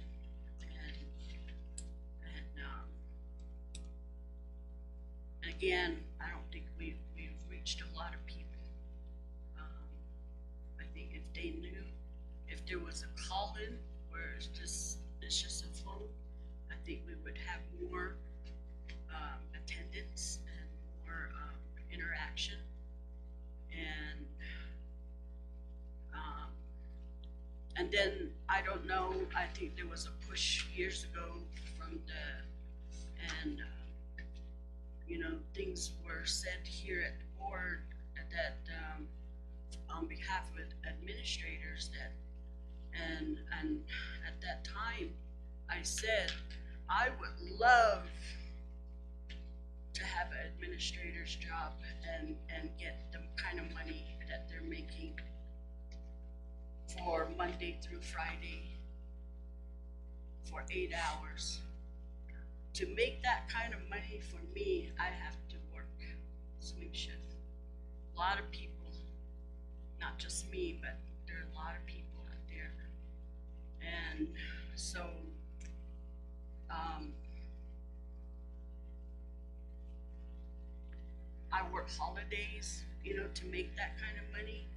And again, I don't think we've reached a lot of people. I think if they knew, if there was a call-in where it's just a phone, I think we would have more attendance and more interaction. And then, I don't know, I think there was a push years ago from you know, things were said here at the board that on behalf of administrators that, and at that time, I said, I would love to have an administrator's job and get the kind of money that they're making for Monday through Friday for 8 hours. To make that kind of money for me, I have to work swing shift. A lot of people, not just me, but there are a lot of people out there. And so, I work holidays, you know, to make that kind of money.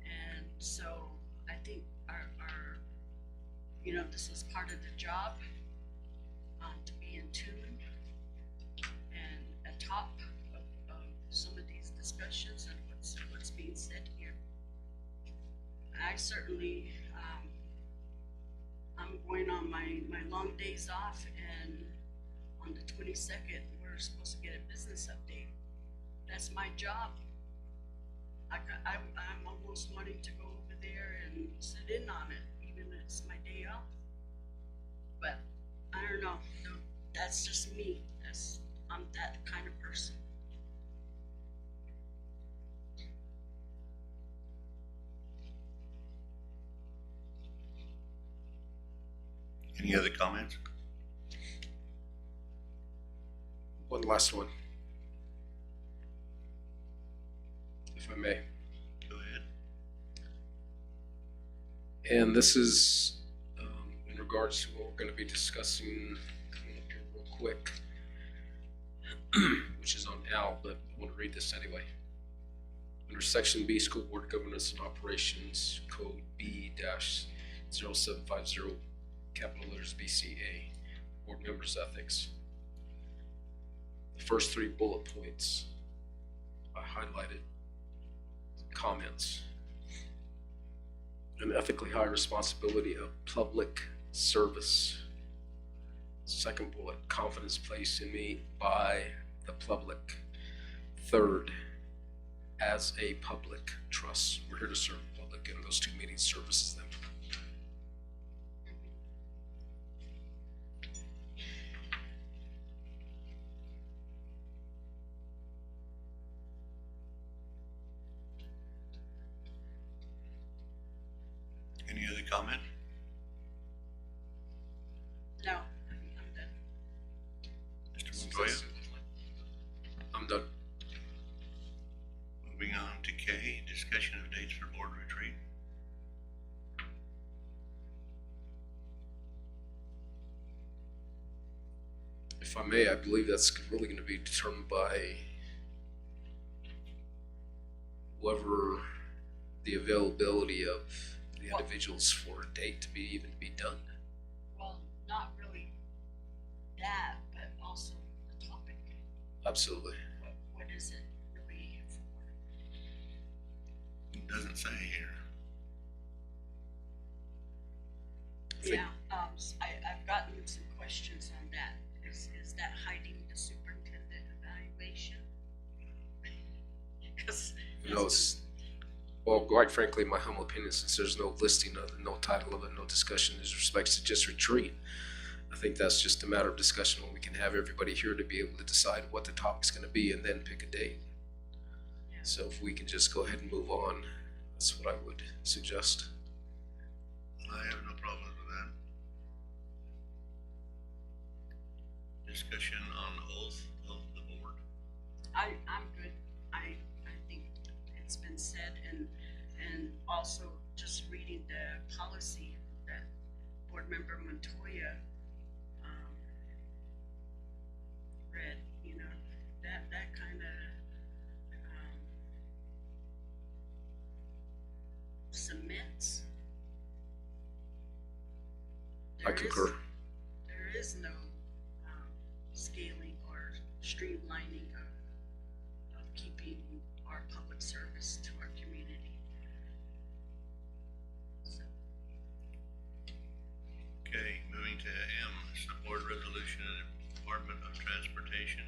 And so I think our you know, this is part of the job, to be in tune and atop of some of these discussions and what's being said here. I certainly, I'm going on my long days off, and on the 22nd, we're supposed to get a business update. That's my job. I'm almost wanting to go over there and sit in on it, even if it's my day off. But I don't know. No, that's just me. I'm that kind of person. Any other comments? One last one, if I may. Go ahead. And this is in regards to what we're going to be discussing coming up here real quick, which is on Al, but I want to read this anyway. Under Section B, School Board Governance and Operations, Code B-0750, capital letters BCA, Board Members' Ethics. The first 3 bullet points I highlighted. Comments. An ethically high responsibility of public service. Second bullet, confidence placed in me by the public. Third, as a public trust. We're here to serve the public, and those 2 meetings services them. Any other comment? No, I'm done. Mr. Montoya? I'm done. Moving on to K, discussion of dates for board retreat. If I may, I believe that's really going to be determined by whoever the availability of the individuals for a date to be even be done. Well, not really that, but also the topic. Absolutely. What is it really for? It doesn't say here. Yeah, I've gotten some questions on that. Is that hiding the superintendent evaluation? Because No, well, quite frankly, my humble opinion, since there's no listing of it, no title of it, no discussion as respects to just retreat, I think that's just a matter of discussion when we can have everybody here to be able to decide what the topic's gonna be and then pick a date. So if we can just go ahead and move on, that's what I would suggest. I have no problem with that. Discussion on oath of the board. I'm good. I think it's been said, and also just reading the policy that Board Member Montoya read, you know, that kind of cements. I concur. There is no scaling or streamlining of keeping our public service to our community. So, Okay, moving to M, support resolution of the Department of Transportation.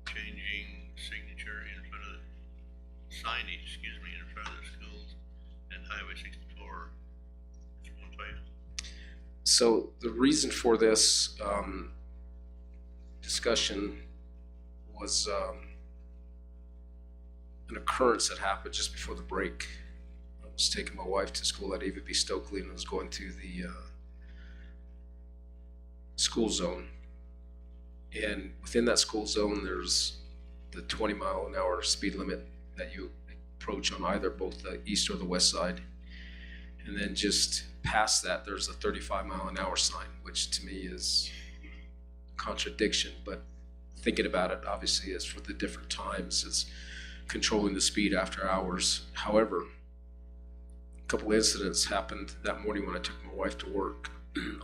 Changing signature in front of the signage, in front of the schools and Highway 64. Mr. Montoya. So the reason for this discussion was an occurrence that happened just before the break. I was taking my wife to school at Eva B. Stokely and I was going through the school zone. And within that school zone, there's the 20-mile-an-hour speed limit that you approach on either both the east or the west side. And then just past that, there's a 35-mile-an-hour sign, which to me is a contradiction. But thinking about it, obviously, as for the different times, it's controlling the speed after hours. However, a couple incidents happened that morning when I took my wife to work.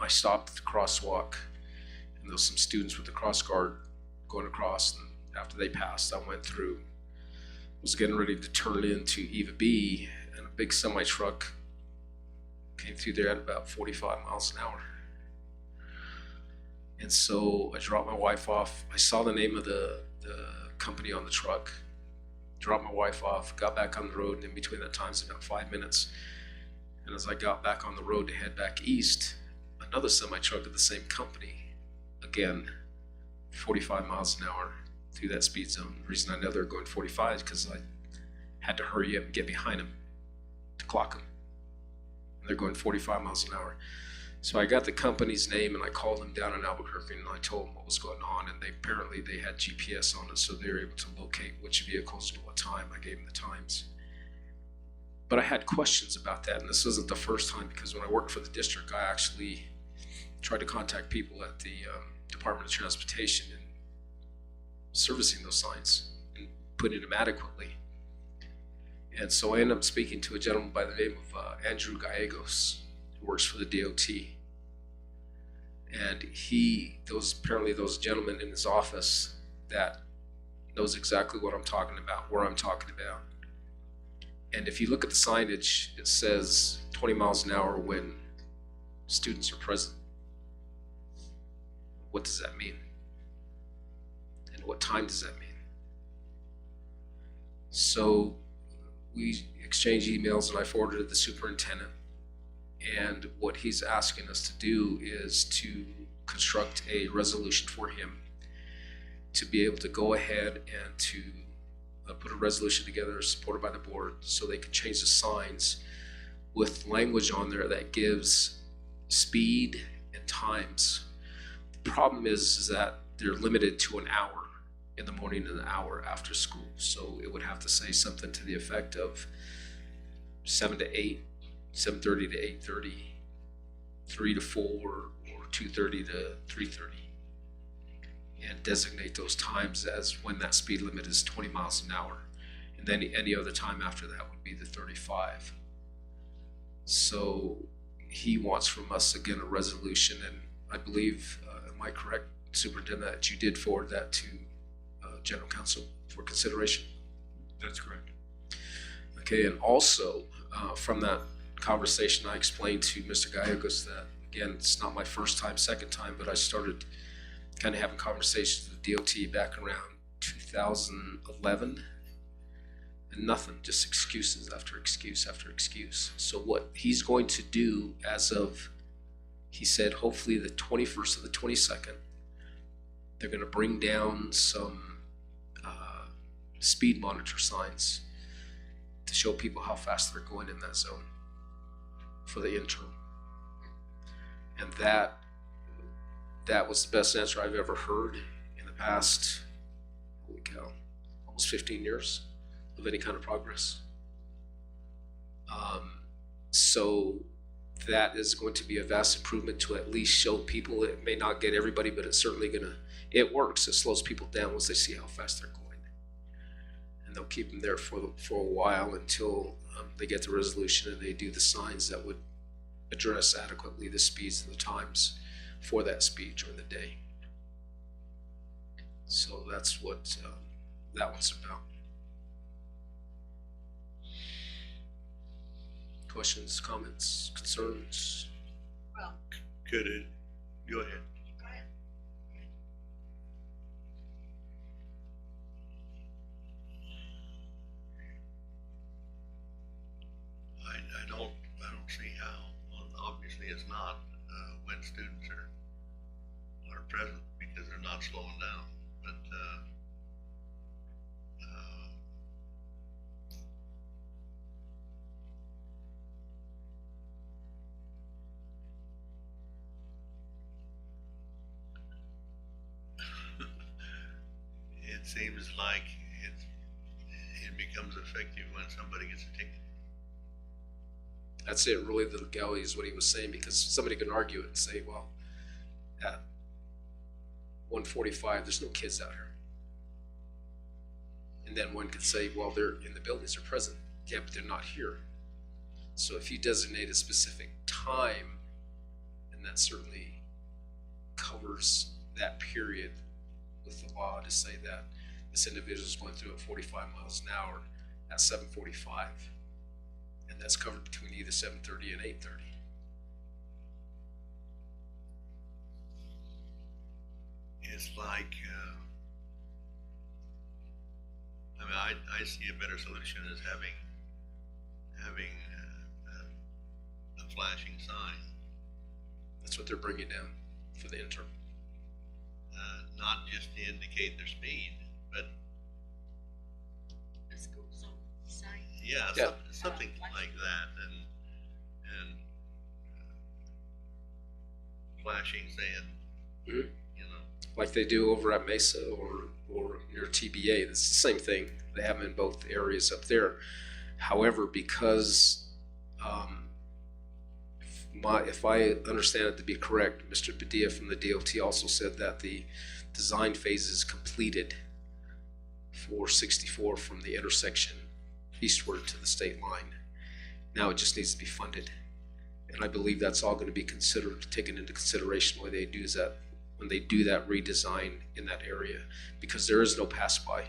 I stopped at the crosswalk, and there was some students with the cross guard going across. And after they passed, I went through. Was getting ready to turn into Eva B, and a big semi truck came through there at about 45 miles an hour. And so I dropped my wife off. I saw the name of the company on the truck, dropped my wife off, got back on the road, and in between that time it's about 5 minutes. And as I got back on the road to head back east, another semi truck of the same company, again, 45 miles an hour through that speed zone. The reason I know they're going 45 is because I had to hurry up and get behind them to clock them. And they're going 45 miles an hour. So I got the company's name and I called them down in Albuquerque and I told them what was going on, and apparently they had GPS on it, so they were able to locate which vehicles at what time. I gave them the times. But I had questions about that, and this isn't the first time, because when I worked for the district, I actually tried to contact people at the Department of Transportation and servicing those signs and putting them adequately. And so I ended up speaking to a gentleman by the name of Andrew Gallegos, who works for the DOT. And apparently those gentlemen in his office that knows exactly what I'm talking about, where I'm talking about. And if you look at the signage, it says 20 miles an hour when students are present. What does that mean? And what time does that mean? So we exchanged emails and I forwarded it to the superintendent. And what he's asking us to do is to construct a resolution for him to be able to go ahead and to put a resolution together supported by the board so they can change the signs with language on there that gives speed and times. The problem is that they're limited to an hour in the morning and an hour after school. So it would have to say something to the effect of 7 to 8, 7:30 to 8:30, 3 to 4, or 2:30 to 3:30. And designate those times as when that speed limit is 20 miles an hour. And then any other time after that would be the 35. So he wants from us, again, a resolution, and I believe, am I correct, Superintendent, that you did forward that to General Counsel for consideration? That's correct. Okay, and also from that conversation, I explained to Mr. Gallegos that, again, it's not my first time, second time, but I started kind of having conversations with DOT back around 2011, and nothing, just excuses after excuse after excuse. So what he's going to do as of He said hopefully the 21st or the 22nd, they're gonna bring down some speed monitor signs to show people how fast they're going in that zone for the interim. And that was the best answer I've ever heard in the past, holy cow, almost 15 years of any kind of progress. So that is going to be a vast improvement to at least show people. It may not get everybody, but it's certainly it works. It slows people down once they see how fast they're going. And they'll keep them there for a while until they get the resolution and they do the signs that would address adequately the speeds and the times for that speed during the day. So that's what that one's about. Questions, comments, concerns? Well, could it, go ahead. I don't see how. Well, obviously it's not when students are present because they're not slowing down. But it seems like it becomes effective when somebody gets a ticket. That's it, really, the legality is what he was saying, because somebody can argue it and say, well, at 1:45, there's no kids out here. And then one could say, well, they're in the buildings, they're present. Yeah, but they're not here. So if you designate a specific time, then that certainly covers that period with the law to say that this individual is going through at 45 miles an hour at 7:45. And that's covered between either 7:30 and 8:30. It's like, I mean, I see a better solution as having a flashing sign. That's what they're bringing down for the interim. Not just to indicate their speed, but The school zone sign. yeah, Yeah. something like that, and flashing saying, Mhm. you know, Like they do over at Mesa or near TBA. It's the same thing. They have them in both areas up there. However, because if I understand it to be correct, Mr. Padilla from the DOT also said that the design phase is completed for 64 from the intersection eastward to the state line. Now it just needs to be funded. And I believe that's all going to be taken into consideration when they do that redesign in that area, because there is no pass by.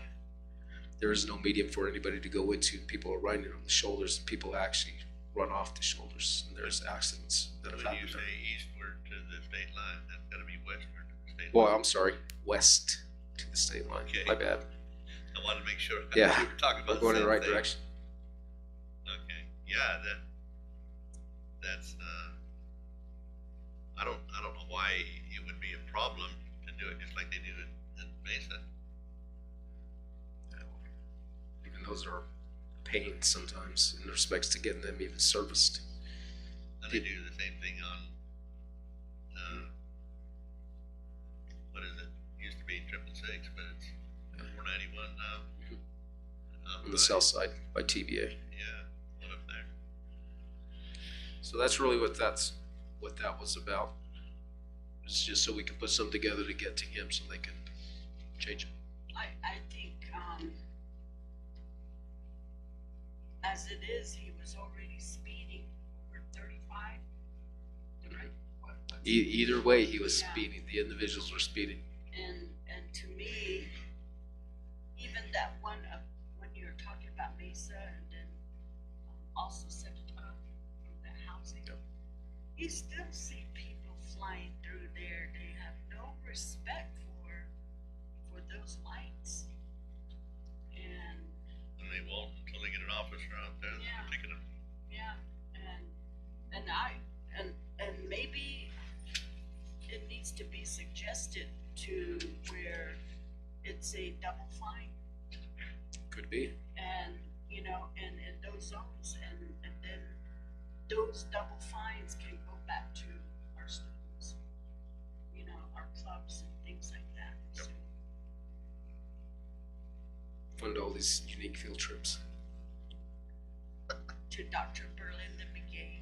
There is no medium for anybody to go into. People are riding on the shoulders, and people actually run off the shoulders, and there's accidents that have when you happened. say eastward to the state line, that's gotta be westward to the state Well, line. I'm sorry, west to the state line. Okay. My bad. I wanted to make sure. Yeah, We were talking about we're going in the the right same thing. direction. Okay, yeah, that's, I don't know why it would be a problem to do it just like they do it in Mesa. Even those are a pain sometimes in respects to getting them even serviced. And they do the same thing on, what is it? Used to be 666, but it's 491 now. On the south side by TBA. Yeah, one up there. So that's really what that was about. It's just so we can put something together to get to him so they can change it. I think, as it is, he was already speeding over 35. Right? Either way, he was Yeah. speeding. The individuals were speeding. And to me, even that one up when you were talking about Mesa and then also set up from the housing, you still see people flying through there. They have no respect for those lights. And they won't until they get an officer out there Yeah. picking them. yeah, and maybe to where it's a double fine. Could be. And, you know, and in those zones, and then those double fines can go back to our students, you know, our clubs and things like that. So, Fund all these unique field trips. to Dr. Berlinda McGay.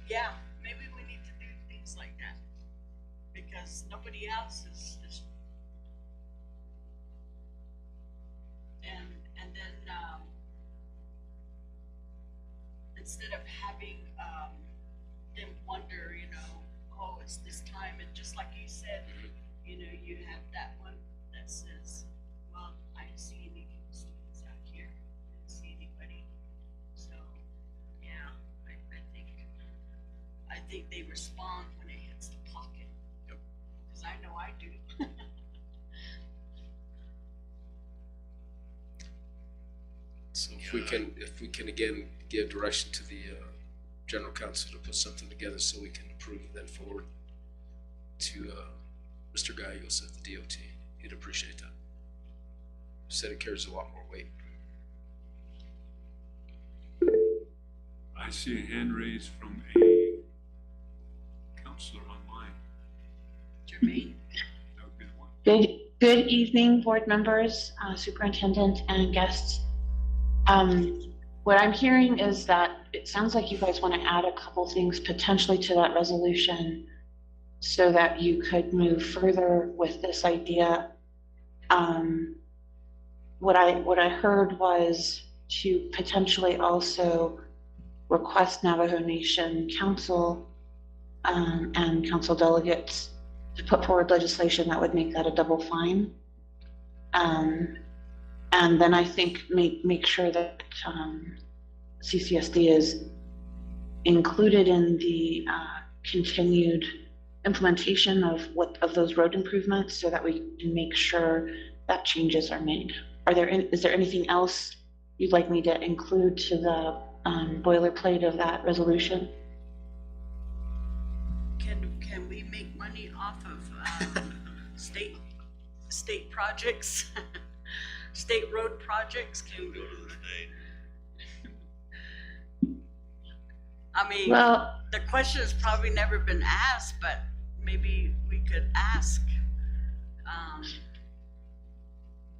Yeah, maybe we need to do things like that because nobody else is and then instead of having them wonder, you know, oh, it's this time, and just like you said, you know, you have that one that says, well, I didn't see any students out here, I didn't see anybody. So, yeah, I think they respond when it hits the pocket. Yep. Because I know I do. So if we can again give direction to the general counsel to put something together so we can approve and then forward to Mr. Gallegos at the DOT, he'd appreciate that. He said it carries a lot more weight. I see a hand raised from a counselor online. Jermaine? That would be the one. Good evening, board members, superintendent, and guests. What I'm hearing is that it sounds like you guys want to add a couple things potentially to that resolution so that you could move further with this idea. What I heard was to potentially also request Navajo Nation Council and council delegates to put forward legislation that would make that a double fine. And then I think make sure that CCSD is included in the continued implementation of those road improvements so that we can make sure that changes are made. Is there anything else you'd like me to include to the boilerplate of that resolution? Can we make money off of state projects? State road projects? Can we? I mean, well, the question has probably never been asked, but maybe we could ask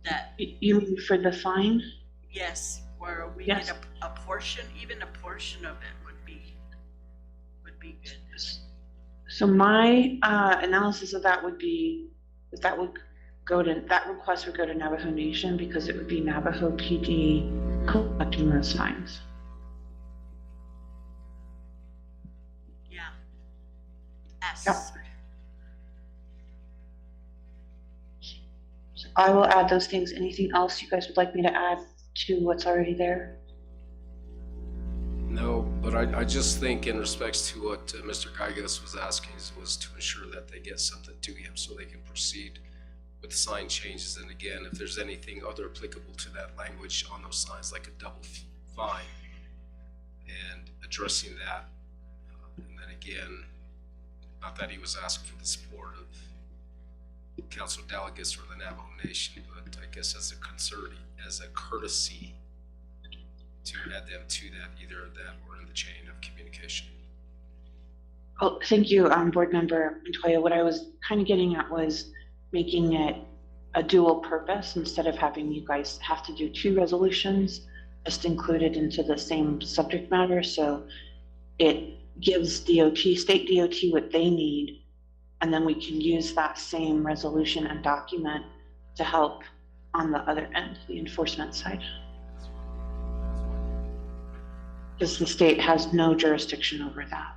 that. You mean for the fine? Yes, where we Yes. get a portion, even a portion of it would be good. So my analysis of that would be that request would go to Navajo Nation because it would be Navajo PD collecting those fines. Yeah. Ask. Yep. So I will add those things. Anything else you guys would like me to add to what's already there? No, but I just think in respects to what Mr. Gallegos was asking was to ensure that they get something to him so they can proceed with the sign changes. And again, if there's anything other applicable to that language on those signs, like a double fine, and addressing that. And then again, not that he was asking for the support of council delegates or the Navajo Nation, but I guess as a courtesy to add them to that, either that or in the chain of communication. Oh, thank you, board member Montoya. What I was kind of getting at was making it a dual purpose instead of having you guys have to do two resolutions just included into the same subject matter. So it gives state DOT what they need, and then we can use that same resolution and document to help on the other end, the enforcement side. Because the state has no jurisdiction over that.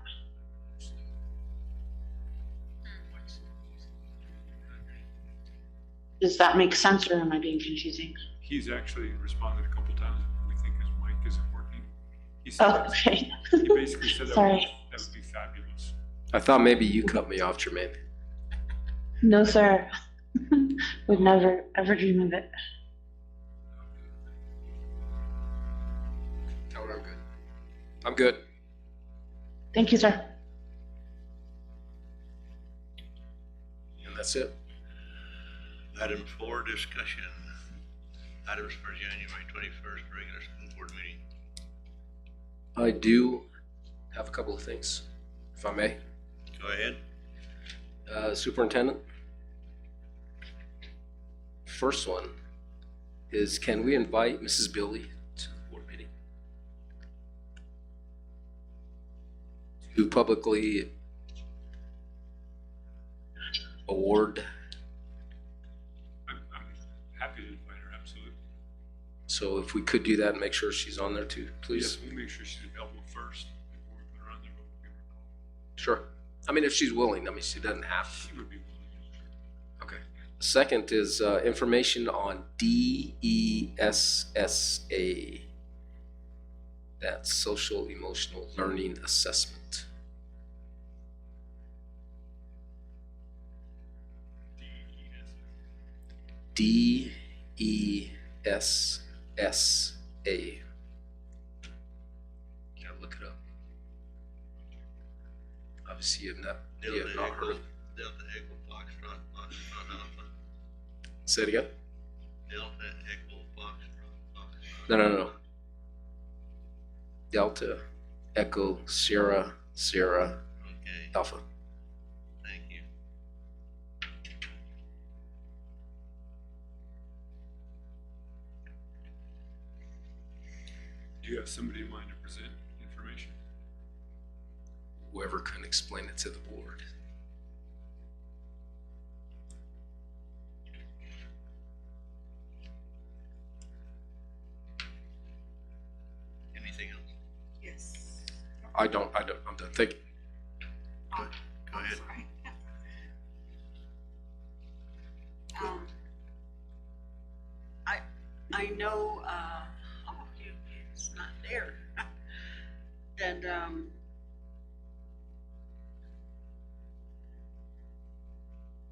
Does that make sense, or am I being confusing? He's actually responded a couple times. We think his mic isn't working. He said Oh, okay. He basically said that Sorry. that would be fabulous. I thought maybe you cut me off, Jermaine. No, sir. Would never, ever dream of it. Tell her I'm good. I'm good. Thank you, sir. that's it. Item 4, discussion. Items for January 21st, regular school board meeting. I do have a couple of things, if I may. Go ahead. Superintendent. First one is, can we invite Mrs. Billy to the board meeting to publicly award? I'm happy to invite her, absolutely. So if we could do that and make sure she's on there too, please. Yes, we'll make sure she's available first before we put her on there, but we'll give her a call. Sure. I mean, if she's willing, I mean, she doesn't have to. She would be willing. Okay. The second is information on DESSA. That's Social Emotional Learning Assessment. DESSA. Gotta look it up. Obviously, you have not heard of it. Delta Echo Foxtrot Alpha. Say it again. Delta Echo Foxtrot. No. Delta Echo Sierra Okay, Alpha. thank you. Do you have somebody in mind to present information? Whoever can explain it to the board. Anything else? Yes. I'm done. Thank you. Go ahead. I know, it's not there. And,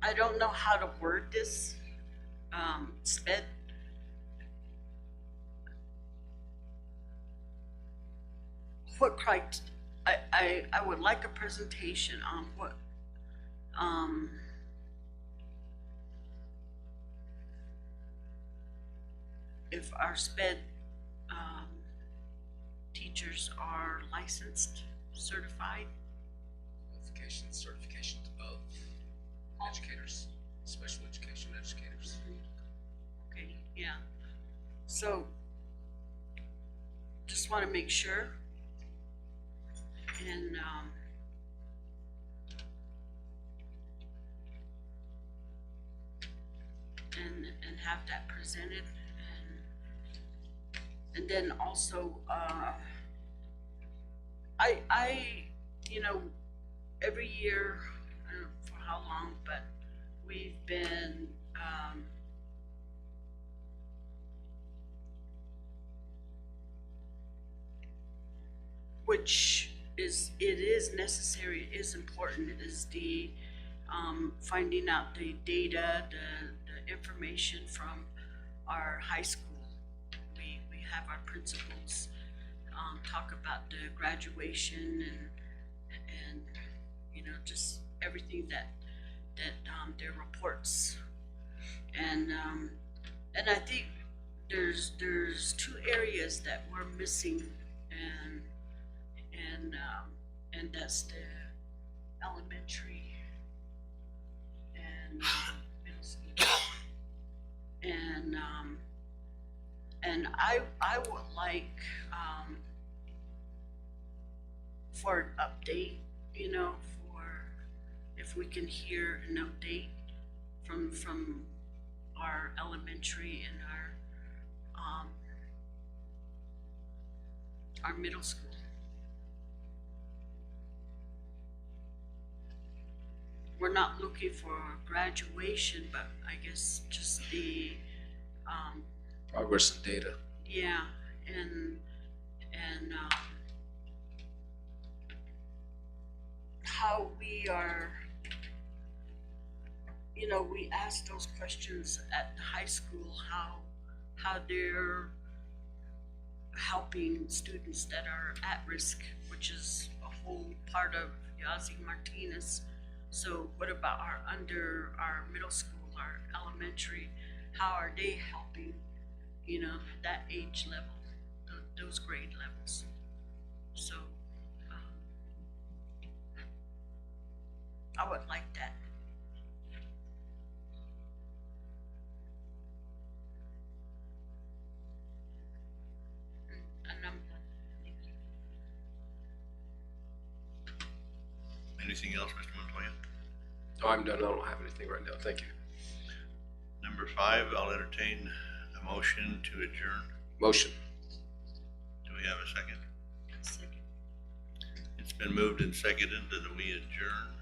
I don't know how to word this, SPED. I would like a presentation on what, if our SPED, teachers are licensed, certified. Certifications of educators, special education educators. Okay, yeah. So, just want to make sure. And have that presented, and then also, every year, I don't know for how long, but we've been, which is, it is necessary, it is important, it is the, finding out the data, the information from our high school. We have our principals, talk about the graduation and just everything that their reports. And I think there's 2 areas that we're missing, and that's the elementary and middle school. And I would like for an update, for if we can hear an update from our elementary and our middle school. We're not looking for graduation, but I guess just the Progress and data. yeah, and how we are, we ask those questions at the high school, how they're helping students that are at risk, which is a whole part of Yazzie Martinez So what about our middle school, our elementary? How are they helping, you know, that age level, those grade levels? So, I would like that. And Anything else, Mr. Montoya? No, I'm done. I don't have anything right now. Thank you. Number 5, I'll entertain a motion to adjourn. Motion. Do we have a second? It's been moved and seconded that we adjourn.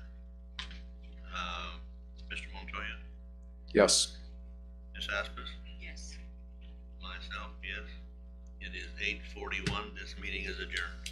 Mr. Montoya? Yes. Ms. Aspas? Yes. Myself, yes. It is 8:41. This meeting is adjourned.